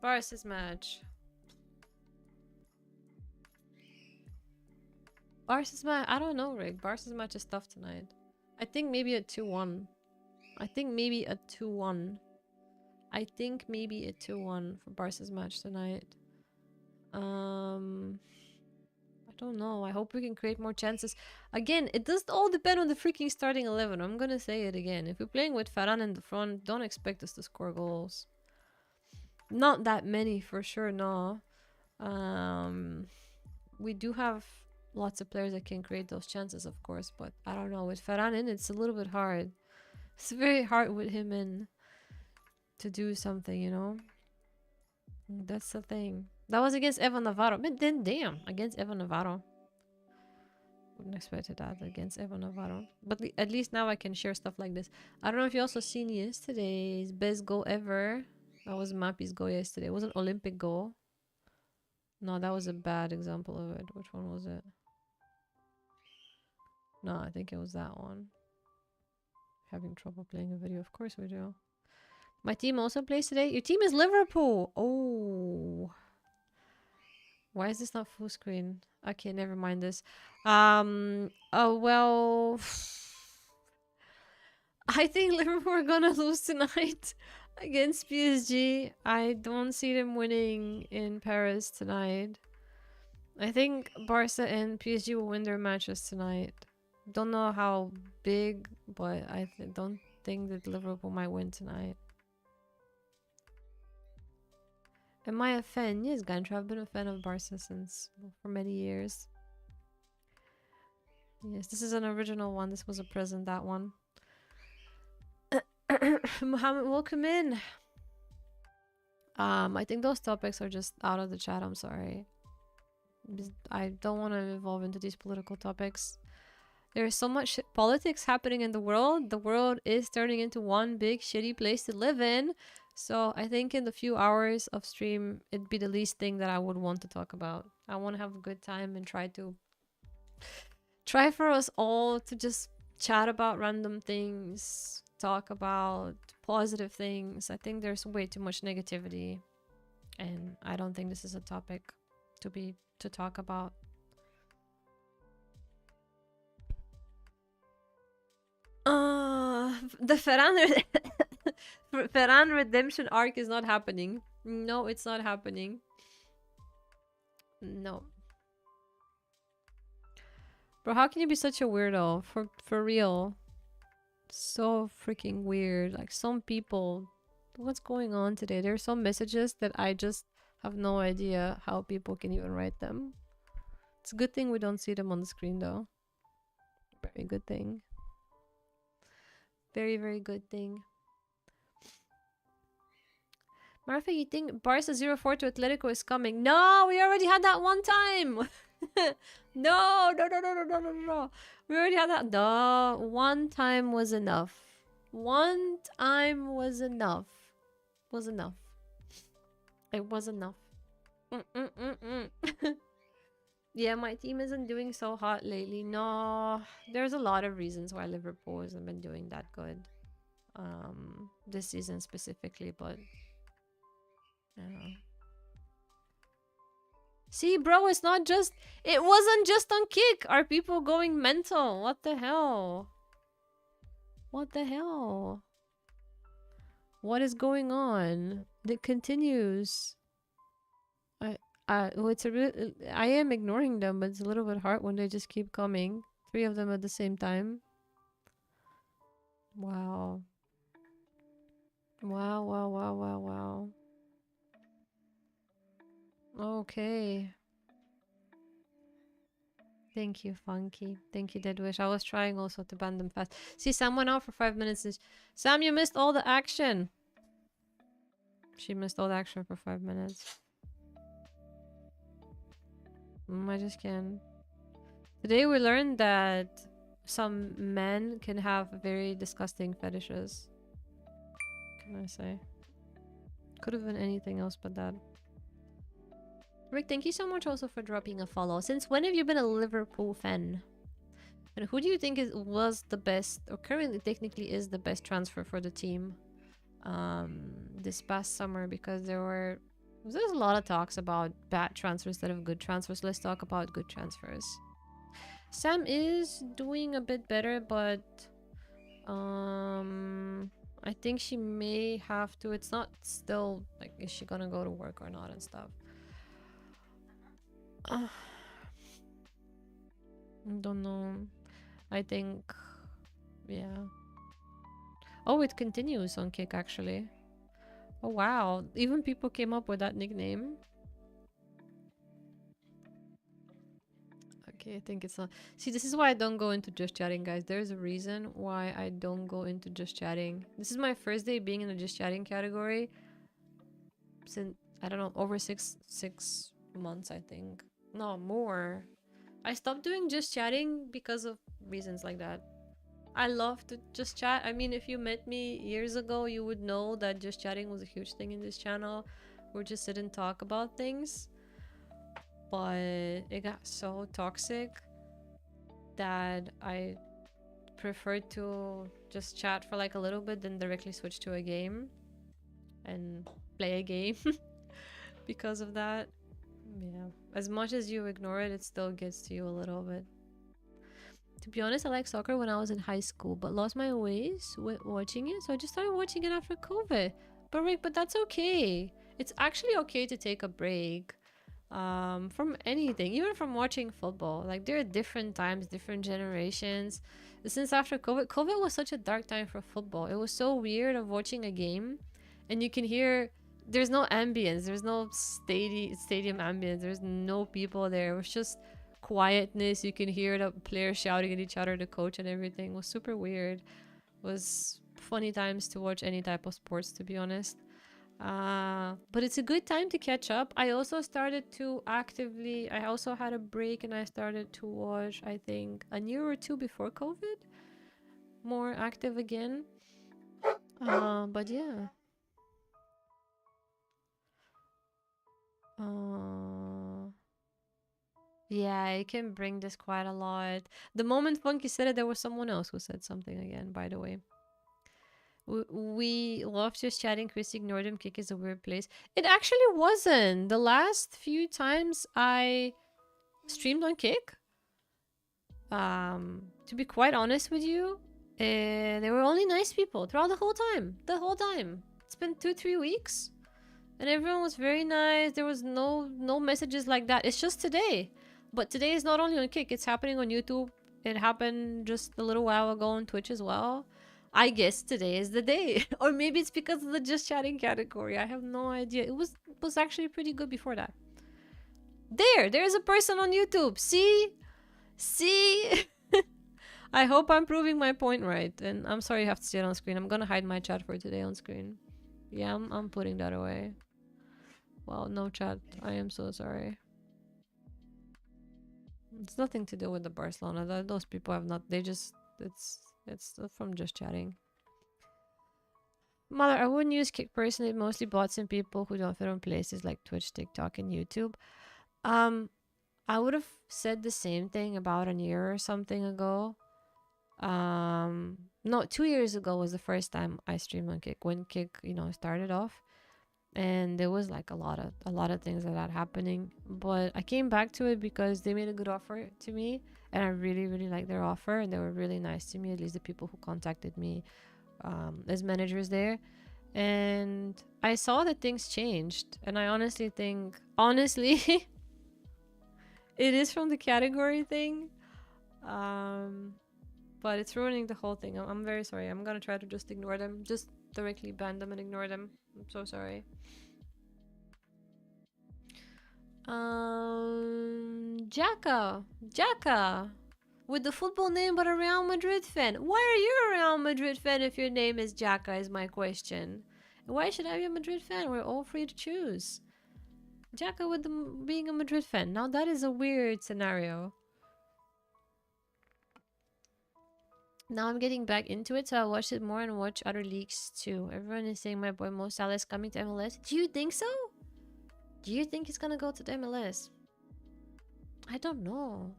Barca's match. Barca's match. I don't know, Rick. Barca's match is tough tonight. I think maybe a 2-1. I think maybe a 2-1. I think maybe a 2-1 for Barca's match tonight. I don't know. I hope we can create more chances. Again, it does all depend on the freaking starting 11. I'm gonna say it again. If we're playing with Ferran in the front, don't expect us to score goals. Not that many for sure, no. We do have lots of players that can create those chances, of course, but I don't know. With Ferran in, it's a little bit hard. It's very hard with him in to do something, you know? That's the thing. That was against Evan Navarro. But then, damn, against Evan Navarro. Wouldn't expect that against Evan Navarro. But at least now I can share stuff like this. I don't know if you also seen yesterday's best goal ever. That was Mappy's goal yesterday. It was an Olympic goal. No, that was a bad example of it. Which one was it? No, I think it was that one. Having trouble playing a video. Of course we do. My team also plays today. Your team is Liverpool. Oh. Why is this not full screen? Okay, never mind this. Oh, well. I think Liverpool are gonna lose tonight against PSG. I don't see them winning in Paris tonight. I think Barca and PSG will win their matches tonight. Don't know how big, but I don't think that Liverpool might win tonight. Am I a fan? Yes, Gantra. I've been a fan of Barca for many years. Yes, this is an original one. This was a present, that one. Mohammed, welcome in. I think those topics are just out of the chat. I'm sorry. I don't want to evolve into these political topics. There's so much politics happening in the world. The world is turning into one big shitty place to live in. So I think in the few hours of stream, it'd be the least thing that I would want to talk about. I want to have a good time and try for us all to just chat about random things, talk about positive things. I think there's way too much negativity, and I don't think this is a topic to talk about. The Ferran redemption arc is not happening. No, it's not happening. No. Bro, how can you be such a weirdo? For real. So freaking weird. Like, some people... What's going on today? There are some messages that I just have no idea how people can even write them. It's a good thing we don't see them on the screen, though. Very good thing. Very, very good thing. Martha, you think Barca 0-4 to Atletico is coming? No, we already had that one time. No. We already had that. No, one time was enough. One time was enough. Was enough. It was enough. Yeah, my team isn't doing so hot lately. No, there's a lot of reasons why Liverpool hasn't been doing that good. This season specifically, but see, bro, it's not just... It wasn't just on Kick. Are people going mental? What the hell? What the hell? What is going on? It continues. Well, I am ignoring them, but it's a little bit hard when they just keep coming. 3 of them at the same time. Wow. Wow. Okay. Thank you, Funky. Thank you, Deadwish. I was trying also to ban them fast. See, Sam went out for 5 minutes. Sam, you missed all the action. She missed all the action for 5 minutes. I just can't. Today we learned that some men can have very disgusting fetishes. What can I say? Could have been anything else but that. Rick, thank you so much also for dropping a follow. Since when have you been a Liverpool fan? And who do you think was the best, or currently technically is the best transfer for the team this past summer? Because there's a lot of talks about bad transfers instead of good transfers. Let's talk about good transfers. Sam is doing a bit better, but I think she may have to. It's not still like, is she gonna go to work or not and stuff. I don't know. I think, yeah. Oh, it continues on Kick actually. Oh wow, even people came up with that nickname. Okay, I think it's not. See, this is why I don't go into just chatting, guys. There's a reason why I don't go into just chatting. This is my first day being in the just chatting category since, I don't know, over six months, I think. No, more. I stopped doing just chatting because of reasons like that. I love to just chat. I mean, if you met me years ago, you would know that just chatting was a huge thing in this channel. We just sit and talk about things. But it got so toxic that I preferred to just chat for like a little bit, then directly switch to a game and play a game because of that. Yeah, as much as you ignore it, it still gets to you a little bit. To be honest, I liked soccer when I was in high school, but lost my ways with watching it, so I just started watching it after COVID. But Rick, but that's okay. It's actually okay to take a break from anything, even from watching football. Like, there are different times, different generations. Since after COVID was such a dark time for football. It was so weird of watching a game and you can hear there's no ambience, there's no stadium ambience, there's no people there. It was just quietness. You can hear the players shouting at each other, the coach and everything. It was super weird. It was funny times to watch any type of sports, to be honest. But it's a good time to catch up. I also started to actively, I also had a break and I started to watch, I think, a year or two before COVID, more active again. But yeah. Yeah, I can bring this quite a lot. The moment Funky said it, there was someone else who said something again, by the way. We love just chatting. Krissy ignored him. Kick is a weird place. It actually wasn't. The last few times I streamed on Kick, to be quite honest with you, there were only nice people throughout the whole time. It's been 2-3 weeks. and everyone was very nice. There was no messages like that. It's just today. But today is not only on Kick, it's happening on YouTube. It happened just a little while ago on Twitch as well. I guess today is the day. Or maybe it's because of the just chatting category. I have no idea. It was actually pretty good before that. There's a person on YouTube. See? I hope I'm proving my point right. And I'm sorry you have to see it on screen. I'm gonna hide my chat for today on screen. Yeah, I'm putting that away. Well, no chat. I am so sorry. It's nothing to do with the Barcelona. Those people have not. They just. It's from just chatting. Mother, I wouldn't use Kick personally. Mostly bots and people who don't fit on places like Twitch, TikTok, and YouTube. I would have said the same thing about a year or something ago. No, 2 years ago was the first time I streamed on Kick, when Kick, you know, started off, and there was like a lot of things like that happening. But I came back to it because they made a good offer to me, and I really liked their offer, and they were really nice to me, at least the people who contacted me as managers there. And I saw that things changed, and I honestly think it is from the category thing. But it's ruining the whole thing. I'm very sorry. I'm gonna try to just ignore them. Just directly ban them and ignore them. I'm so sorry. Jacka. With the football name but a Real Madrid fan. Why are you a Real Madrid fan if your name is Jacka is my question. Why should I be a Madrid fan? We're all free to choose. Jacka with being a Madrid fan. Now that is a weird scenario. Now I'm getting back into it, so I'll watch it more and watch other leagues too. Everyone is saying my boy Mo Salah is coming to MLS. Do you think so? Do you think he's gonna go to the MLS? I don't know.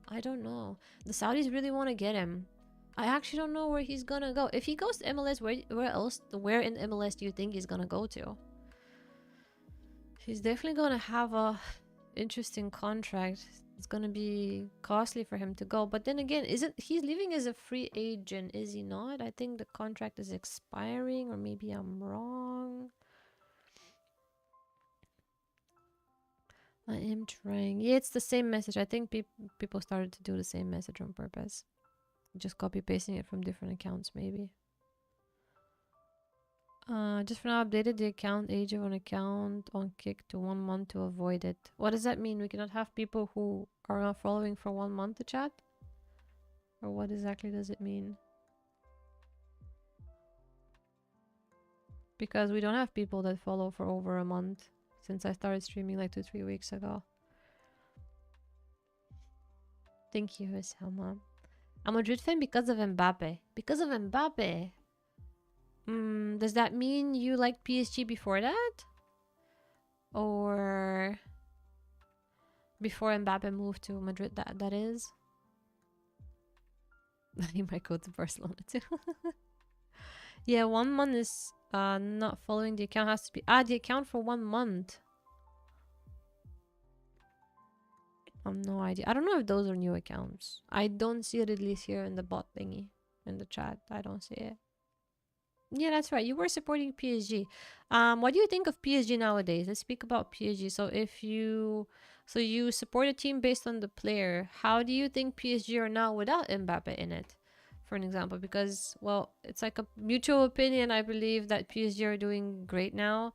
The Saudis really want to get him. I actually don't know where he's gonna go. If he goes to MLS, where in MLS do you think he's gonna go to? He's definitely gonna have a interesting contract. It's gonna be costly for him to go. But then again, he's leaving as a free agent, is he not? I think the contract is expiring, or maybe I'm wrong. I am trying. Yeah, it's the same message. I think people started to do the same message on purpose. Just copy pasting it from different accounts, maybe. Just for now, updated the account age of an account on Kick to 1 month to avoid it. What does that mean? We cannot have people who are not following for 1 month to chat? Or what exactly does it mean? Because we don't have people that follow for over a month since I started streaming like 2-3 weeks ago. Thank you, Selma. I'm a Madrid fan because of Mbappe. Because of Mbappe? Does that mean you liked PSG before that? Or before Mbappe moved to Madrid, that is? He might go to Barcelona too. Yeah, 1 month is not following the account has to be the account for 1 month. No idea. I don't know if those are new accounts. I don't see it, at least here in the bot thingy in the chat. I don't see it. Yeah, that's right. You were supporting PSG. What do you think of PSG nowadays? Let's speak about PSG. So you support a team based on the player. How do you think PSG are now without Mbappe in it? For an example, because, well, it's like a mutual opinion. I believe that PSG are doing great now.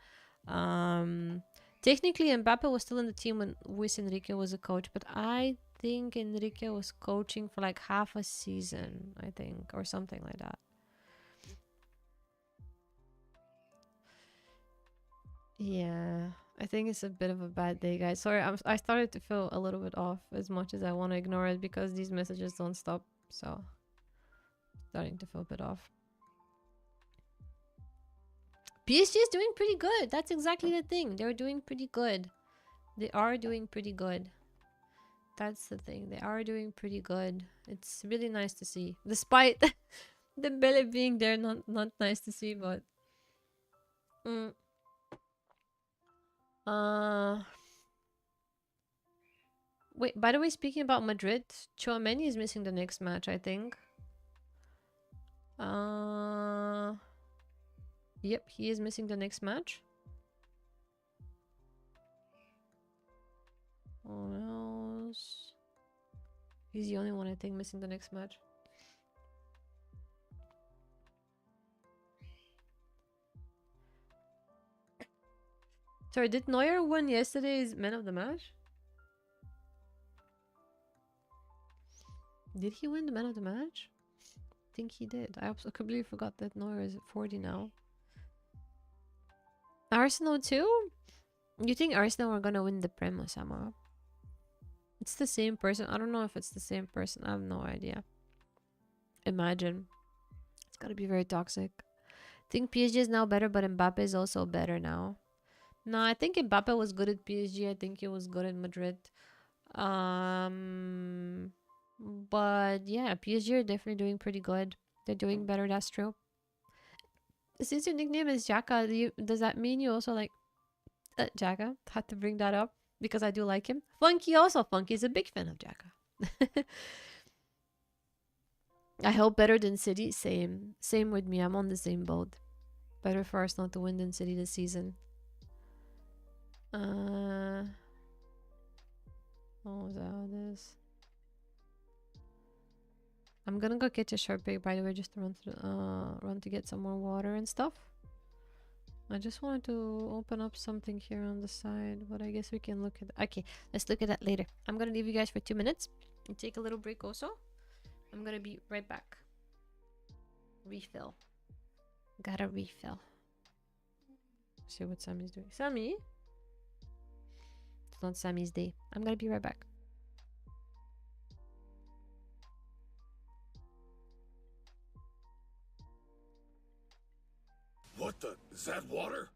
Technically, Mbappe was still in the team when Luis Enrique was a coach, but I think Enrique was coaching for like half a season, I think, or something like that. Yeah, I think it's a bit of a bad day, guys. Sorry, I started to feel a little bit off as much as I want to ignore it because these messages don't stop. So, starting to feel a bit off. PSG is doing pretty good. That's exactly the thing. They're doing pretty good. They are doing pretty good. That's the thing. They are doing pretty good. It's really nice to see. Despite the belly being there, not nice to see, but... Wait, by the way, speaking about Madrid, Tchouaméni is missing the next match, I think. Yep, he is missing the next match. He's the only one I think missing the next match. Sorry, did Neuer win yesterday's man of the match? Did he win the man of the match? I think he did. I completely forgot that Neuer is at 40 now. Arsenal too? You think Arsenal are gonna win the Prem, Osama? It's the same person. I don't know if it's the same person. I have no idea. Imagine. It's gotta be very toxic. I think PSG is now better, but Mbappe is also better now. No, I think Mbappe was good at PSG. I think he was good at Madrid. But yeah, PSG are definitely doing pretty good. They're doing better, that's true. Since your nickname is Jaka, does that mean you also like Jaka? Had to bring that up because I do like him. Funky also. Funky is a big fan of Jaka. I hope better than City. Same with me. I'm on the same boat. Better for Arsenal to win than City this season. Oh, is that how it is? I'm gonna go catch a short break, by the way, just to run to get some more water and stuff. I just wanted to open up something here on the side, but I guess we can look at okay, let's look at that later. I'm gonna leave you guys for 2 minutes and take a little break also. I'm gonna be right back. Refill. Gotta refill. See what Sammy's doing. Sammy? It's not Sammy's day. I'm gonna be right back. What the? Is that water?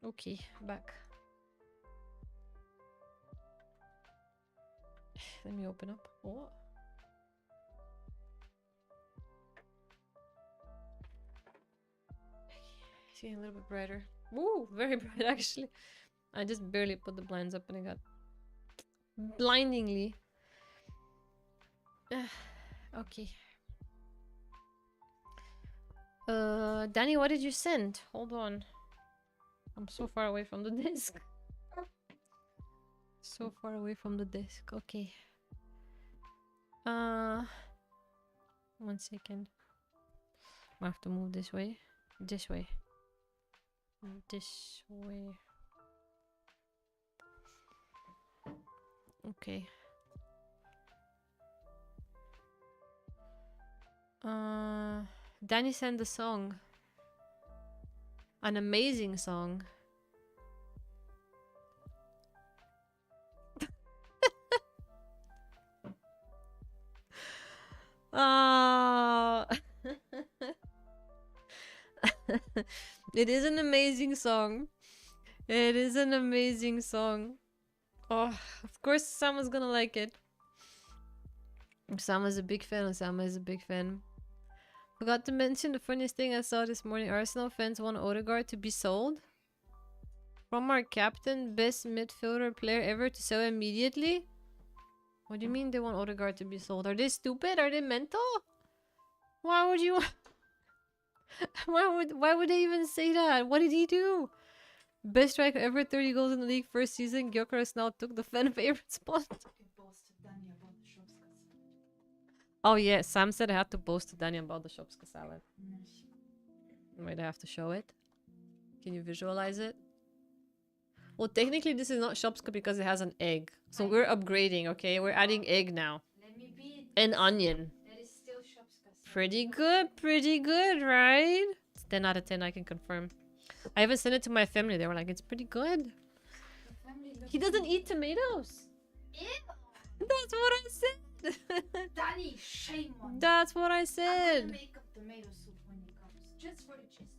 Okay, back. Let me open up. Oh. It's getting a little bit brighter. Woo, very bright actually. I just barely put the blinds up and it got blindingly. Okay. Danny, what did you send? Hold on. I'm so far away from the desk. So far away from the desk. Okay. 1 second. I have to move this way. This way. This way. Okay. Danny sent the song. An amazing song. It is an amazing song. It is an amazing song. Oh, of course Osama's gonna like it. Osama's a big fan. Osama is a big fan. Forgot to mention the funniest thing I saw this morning. Arsenal fans want Odegaard to be sold. From our captain, best midfielder player ever to sell immediately? What do you mean they want Odegaard to be sold? Are they stupid? Are they mental? Why would you... Why would they even say that? What did he do? Best striker ever, 30 goals in the league first season. Gyökeres now took the fan favorite spot. Oh yeah, Sam said I had to boast to Danny about the Shopska salad. Wait, I have to show it. Can you visualize it? Well, technically this is not Shopska because it has an egg. So we're upgrading, okay? We're adding egg now. Let me be. And onion. That is still Shopska. Pretty good, right? It's 10 out of 10, I can confirm. I even sent it to my family. They were like, it's pretty good. He doesn't eat tomatoes. Ew. That's what I said. Danny, shame on you. That's what I I'm said. gonna make up tomato soup when he comes. Just for the cheese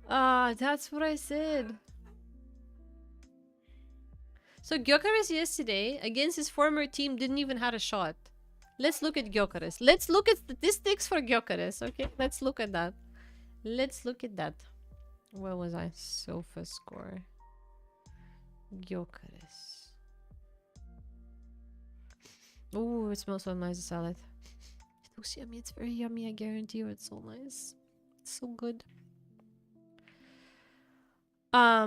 though. That's what I said. So Gyökeres yesterday against his former team didn't even have a shot. Let's look at Gyökeres. Let's look at statistics for Gyökeres, okay? Let's look at that. Let's look at that. Where was I? Sofa score. Gyökeres. Oh, it smells so nice, the salad. It looks yummy. It's very yummy, I guarantee you. It's so nice. It's so good. By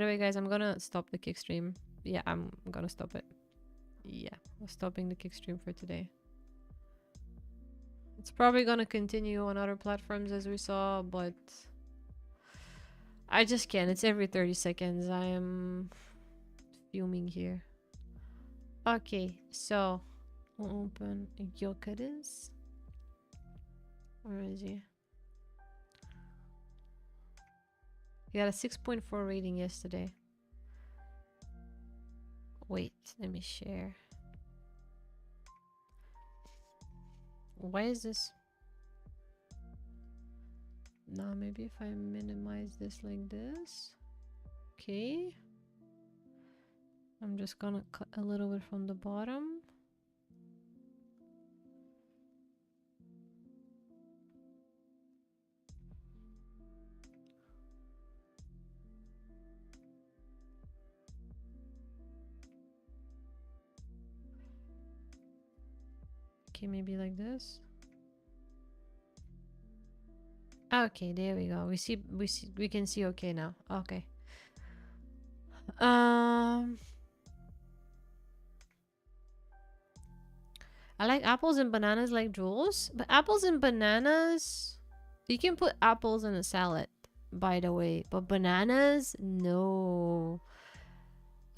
the way, guys, I'm gonna stop the kick stream. Yeah, I'm gonna stop it. Yeah, I'm stopping the kick stream for today. It's probably gonna continue on other platforms as we saw, but I just can't. It's every 30 seconds. I am fuming here. Okay, so we'll open Gyökeres. Where is he? He got a 6.4 rating yesterday. Wait, let me share. Why is this? Now maybe if I minimize this like this. Okay. I'm just gonna cut a little bit from the bottom. Okay, maybe like this. Okay, there we go. We can see okay now. Okay. I like apples and bananas like Jules, but apples and bananas, you can put apples in a salad, by the way, but bananas, no.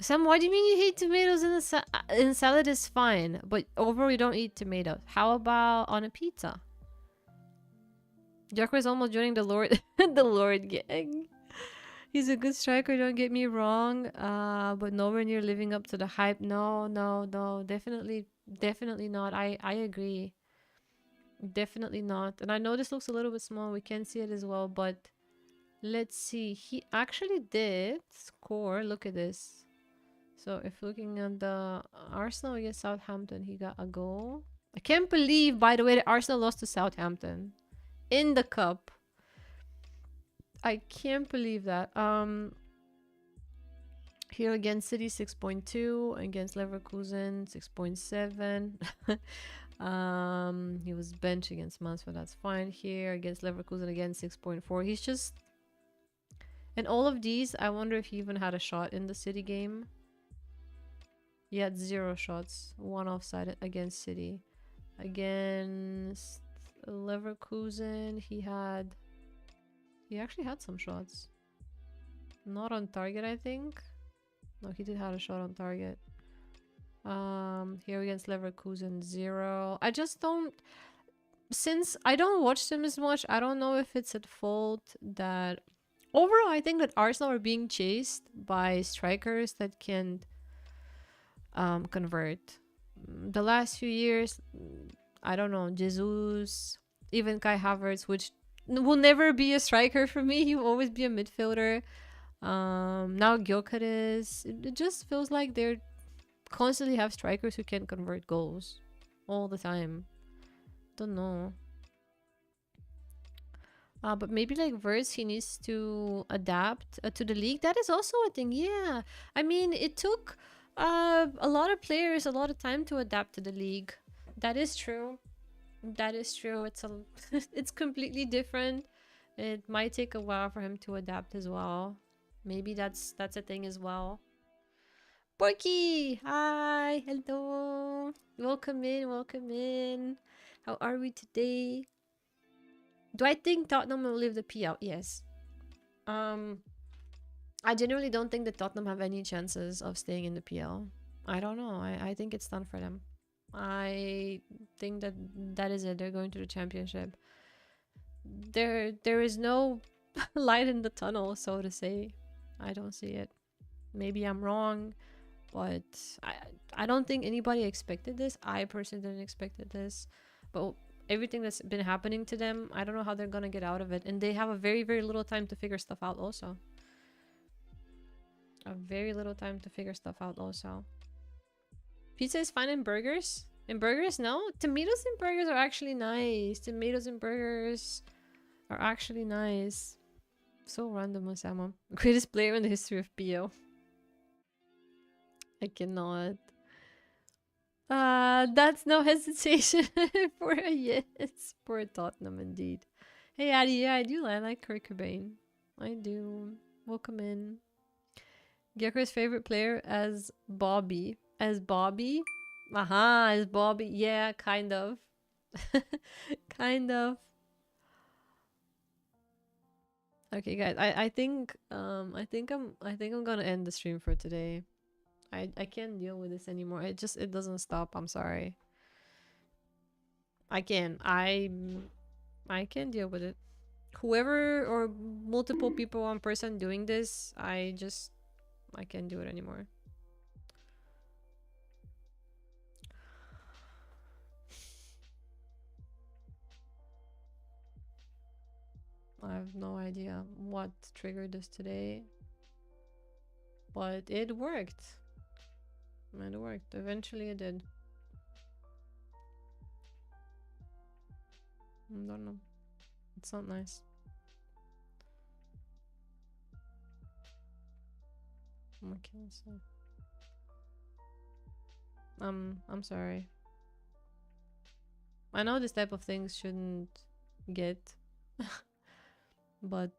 Sam, why do you mean you hate tomatoes in salad is fine, but overall we don't eat tomatoes. How about on a pizza? Jacko is almost joining the Lord the Lord gang. He's a good striker, don't get me wrong, but nowhere near living up to the hype. No, definitely not. I agree. Definitely not. And I know this looks a little bit small. We can't see it as well, but let's see. He actually did score. Look at this. So if looking at the Arsenal against Southampton, he got a goal. I can't believe, by the way, that Arsenal lost to Southampton in the cup. I can't believe that. Here against City 6.2, against Leverkusen 6.7. He was benched against Mansfield, that's fine. Here against Leverkusen again 6.4. He's just, and all of these, I wonder if he even had a shot in the City game. He had 0 shots, 1 offside against City. Against Leverkusen, he actually had some shots. Not on target, I think. No, he did have a shot on target. Here against Leverkusen, 0. I just don't, since I don't watch them as much, I don't know if it's at fault that overall I think that Arsenal are being chased by strikers that can convert. The last few years, I don't know, Jesus, even Kai Havertz, which will never be a striker for me. He will always be a midfielder. Now Gyökeres, it just feels like they're constantly have strikers who can convert goals all the time. Don't know. But maybe like Verts, he needs to adapt to the league. That is also a thing. Yeah, I mean, it took a lot of players a lot of time to adapt to the league. That is true. That is true. It's a it's completely different. It might take a while for him to adapt as well. Maybe that's a thing as well. Porky! Hi! Hello! Welcome in, welcome in. How are we today? Do I think Tottenham will leave the PL? Yes. I genuinely don't think that Tottenham have any chances of staying in the PL. I don't know. I think it's done for them. I think that is it. They're going to the championship. There is no light in the tunnel, so to say. I don't see it. Maybe I'm wrong, but I don't think anybody expected this. I personally didn't expect this, but everything that's been happening to them, I don't know how they're gonna get out of it, and they have a very, very little time to figure stuff out also. A very little time to figure stuff out also. Pizza is fine in burgers. In burgers, no. Tomatoes in burgers are actually nice. Tomatoes in burgers are actually nice. So random, Osama. Greatest player in the history of PO. I cannot. That's no hesitation for a yes. For Tottenham, indeed. Hey, Addy, yeah, I do. I like Kurt Cobain. I do. Welcome in. Gekker's favorite player as Bobby. As Bobby? Aha, as Bobby. Yeah, kind of. Kind of. Okay, guys. I think I'm gonna end the stream for today. I can't deal with this anymore. It doesn't stop. I'm sorry. I can't deal with it. Whoever or multiple people, one person doing this, I can't do it anymore. I have no idea what triggered this today, but it worked. It worked. Eventually it did. I don't know. It's not nice. Okay, so I'm sorry. I know this type of things shouldn't get but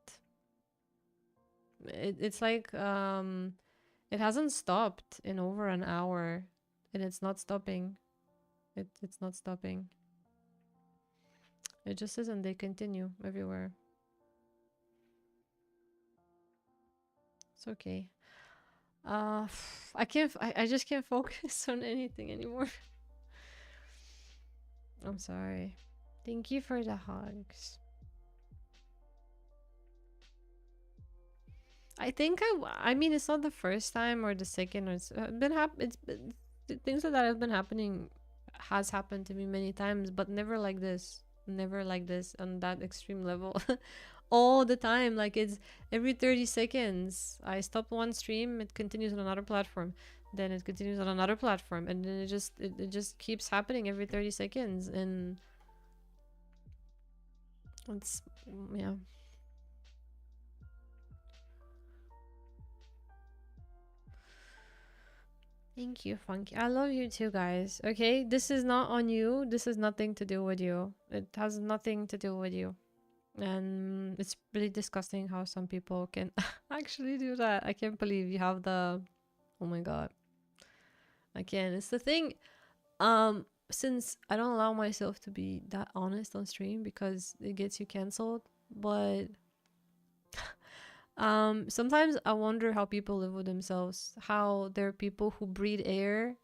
it's like it hasn't stopped in over an hour and it's not stopping. It's not stopping. It just isn't. They continue everywhere. It's okay. I just can't focus on anything anymore. I'm sorry. Thank you for the hugs. I think I mean it's not the first time or the second, or it's been things like that have been happening, has happened to me many times, but never like this. never like this on that extreme level. All the time, like it's every 30 seconds I stop one stream, it continues on another platform, then it continues on another platform, and then it just keeps happening every 30 seconds. And it's, yeah. Thank you, Funky. I love you too, guys. Okay, this is not on you. This has nothing to do with you. It has nothing to do with you. And it's really disgusting how some people can actually do that. I can't believe you have the... Oh my god. I can't. It's the thing. Since I don't allow myself to be that honest on stream because it gets you cancelled, but sometimes I wonder how people live with themselves, how there are people who breathe air,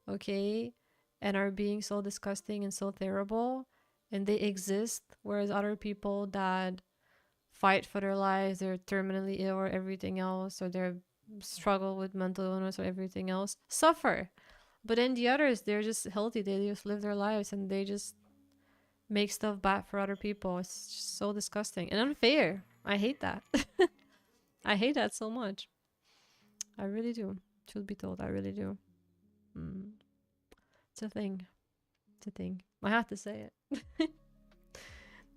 okay, and are being so disgusting and so terrible, and they exist, whereas other people that fight for their lives, they're terminally ill or everything else, or they're struggle with mental illness or everything else, suffer. But then the others, they're just healthy, they just live their lives and they just make stuff bad for other people. It's just so disgusting and unfair. I hate that. I hate that so much. I really do. Truth be told, I really do. It's a thing. It's a thing. I have to say it.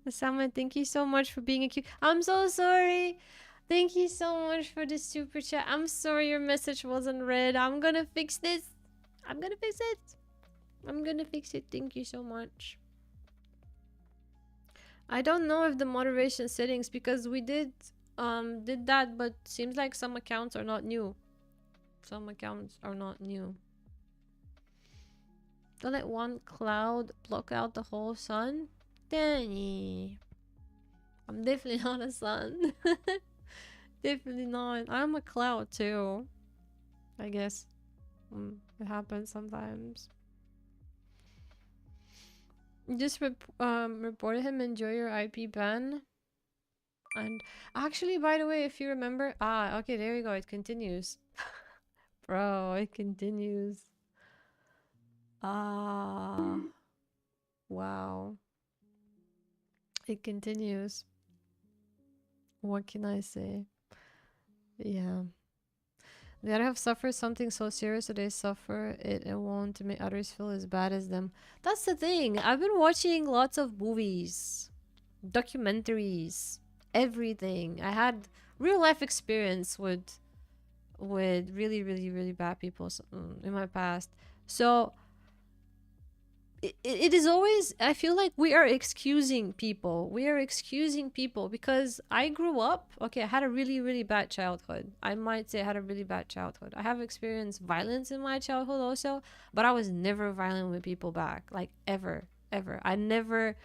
Salmon, thank you so much for being a cute... I'm so sorry. Thank you so much for the super chat. I'm sorry your message wasn't read. I'm gonna fix this. I'm gonna fix it. I'm gonna fix it. Thank you so much. I don't know if the moderation settings, because we did that, but seems like some accounts are not new. Some accounts are not new. Don't let one cloud block out the whole sun. Danny, I'm definitely not a sun. Definitely not. I'm a cloud too, I guess. It happens sometimes. Just reported him. Enjoy your IP ban. And actually, by the way, if you remember, okay, there we go. It continues. Bro, it continues. Wow. It continues. What can I say? Yeah. They have suffered something so serious, so they suffer it and won't make others feel as bad as them. That's the thing. I've been watching lots of movies, documentaries, everything. I had real life experience with really bad people in my past. So it is always, I feel like we are excusing people. We are excusing people because I grew up, okay, I had a really bad childhood. I might say I had a really bad childhood. I have experienced violence in my childhood also, but I was never violent with people back. Like ever. I never...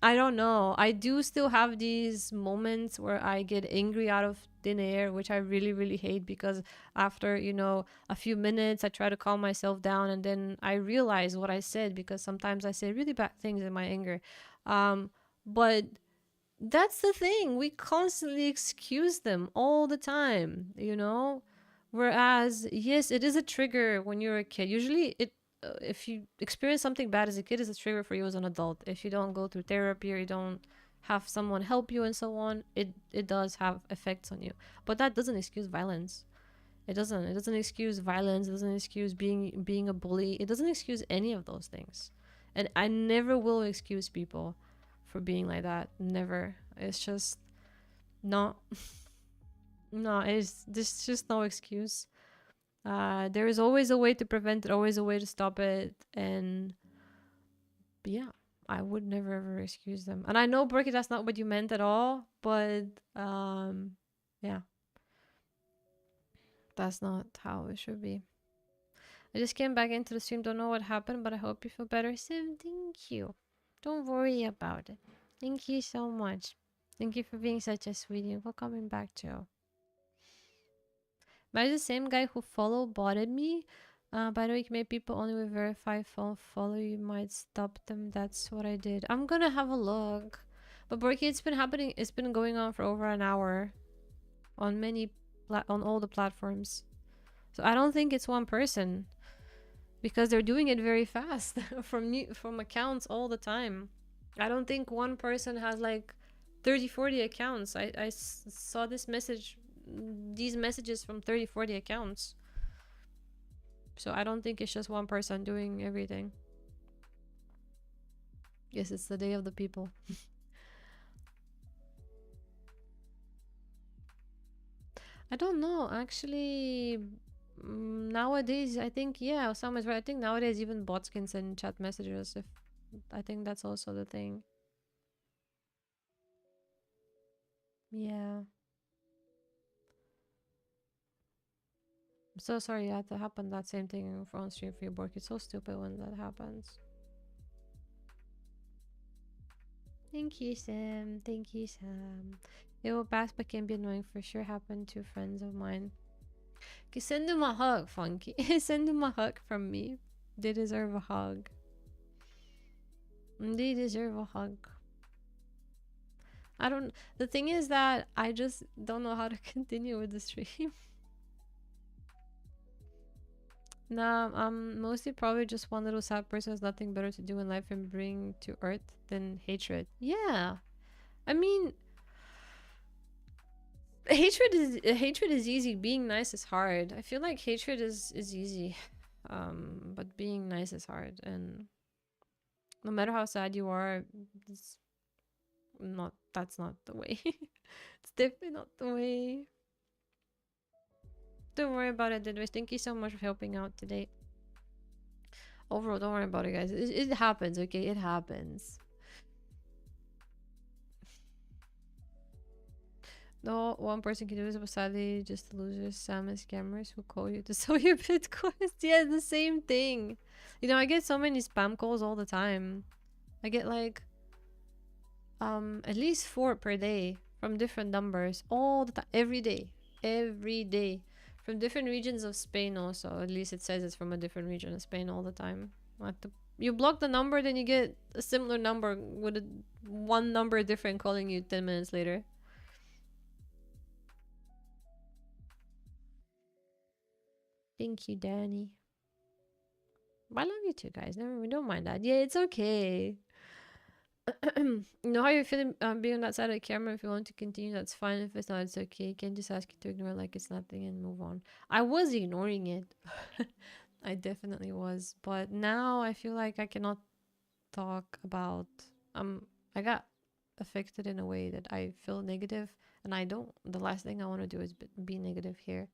I don't know. I do still have these moments where I get angry out of thin air, which I really hate, because after, you know, a few minutes, I try to calm myself down and then I realize what I said, because sometimes I say really bad things in my anger. But that's the thing. We constantly excuse them all the time, you know? Whereas, yes, it is a trigger when you're a kid. Usually if you experience something bad as a kid, is a trigger for you as an adult. If you don't go through therapy or you don't have someone help you and so on, it does have effects on you. But that doesn't excuse violence. It doesn't excuse violence. It doesn't excuse being a bully. It doesn't excuse any of those things. And I never will excuse people for being like that. Never. It's just not... No, there's just no excuse. There is always a way to prevent it, always a way to stop it, and yeah, I would never ever excuse them. And I know, Berkey, that's not what you meant at all, but yeah, that's not how it should be. I just came back into the stream, don't know what happened, but I hope you feel better soon. Thank you. Don't worry about it. Thank you so much. Thank you for being such a sweetie. For coming back, Joe. But the same guy who botted me. By the way, make people only with verified phone follow you, might stop them. That's what I did. I'm gonna have a look. But Borky, it's been happening. It's been going on for over an hour on all the platforms. So I don't think it's one person. because they're doing it very fast from accounts all the time. I don't think one person has like 30-40 accounts. I saw these messages from 30-40 accounts. So I don't think it's just one person doing everything. Yes, it's the day of the people. I don't know, actually. Nowadays, I think, yeah, Osama is right. I think nowadays even bots can send chat messages. If I think that's also the thing. Yeah. I'm so sorry it had to happen. That same thing for on stream for your work. It's so stupid when that happens. Thank you, Sam. Thank you, Sam. It will pass but can be annoying for sure. Happened to friends of mine. Okay, send them a hug, Funky. Send them a hug from me. They deserve a hug. They deserve a hug. The thing is that I just don't know how to continue with the stream. Nah, I'm mostly probably just one little sad person who has nothing better to do in life and bring to earth than hatred. Yeah. I mean, hatred is easy. Being nice is hard. I feel like hatred is easy. But being nice is hard, and no matter how sad you are, that's not the way. It's definitely not the way. Don't worry about it, Didwish. Thank you so much for helping out today. Overall, don't worry about it, guys. It happens, okay? It happens. No, one person can do this, but sadly, just the losers, Sam, and scammers who call you to sell your bitcoins. Yeah, the same thing. You know, I get so many spam calls all the time. I get like at least 4 per day from different numbers all the time, every day, from different regions of Spain. Also, at least it says it's from a different region of Spain all the time. You block the number, then you get a similar number with one number different calling you 10 minutes later. Thank you, Danny. I love you too, guys. No, we don't mind that. Yeah, it's okay. You know how you're feeling being on that side of the camera. If you want to continue, that's fine. If it's not, it's okay. You can just ask you to ignore like it's nothing and move on. I was ignoring it. I definitely was. But now I feel like I cannot talk about... I got affected in a way that I feel negative. And I don't... The last thing I want to do is be negative here.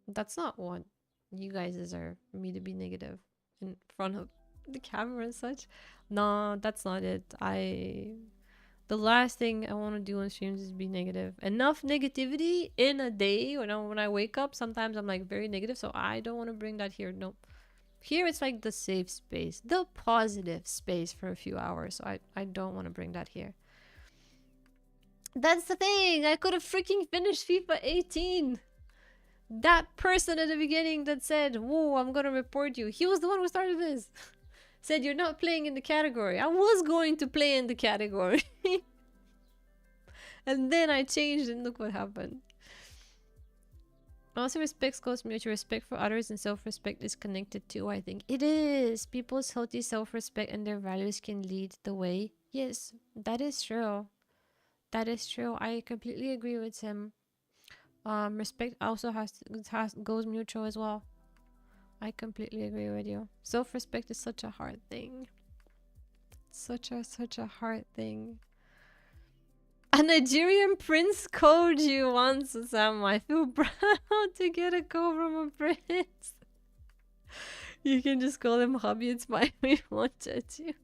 That's not what you guys deserve, me to be negative in front of the camera and such. No, that's not it. The last thing I want to do on streams is be negative. Enough negativity in a day. When I wake up, sometimes I'm like very negative, so I don't want to bring that here. Nope. Here it's like the safe space, the positive space for a few hours. So I don't want to bring that here. That's the thing. I could have freaking finished FIFA 18. That person at the beginning that said, "Whoa, I'm gonna report you," he was the one who started this. Said you're not playing in the category. I was going to play in the category. And then I changed and look what happened. Also, respect goes mutual. Respect for others and self-respect is connected too, I think. It is. People's healthy self-respect and their values can lead the way. Yes, that is true. That is true. I completely agree with him. Respect also goes mutual as well. I completely agree with you. Self-respect is such a hard thing. Such a hard thing. A Nigerian prince called you once, Sam. I feel proud to get a call from a prince. You can just call him hubby. It's fine. We won't judge you.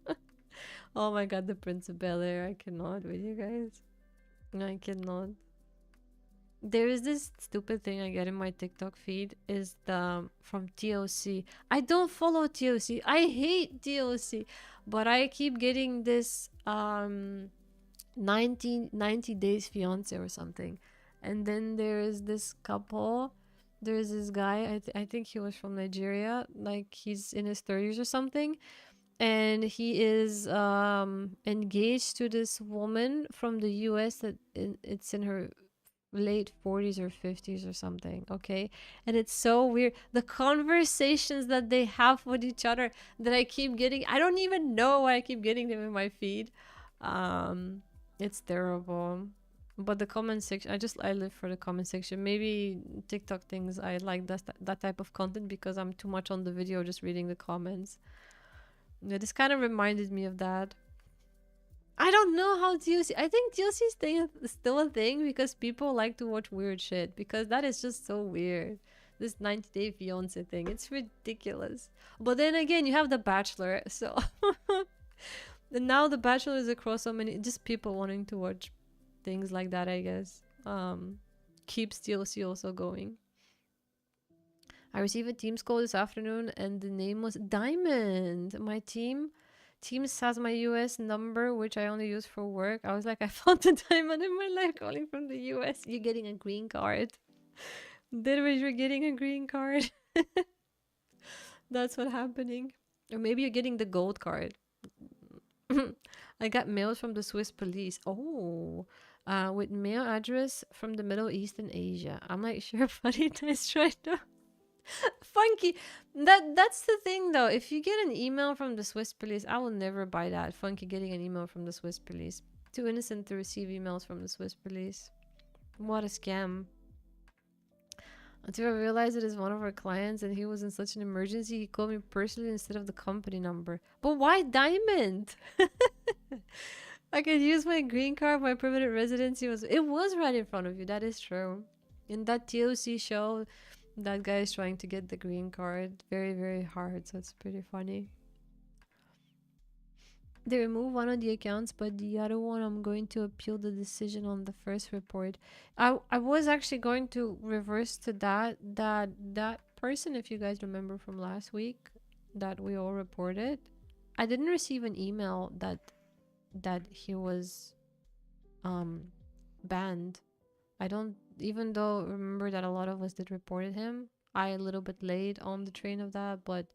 Oh my god, the Prince of Bel-Air. I cannot with you guys. I cannot. There is this stupid thing I get in my TikTok feed is the from TOC. I don't follow TOC. I hate TOC, but I keep getting this 90 days fiance or something. And then there is this couple. There's this guy. I think he was from Nigeria. Like he's in his 30s or something. And he is engaged to this woman from the US that it's in her late 40s or 50s or something, okay? And it's so weird. The conversations that they have with each other that I keep getting, I don't even know why I keep getting them in my feed. It's terrible. But the comment section, I live for the comment section. Maybe TikTok things, I like that type of content because I'm too much on the video just reading the comments. Yeah, this kind of reminded me of that. I don't know how DLC. I think DLC is still a thing because people like to watch weird shit because that is just so weird. This 90 Day Fiance thing, it's ridiculous. But then again, you have The Bachelor, so and now The Bachelor is across so many, just people wanting to watch things like that, I guess. Keeps DLC also going. I received a Teams call this afternoon and the name was Diamond. My Teams has my US number, which I only use for work. I was like, I found a diamond in my life calling from the US. You're getting a green card. Literally, you're getting a green card. That's what's happening. Or maybe you're getting the gold card. I got mails from the Swiss police. Oh, with mail address from the Middle East and Asia. I'm like, sure, buddy, nice right now. Funky. That's the thing though. If you get an email from the Swiss police, I will never buy that. Funky getting an email from the Swiss police. Too innocent to receive emails from the Swiss police. What a scam. Until I realized it is one of our clients and he was in such an emergency, he called me personally instead of the company number. But why Diamond? I could use my green card, my permanent residency it was right in front of you. That is true. In that TOC show, that guy is trying to get the green card very, very hard, so it's pretty funny. They removed one of the accounts, but the other one I'm going to appeal the decision on the first report. I was actually going to reverse to that person, if you guys remember from last week, that we all reported. I didn't receive an email that he was banned. I don't, even though remember that a lot of us did reported him. I a little bit late on the train of that, but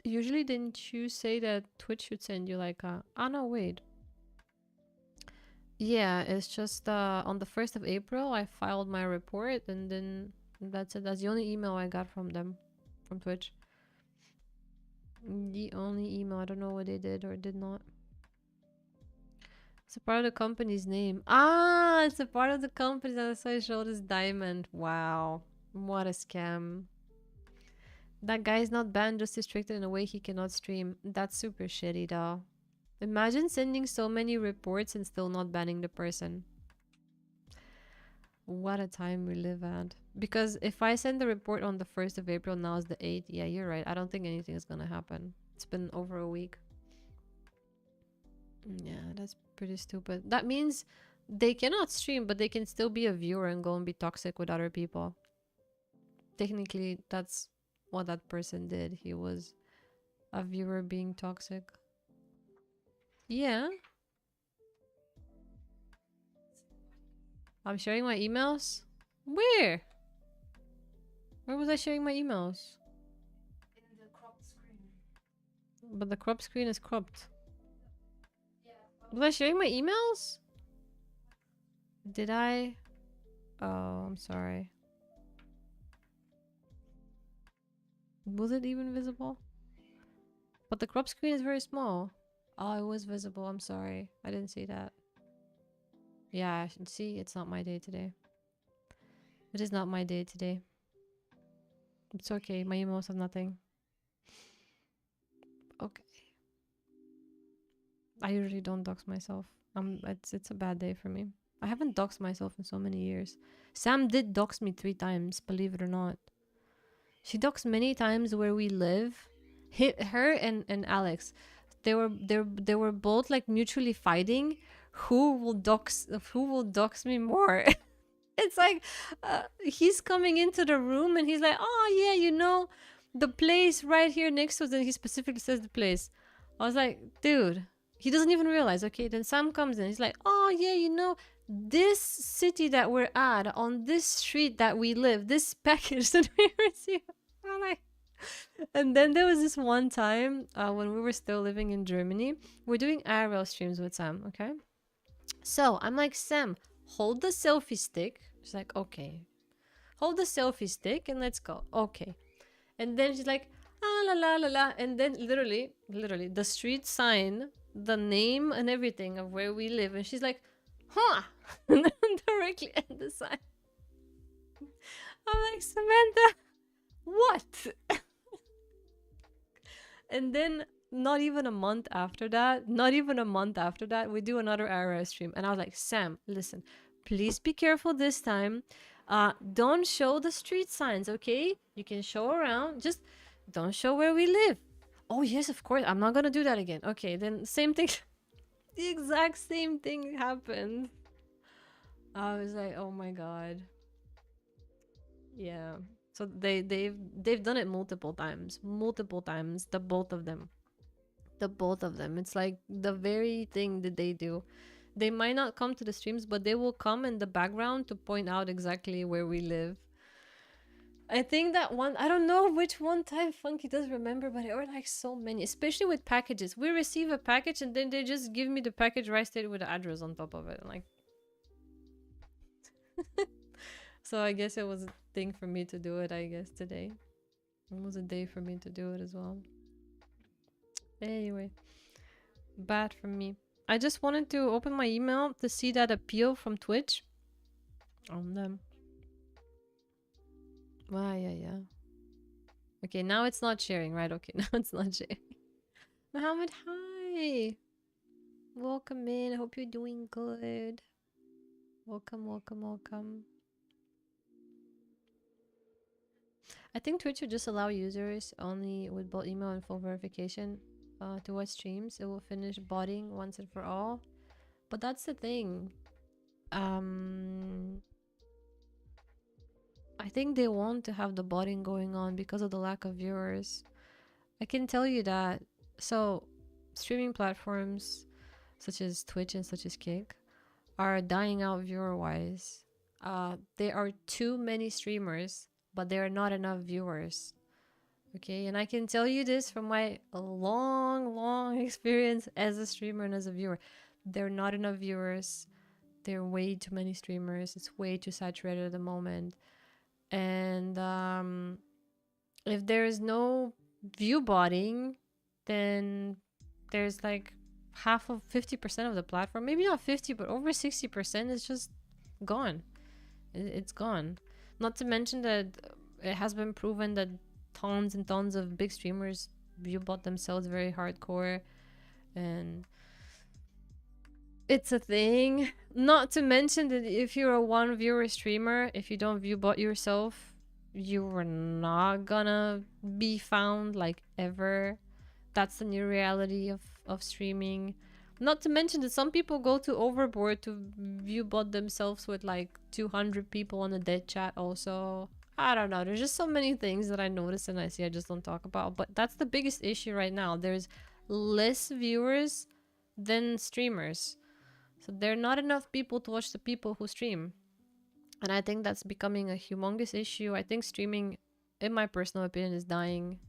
usually didn't you say that Twitch should send you like a, oh no, wait. Yeah, it's just on the 1st of April I filed my report and then that's it. That's the only email I got from them, from Twitch. The only email. I don't know what they did or did not. It's a part of the company's name. Ah, it's a part of the company. That's why I showed this diamond. Wow. What a scam. That guy is not banned, just restricted in a way he cannot stream. That's super shitty though. Imagine sending so many reports and still not banning the person. What a time we live at. Because if I send the report on the 1st of April, now is the 8th. Yeah, you're right. I don't think anything is gonna happen. It's been over a week. Yeah, that's pretty stupid. That means they cannot stream, but they can still be a viewer and go and be toxic with other people. Technically, that's what that person did. He was a viewer being toxic. Yeah. I'm sharing my emails? Where? Where was I sharing my emails? In the cropped screen. But the crop screen is cropped. Was I sharing my emails? Did I? Oh, I'm sorry. Was it even visible? But the crop screen is very small. Oh, it was visible. I'm sorry. I didn't see that. Yeah, I should see. It's not my day today. It is not my day today. It's okay. My emails have nothing. Okay. I usually don't dox myself. It's a bad day for me. I haven't doxed myself in so many years. Sam did dox me 3 times, believe it or not. She doxed many times where we live. Her and Alex. They were both like mutually fighting who will dox me more. It's like he's coming into the room and he's like, oh yeah, you know, the place right here next to us, and he specifically says the place. I was like, dude, he doesn't even realize. Okay, then Sam comes in, he's like, oh yeah, you know, this city that we're at, on this street that we live, this package that we received. I'm like, and then there was this one time when we were still living in Germany, we're doing IRL streams with Sam, okay? So I'm like, Sam, hold the selfie stick. She's like, okay. Hold the selfie stick and let's go. Okay. And then she's like, ah, la la la la. And then literally, the street sign, the name and everything of where we live. And she's like, huh. Directly at the sign. I'm like, Samantha, what? And then not even a month after that, we do another IRL stream. And I was like, Sam, listen, please be careful this time. Don't show the street signs, okay? You can show around, just don't show where we live. Oh yes, of course, I'm not gonna do that again. Okay, then same thing. The exact same thing happened. I was like, oh my god. Yeah. So they've done it multiple times. The both of them. It's like the very thing that they do. They might not come to the streams, but they will come in the background to point out exactly where we live. I think that one, I don't know which one time Funky does remember, but there were like so many, especially with packages. We receive a package and then they just give me the package right there with the address on top of it. I'm like, so I guess it was a thing for me to do it, I guess, today. It was a day for me to do it as well. Anyway, bad for me. I just wanted to open my email to see that appeal from Twitch on them. Yeah. Okay, now it's not sharing, right? Okay, now it's not sharing. Mohammed, hi! Welcome in. I hope you're doing good. Welcome. I think Twitch would just allow users only with both email and phone verification to watch streams. It will finish botting once and for all. But that's the thing. I think they want to have the botting going on because of the lack of viewers. I can tell you that. So, streaming platforms such as Twitch and such as Kick are dying out viewer-wise. There are too many streamers, but there are not enough viewers. Okay, and I can tell you this from my long experience as a streamer and as a viewer. There are not enough viewers. There are way too many streamers. It's way too saturated at the moment. And if there is no view botting, then there's like 50% of the platform, maybe not 50, but over 60% is just gone. It's gone. Not to mention that it has been proven that tons and tons of big streamers view bot themselves very hardcore, and it's a thing. Not to mention that if you're a one viewer streamer, if you don't view bot yourself, you are not gonna be found like ever. That's the new reality of streaming. Not to mention that some people go to overboard to view bot themselves with like 200 people on a dead chat also. I don't know. There's just so many things that I notice and I see I just don't talk about. But that's the biggest issue right now. There's less viewers than streamers. So there are not enough people to watch the people who stream. And I think that's becoming a humongous issue. I think streaming, in my personal opinion, is dying.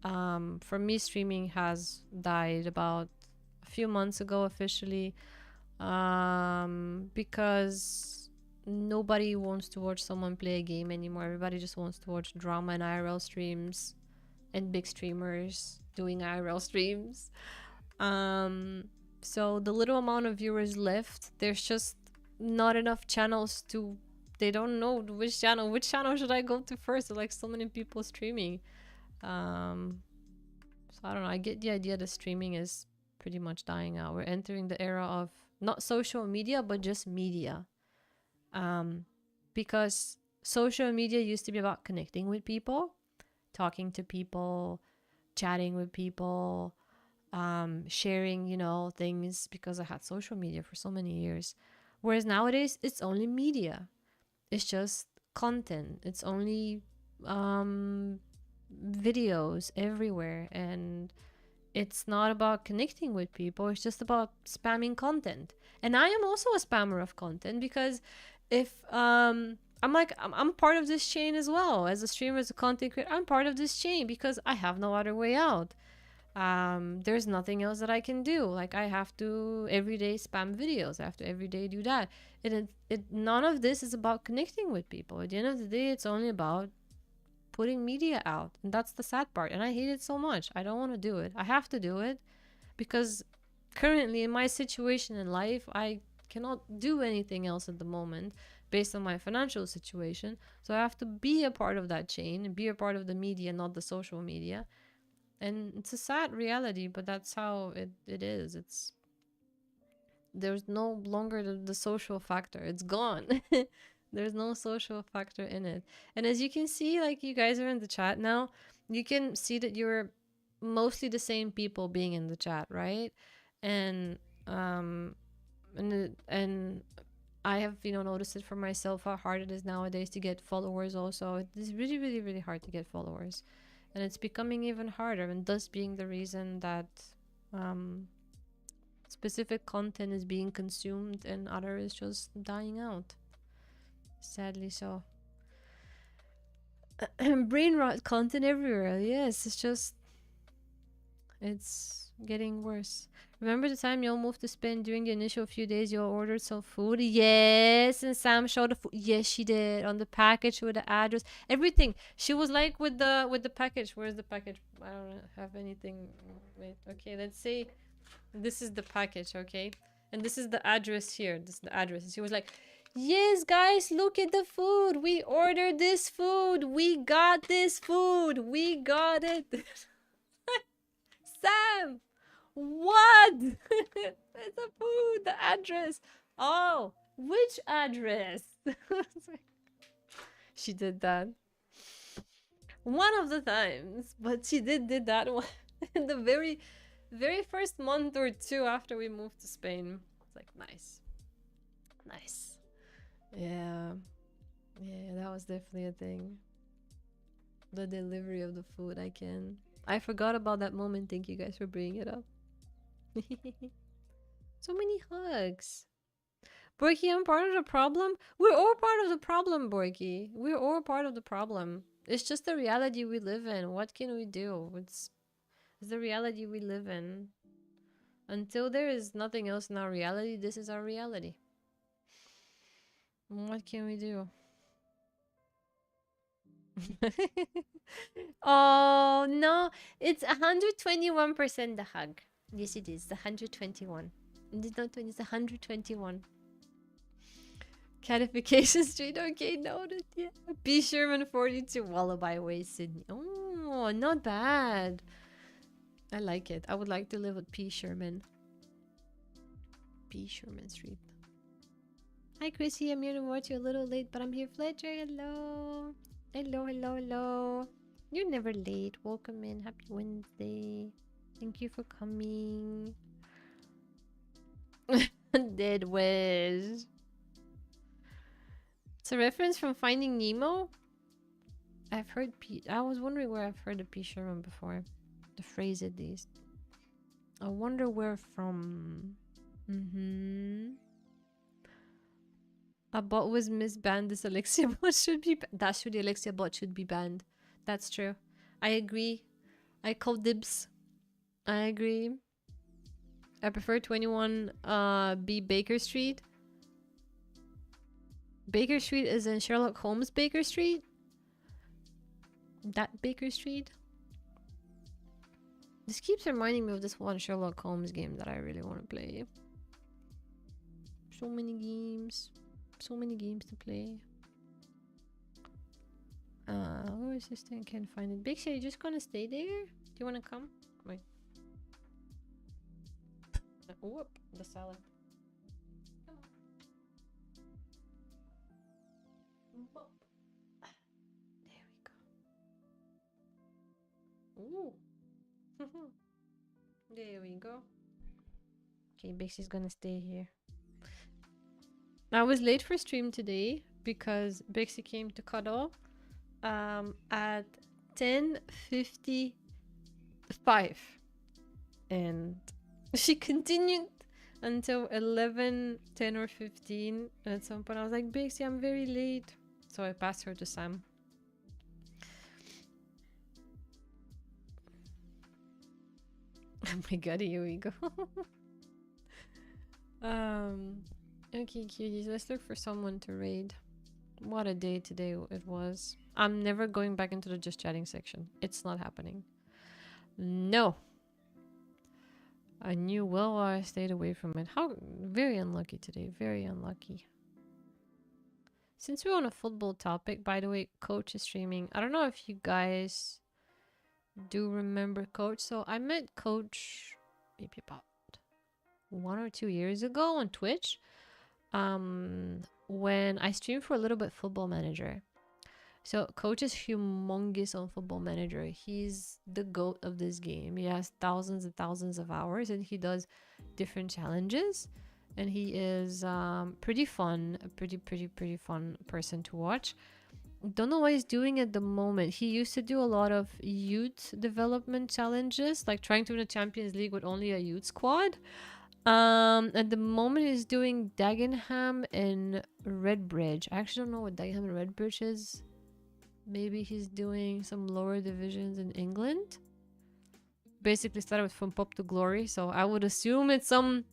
For me, streaming has died about a few months ago officially. Because nobody wants to watch someone play a game anymore. Everybody just wants to watch drama and IRL streams. And big streamers doing IRL streams. So the little amount of viewers left, there's just not enough channels to, they don't know which channel should I go to first. There's like so many people streaming. So I don't know, I get the idea that streaming is pretty much dying out. We're entering the era of not social media, but just media. Because social media used to be about connecting with people, talking to people, chatting with people, sharing, you know, things, because I had social media for so many years. Whereas nowadays, it's only media. It's just content. It's only videos everywhere. And it's not about connecting with people. It's just about spamming content. And I am also a spammer of content, because if I'm part of this chain as well. As a streamer, as a content creator, I'm part of this chain because I have no other way out. There's nothing else that I can do. Like I have to every day spam videos. I have to every day do that. None of this is about connecting with people. At the end of the day, it's only about putting media out. And that's the sad part. And I hate it so much. I don't want to do it. I have to do it because currently in my situation in life, I cannot do anything else at the moment based on my financial situation. So I have to be a part of that chain and be a part of the media, not the social media. And it's a sad reality, but that's how it is. There's no longer the social factor. It's gone. There's no social factor in it. And as you can see, like you guys are in the chat now, you can see that you're mostly the same people being in the chat, right? And and I have, you know, noticed it for myself how hard it is nowadays to get followers also. It is really, really, really hard to get followers. And it's becoming even harder, and thus being the reason that specific content is being consumed and other is just dying out. Sadly so. Brain rot content everywhere. Yes, it's getting worse. Remember the time y'all moved to Spain during the initial few days y'all ordered some food? Yes, and Sam showed the food. Yes, she did. On the package with the address. Everything. She was like with the package. Where's the package? I don't have anything. Wait, okay, let's say this is the package, okay? And this is the address here. This is the address. And she was like, yes, guys, look at the food. We ordered this food. We got this food. We got it. Sam! What? It's a food, the address. Oh, which address? She did that one of the times, but she did that one in the very first month or two after we moved to Spain. It's like nice. Yeah, that was definitely a thing. The delivery of the food. I forgot about that moment. Thank you guys for bringing it up. So many hugs. Borky, I'm part of the problem. We're all part of the problem, Borky. We're all part of the problem. It's just the reality we live in. What can we do? It's the reality we live in. Until there is nothing else in our reality, this is our reality. What can we do? Oh no, it's 121% the hug. Yes, it is. The 121. It's not 20, it's 121. Catification Street. Okay, noted. Yeah. B. Sherman 42. Wallaby Way, Sydney. Oh, not bad. I like it. I would like to live with P. Sherman. P. Sherman Street. Hi, Krissy. I'm here to watch you a little late, but I'm here. Fletcher, hello. Hello. You're never late. Welcome in. Happy Wednesday. Thank you for coming. Dead Wish. It's a reference from Finding Nemo. I've heard I was wondering where I've heard of P. Sherman before. The phrase at least. I wonder where from. A bot was misbanned. This Alexia bot should be that's true. The Alexia bot should be banned. That's true. I agree. I call dibs. I agree. I prefer 21 B Baker Street. Baker Street is in Sherlock Holmes Baker Street. That Baker Street. This keeps reminding me of this one Sherlock Holmes game that I really want to play. So many games. So many games to play. Where is this thing? Can't find it. Big, are you just gonna stay there? Do you wanna come? Wait. Whoop, the salad. Come on. Whoop. There we go. Ooh. There we go. Okay, Bixie's gonna stay here. I was late for stream today because Bixie came to cuddle at 10:55 and she continued until 11:10 or 15. And at some point I was like, Bixie, I'm very late, so I passed her to Sam. my god, here we go. Okay, cuties, let's look for someone to raid. What a day today it was. I'm never going back into the just chatting section. It's not happening. No. I knew well why I stayed away from it. How very unlucky today. Very unlucky. Since we're on a football topic, by the way, Coach is streaming. I don't know if you guys do remember Coach. So I met Coach maybe about 1 or 2 years ago on Twitch. When I streamed for a little bit Football Manager. So Coach is humongous on Football Manager. He's the GOAT of this game. He has thousands and thousands of hours and he does different challenges. And he is pretty fun, a pretty fun person to watch. Don't know what he's doing at the moment. He used to do a lot of youth development challenges, like trying to win a Champions League with only a youth squad. At the moment he's doing Dagenham and Redbridge. I actually don't know what Dagenham and Redbridge is. Maybe he's doing some lower divisions in England. Basically started from pop to glory, so I would assume it's some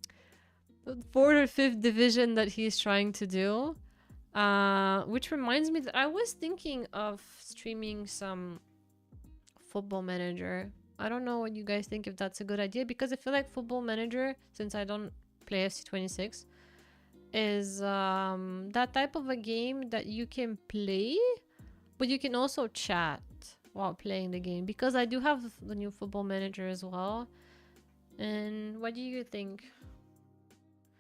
4th or 5th division that he's trying to do. Which reminds me that I was thinking of streaming some Football Manager. I don't know what you guys think, if that's a good idea, because I feel like Football Manager, since I don't play FC26, is that type of a game that you can play, but you can also chat while playing the game, because I do have the new Football Manager as well. And what do you think?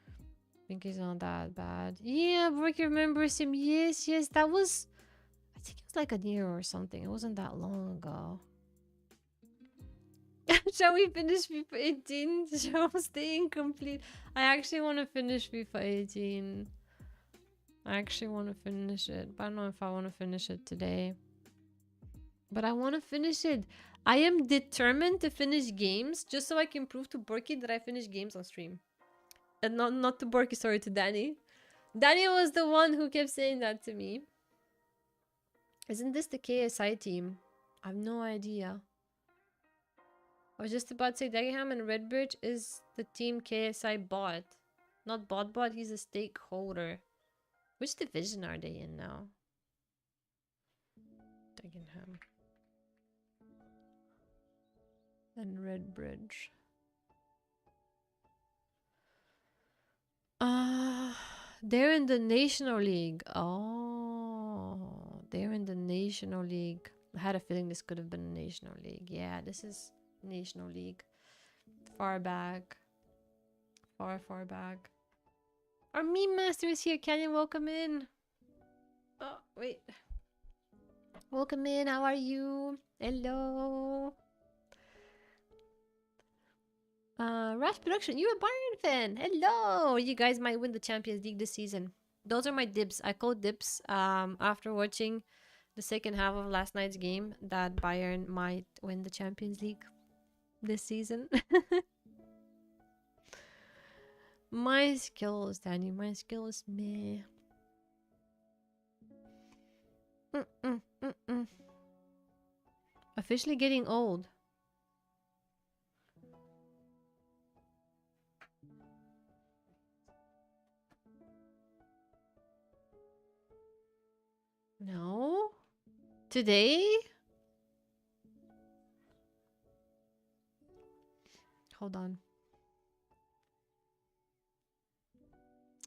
I think he's not that bad. Yeah, Brooke remembers him. Yes, that was, I think it was like a year or something. It wasn't that long ago. Shall we finish FIFA 18? Shall we stay incomplete? I actually want to finish FIFA 18. I actually want to finish it, but I don't know if I want to finish it today. But I want to finish it. I am determined to finish games just so I can prove to Borky that I finish games on stream. And not to Borky, sorry, to Danny. Danny was the one who kept saying that to me. Isn't this the KSI team? I have no idea. I was just about to say Dagenham and Redbridge is the team KSI bought. Not bought, he's a stakeholder. Which division are they in now? Dagenham. And Redbridge. They're in the National League. Oh, they're in the National League. I had a feeling this could have been a National League. Yeah, this is National League. Far back. Far back. Our meme master is here. Canyon, welcome in. Oh, wait. Welcome in. How are you? Hello. Rash Production, you're a Bayern fan. Hello. You guys might win the Champions League this season. Those are my dibs. I called dibs after watching the second half of last night's game that Bayern might win the Champions League this season. My skills, Danny. My skills, meh. Officially getting old. No? Today? Hold on.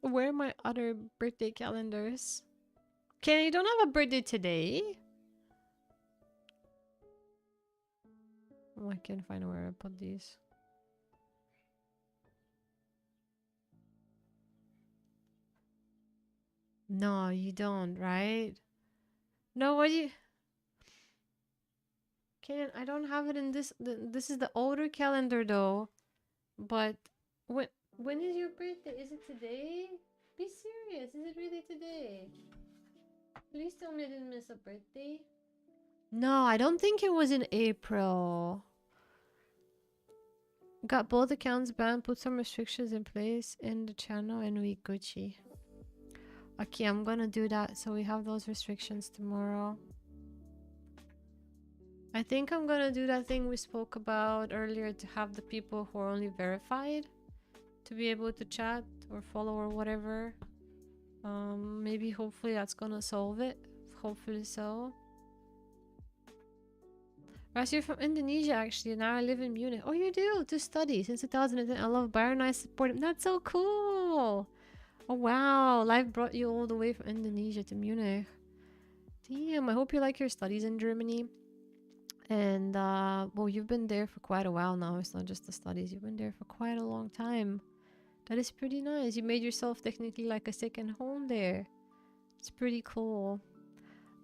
Where are my other birthday calendars? Okay, you don't have a birthday today? Oh, I can't find where I put these. No, you don't, right? No, what do you... Can't, I don't have it in this... This is the older calendar, though. But... When is your birthday? Is it today? Be serious. Is it really today? Please tell me I didn't miss a birthday. No, I don't think it was in April. Got both accounts banned. Put some restrictions in place in the channel and we Gucci. Okay, I'm gonna do that so we have those restrictions tomorrow. I think I'm gonna do that thing we spoke about earlier to have the people who are only verified to be able to chat or follow or whatever. Maybe hopefully that's gonna solve it. Hopefully so. Right, so you're from Indonesia actually. Now I live in Munich. Oh, you do? To study since 2010. I love Byron. I support him. That's so cool. Oh wow, life brought you all the way from Indonesia to Munich. Damn, I hope you like your studies in Germany. And well, you've been there for quite a while now. It's not just the studies. You've been there for quite a long time. That is pretty nice. You made yourself technically like a second home there. It's pretty cool.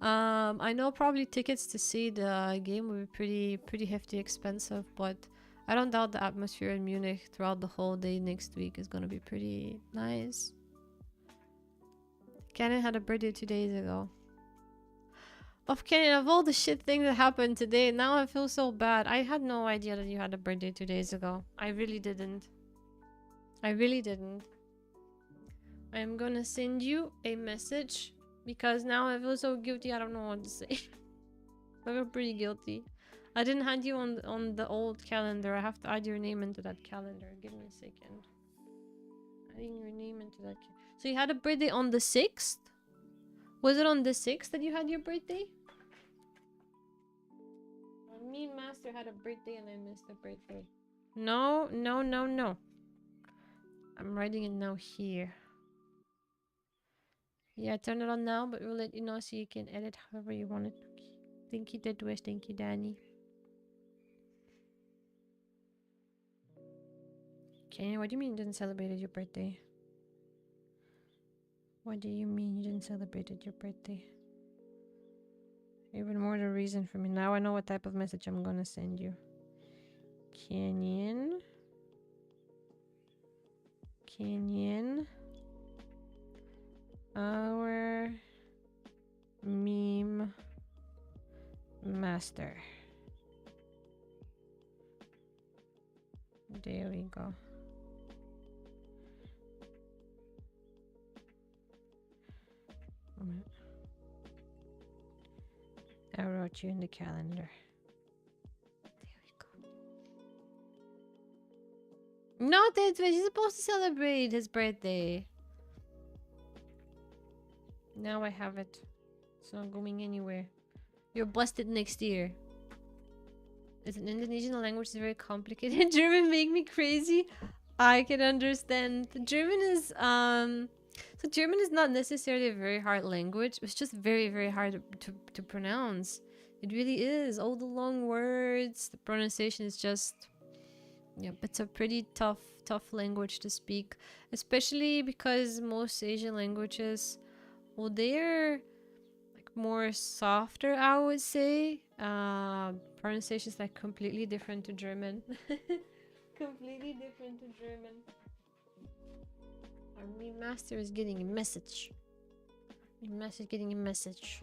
I know probably tickets to see the game would be pretty hefty expensive, but I don't doubt the atmosphere in Munich throughout the whole day next week is gonna be pretty nice. Cannon had a birthday 2 days ago. Of Cannon, of all the shit things that happened today, now I feel so bad. I had no idea that you had a birthday 2 days ago. I really didn't. I really didn't. I'm gonna send you a message because now I feel so guilty. I don't know what to say. I feel pretty guilty. I didn't add you on the old calendar. I have to add your name into that calendar. Give me a second. Adding your name into that. So you had a birthday on the 6th? Was it on the 6th that you had your birthday? Me and Master had a birthday and I missed the birthday. No, no, no, no. I'm writing it now here. Yeah, turn it on now, but we'll let you know so you can edit however you want it. Thank you, Deadwish. Thank you, Danny. Okay, what do you mean you didn't celebrate your birthday? What do you mean you didn't celebrate your birthday? Even more the reason for me. Now I know what type of message I'm gonna send you. Canyon. Our meme master. There we go. I wrote you in the calendar. There we go. No, Deadfish, he's supposed to celebrate his birthday. Now I have it. It's not going anywhere. You're busted next year. It's an Indonesian language. It's very complicated. German make me crazy. I can understand. German is so German is not necessarily a very hard language. It's just very, very hard to pronounce. It really is. All the long words, the pronunciation is just, yeah, it's a pretty tough language to speak, especially because most Asian languages, well, they're like more softer, I would say. Pronunciation is like completely different to German. Completely different to German. Our meme master is getting a message. Meme master is getting a message.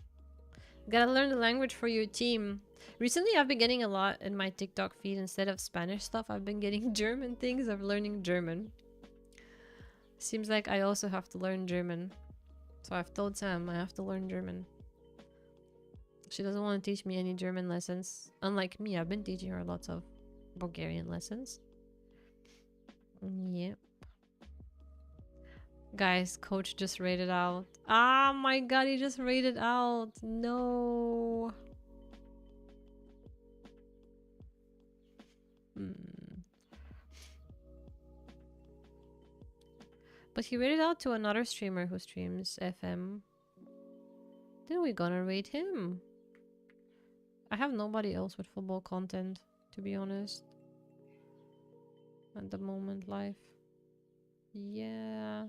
Gotta learn the language for your team. Recently, I've been getting a lot in my TikTok feed. Instead of Spanish stuff, I've been getting German things. I'm learning German. Seems like I also have to learn German. So I've told Sam I have to learn German. She doesn't want to teach me any German lessons. Unlike me, I've been teaching her lots of Bulgarian lessons. Yep. Guys, coach just rated out. Ah, my god, he just rated out. No. But he rated out to another streamer who streams FM. Then we're gonna rate him. I have nobody else with football content, to be honest. At the moment, live. Yeah.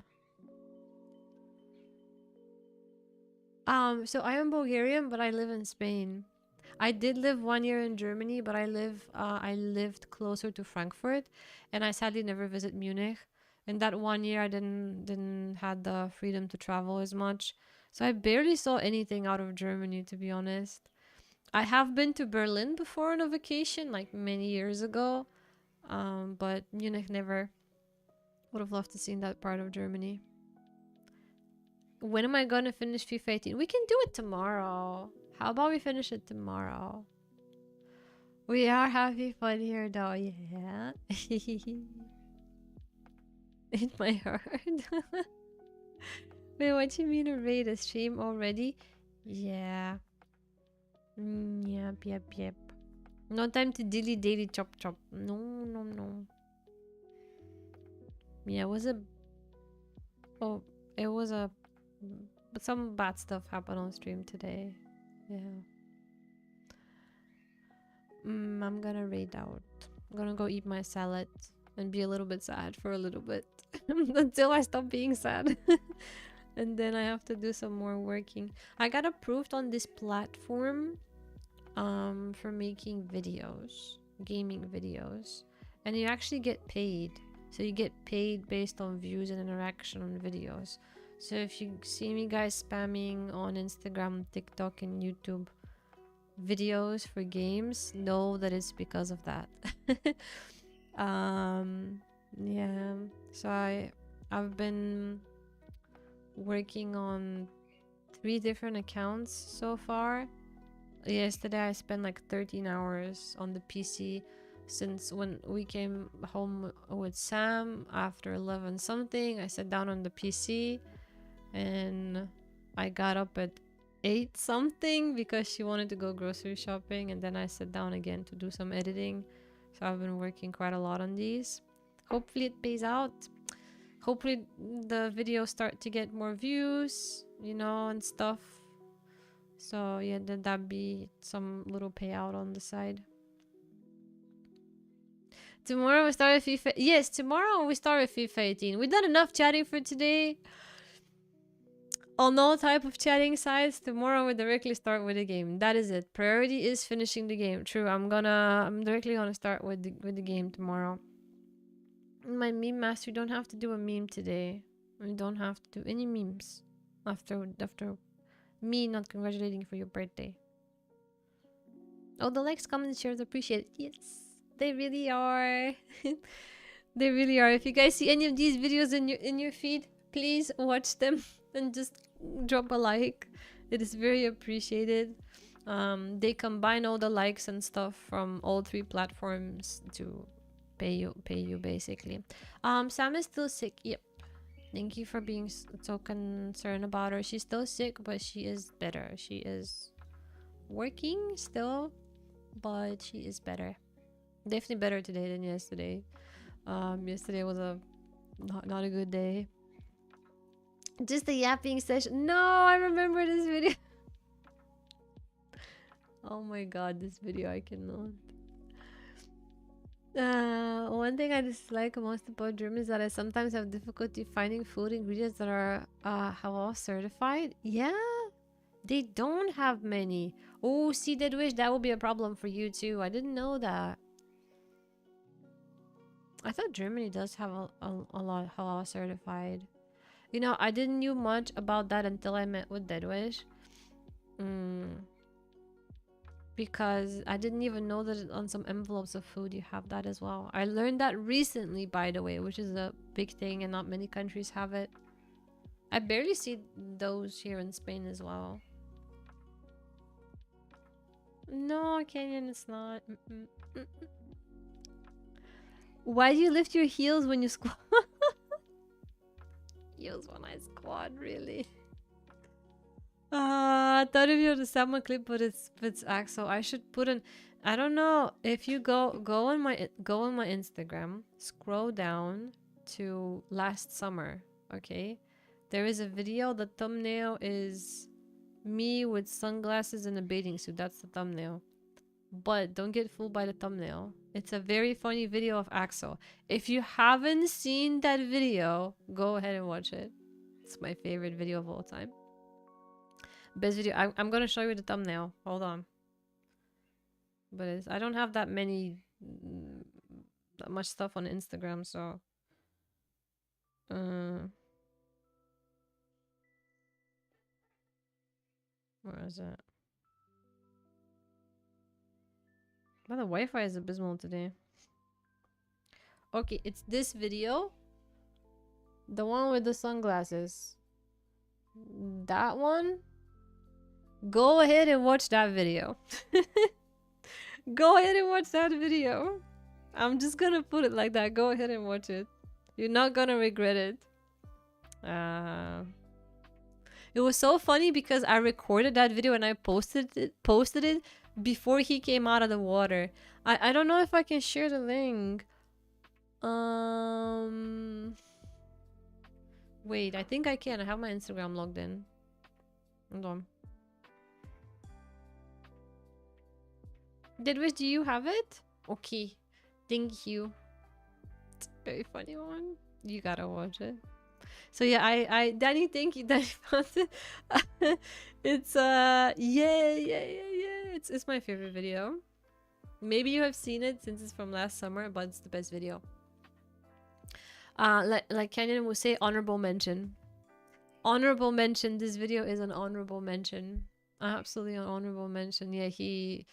So I am Bulgarian, but I live in Spain. I did live 1 year in Germany, but I lived closer to Frankfurt, and I sadly never visit Munich. In that 1 year, I didn't had the freedom to travel as much, so I barely saw anything out of Germany, to be honest. I have been to Berlin before on a vacation, like many years ago, but Munich never. Would have loved to see that part of Germany. When am I gonna finish FIFA 18? We can do it tomorrow. How about we finish it tomorrow? We are having fun here though, yeah. In my heart. Wait, what do you mean a raid? A stream already? Yeah. Yep. No time to daily chop chop. No. Yeah, it was a... Oh, it was a... But some bad stuff happened on stream today. Yeah. I'm gonna raid out. I'm gonna go eat my salad and be a little bit sad for a little bit. Until I stop being sad. And then I have to do some more working. I got approved on this platform for making videos, gaming videos. And you actually get paid. So you get paid based on views and interaction on videos. So if you see me guys spamming on Instagram, TikTok and YouTube videos for games, know that it's because of that. Yeah, so I've been working on 3 different accounts so far. Yesterday I spent like 13 hours on the PC since when we came home with Sam after 11 something. I sat down on the PC and I got up at 8 something because she wanted to go grocery shopping, and then I sat down again to do some editing. So I've been working quite a lot on these. Hopefully it pays out. Hopefully the videos start to get more views, you know, and stuff. So yeah, that'd be some little payout on the side. Tomorrow we start with FIFA. Yes, tomorrow we start with FIFA 18. We've done enough chatting for today. On all type of chatting sites, tomorrow we directly start with the game. That is it. Priority is finishing the game. True, I'm directly gonna start with the game tomorrow. My meme master, you don't have to do a meme today. You don't have to do any memes after me not congratulating for your birthday. Oh, the likes, comments, shares, appreciate it. Yes, they really are. They really are. If you guys see any of these videos in your feed, please watch them and just drop a like. It is very appreciated. They combine all the likes and stuff from all 3 platforms to pay you basically. Sam is still sick. Yep. Thank you for being so concerned about her. She's still sick, but she is better. She is working still, but she is better. Definitely better today than yesterday. Yesterday was not a good day. Just a yapping session. No, I remember this video. Oh my god, this video I cannot. One thing I dislike most about Germany is that I sometimes have difficulty finding food ingredients that are halal certified. Yeah, they don't have many. Oh, see, that wish that will be a problem for you too. I didn't know that. I thought Germany does have a lot halal certified. You know, I didn't know much about that until I met with Deadwish. Because I didn't even know that on some envelopes of food you have that as well. I learned that recently, by the way, which is a big thing and not many countries have it. I barely see those here in Spain as well. No, Kenyan, it's not. Why do you lift your heels when you squat? Heels when I squat, really? I thought of you the salmon clip, but it's Axel. I should put an... I don't know if you go on my Instagram, scroll down to last summer. Okay, there is a video. The thumbnail is me with sunglasses and a bathing suit. That's the thumbnail. But don't get fooled by the thumbnail. It's a very funny video of Axel. If you haven't seen that video, go ahead and watch it. It's my favorite video of all time. Best video. I'm gonna show you the thumbnail. Hold on. But I don't have that much stuff on Instagram, so where is it? Well, the Wi-Fi is abysmal today. Okay, it's this video. The one with the sunglasses. That one. Go ahead and watch that video. Go ahead and watch that video. I'm just gonna put it like that. Go ahead and watch it. You're not gonna regret it. It was so funny because I recorded that video and I posted it before he came out of the water. I don't know if I can share the link. Wait, I think I can. I have my Instagram logged in. Hold on. Deadwish, do you have it? Okay. Thank you. It's a very funny one. You gotta watch it. So yeah, Danny, thank you. Danny found it. It's it's my favorite video. Maybe you have seen it since it's from last summer, but it's the best video. Like Canyon would say, honorable mention. Honorable mention. This video is an honorable mention. Absolutely an honorable mention. Yeah, he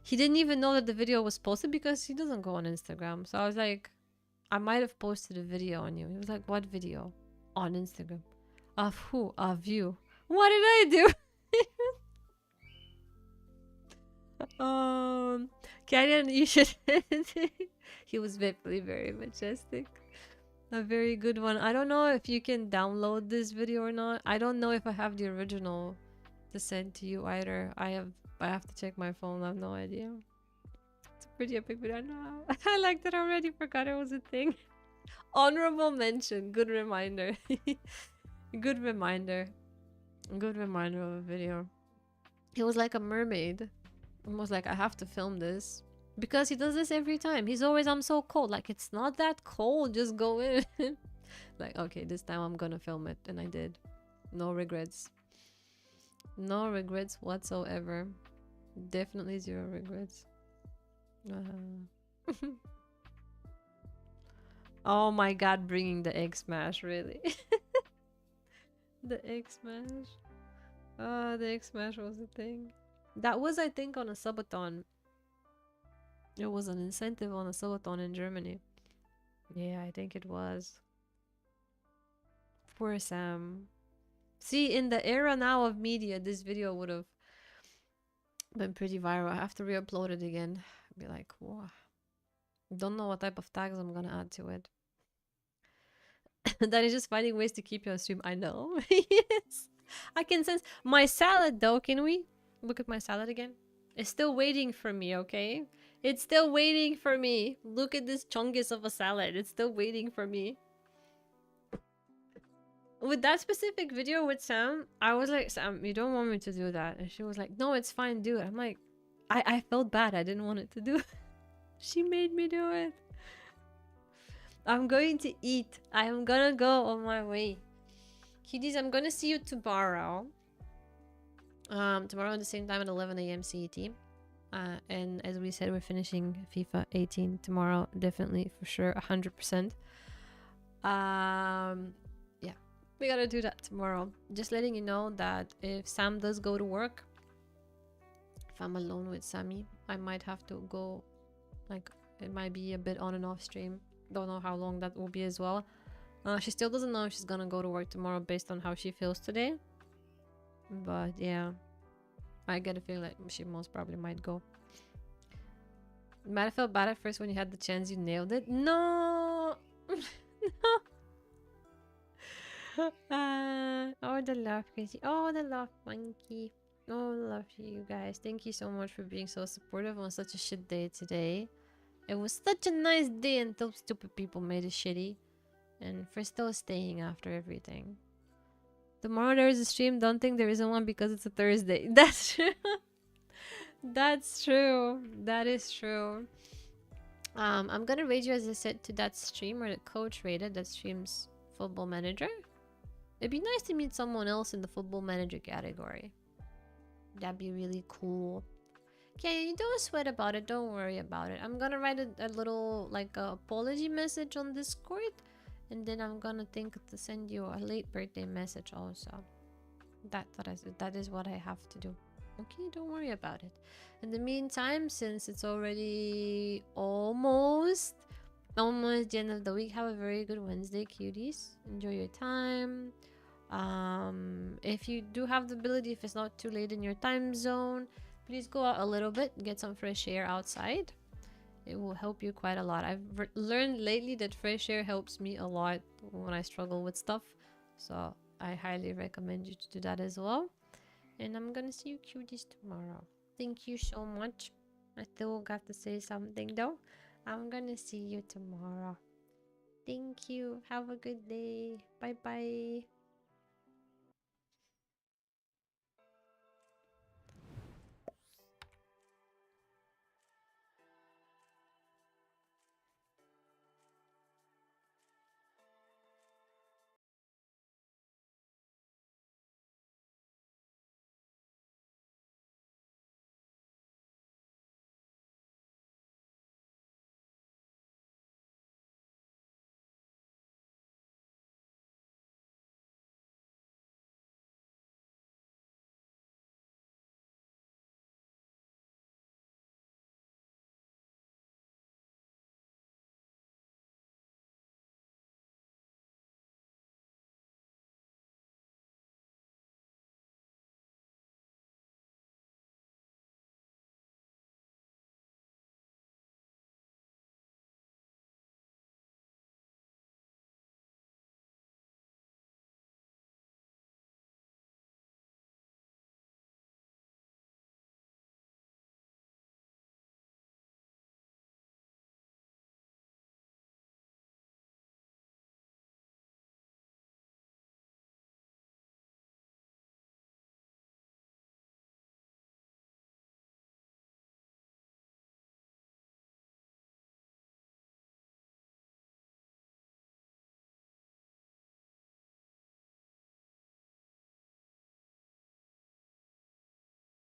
didn't even know that the video was posted because he doesn't go on Instagram. So I was like, I might have posted a video on you. He was like, what video? On Instagram. Of who? Of you. What did I do? Canyon, you should. He was very, very majestic. A very good one. I don't know if you can download this video or not. I don't know if I have the original to send to you either. I have to check my phone. I have no idea. It's a pretty epic video. No, I liked it already. Forgot it was a thing. Honorable mention. Good reminder. Good reminder. Good reminder of a video. He was like a mermaid. Almost like I have to film this. Because he does this every time. He's always, I'm so cold. Like, it's not that cold. Just go in. Like, okay, this time I'm gonna film it. And I did. No regrets. No regrets whatsoever. Definitely zero regrets. Oh my god, bringing the egg smash, really? The egg smash. Oh, the egg smash was a thing. That was, I think, on a subathon. It was an incentive on a subathon in Germany. Yeah, I think it was. Poor Sam. See, in the era now of media, this video would have been pretty viral. I have to re-upload it again. Be like, wow. Don't know what type of tags I'm gonna add to it. That is just finding ways to keep you on stream. I know. Yes. I can sense my salad though. Can we look at my salad again? It's still waiting for me, okay? It's still waiting for me. Look at this chungus of a salad. It's still waiting for me. With that specific video with Sam, I was like, Sam, you don't want me to do that. And she was like, no, it's fine, do it. I'm like, I felt bad. I didn't want it to do it. She made me do it. I'm going to eat. I am gonna go on my way. Kiddies, I'm gonna see you tomorrow. Tomorrow at the same time at 11 a.m. CET. And as we said, we're finishing FIFA 18 tomorrow. Definitely, for sure, 100%. Yeah, we gotta do that tomorrow. Just letting you know that if Sam does go to work, if I'm alone with Sammy, I might have to go, like, it might be a bit on and off stream. Don't know how long that will be as well. She still doesn't know if she's gonna go to work tomorrow based on how she feels today. But yeah, I get a feeling like she most probably might go. You might have felt bad at first when you had the chance. You nailed it. No. No. Oh, the love, Krissy. Oh, the love, monkey. Oh, love you guys. Thank you so much for being so supportive on such a shit day today. It was such a nice day until stupid people made it shitty. And for still staying after everything. Tomorrow there is a stream. Don't think there isn't one because it's a Thursday. That's true. That's true. That is true. I'm gonna rate you, as I said, to that stream where the coach rated that stream's Football Manager. It'd be nice to meet someone else in the Football Manager category. That'd be really cool. Okay, don't sweat about it. Don't worry about it. I'm gonna write a little, like, apology message on Discord. And then I'm gonna think to send you a late birthday message also. That is what I have to do. Okay, don't worry about it. In the meantime, since it's already almost the end of the week, have a very good Wednesday, cuties. Enjoy your time. If you do have the ability, if it's not too late in your time zone, please go out a little bit, get some fresh air outside. It will help you quite a lot. I've learned lately that fresh air helps me a lot when I struggle with stuff. So I highly recommend you to do that as well. And I'm gonna see you cuties tomorrow. Thank you so much. I still got to say something though. I'm gonna see you tomorrow. Thank you. Have a good day. Bye bye.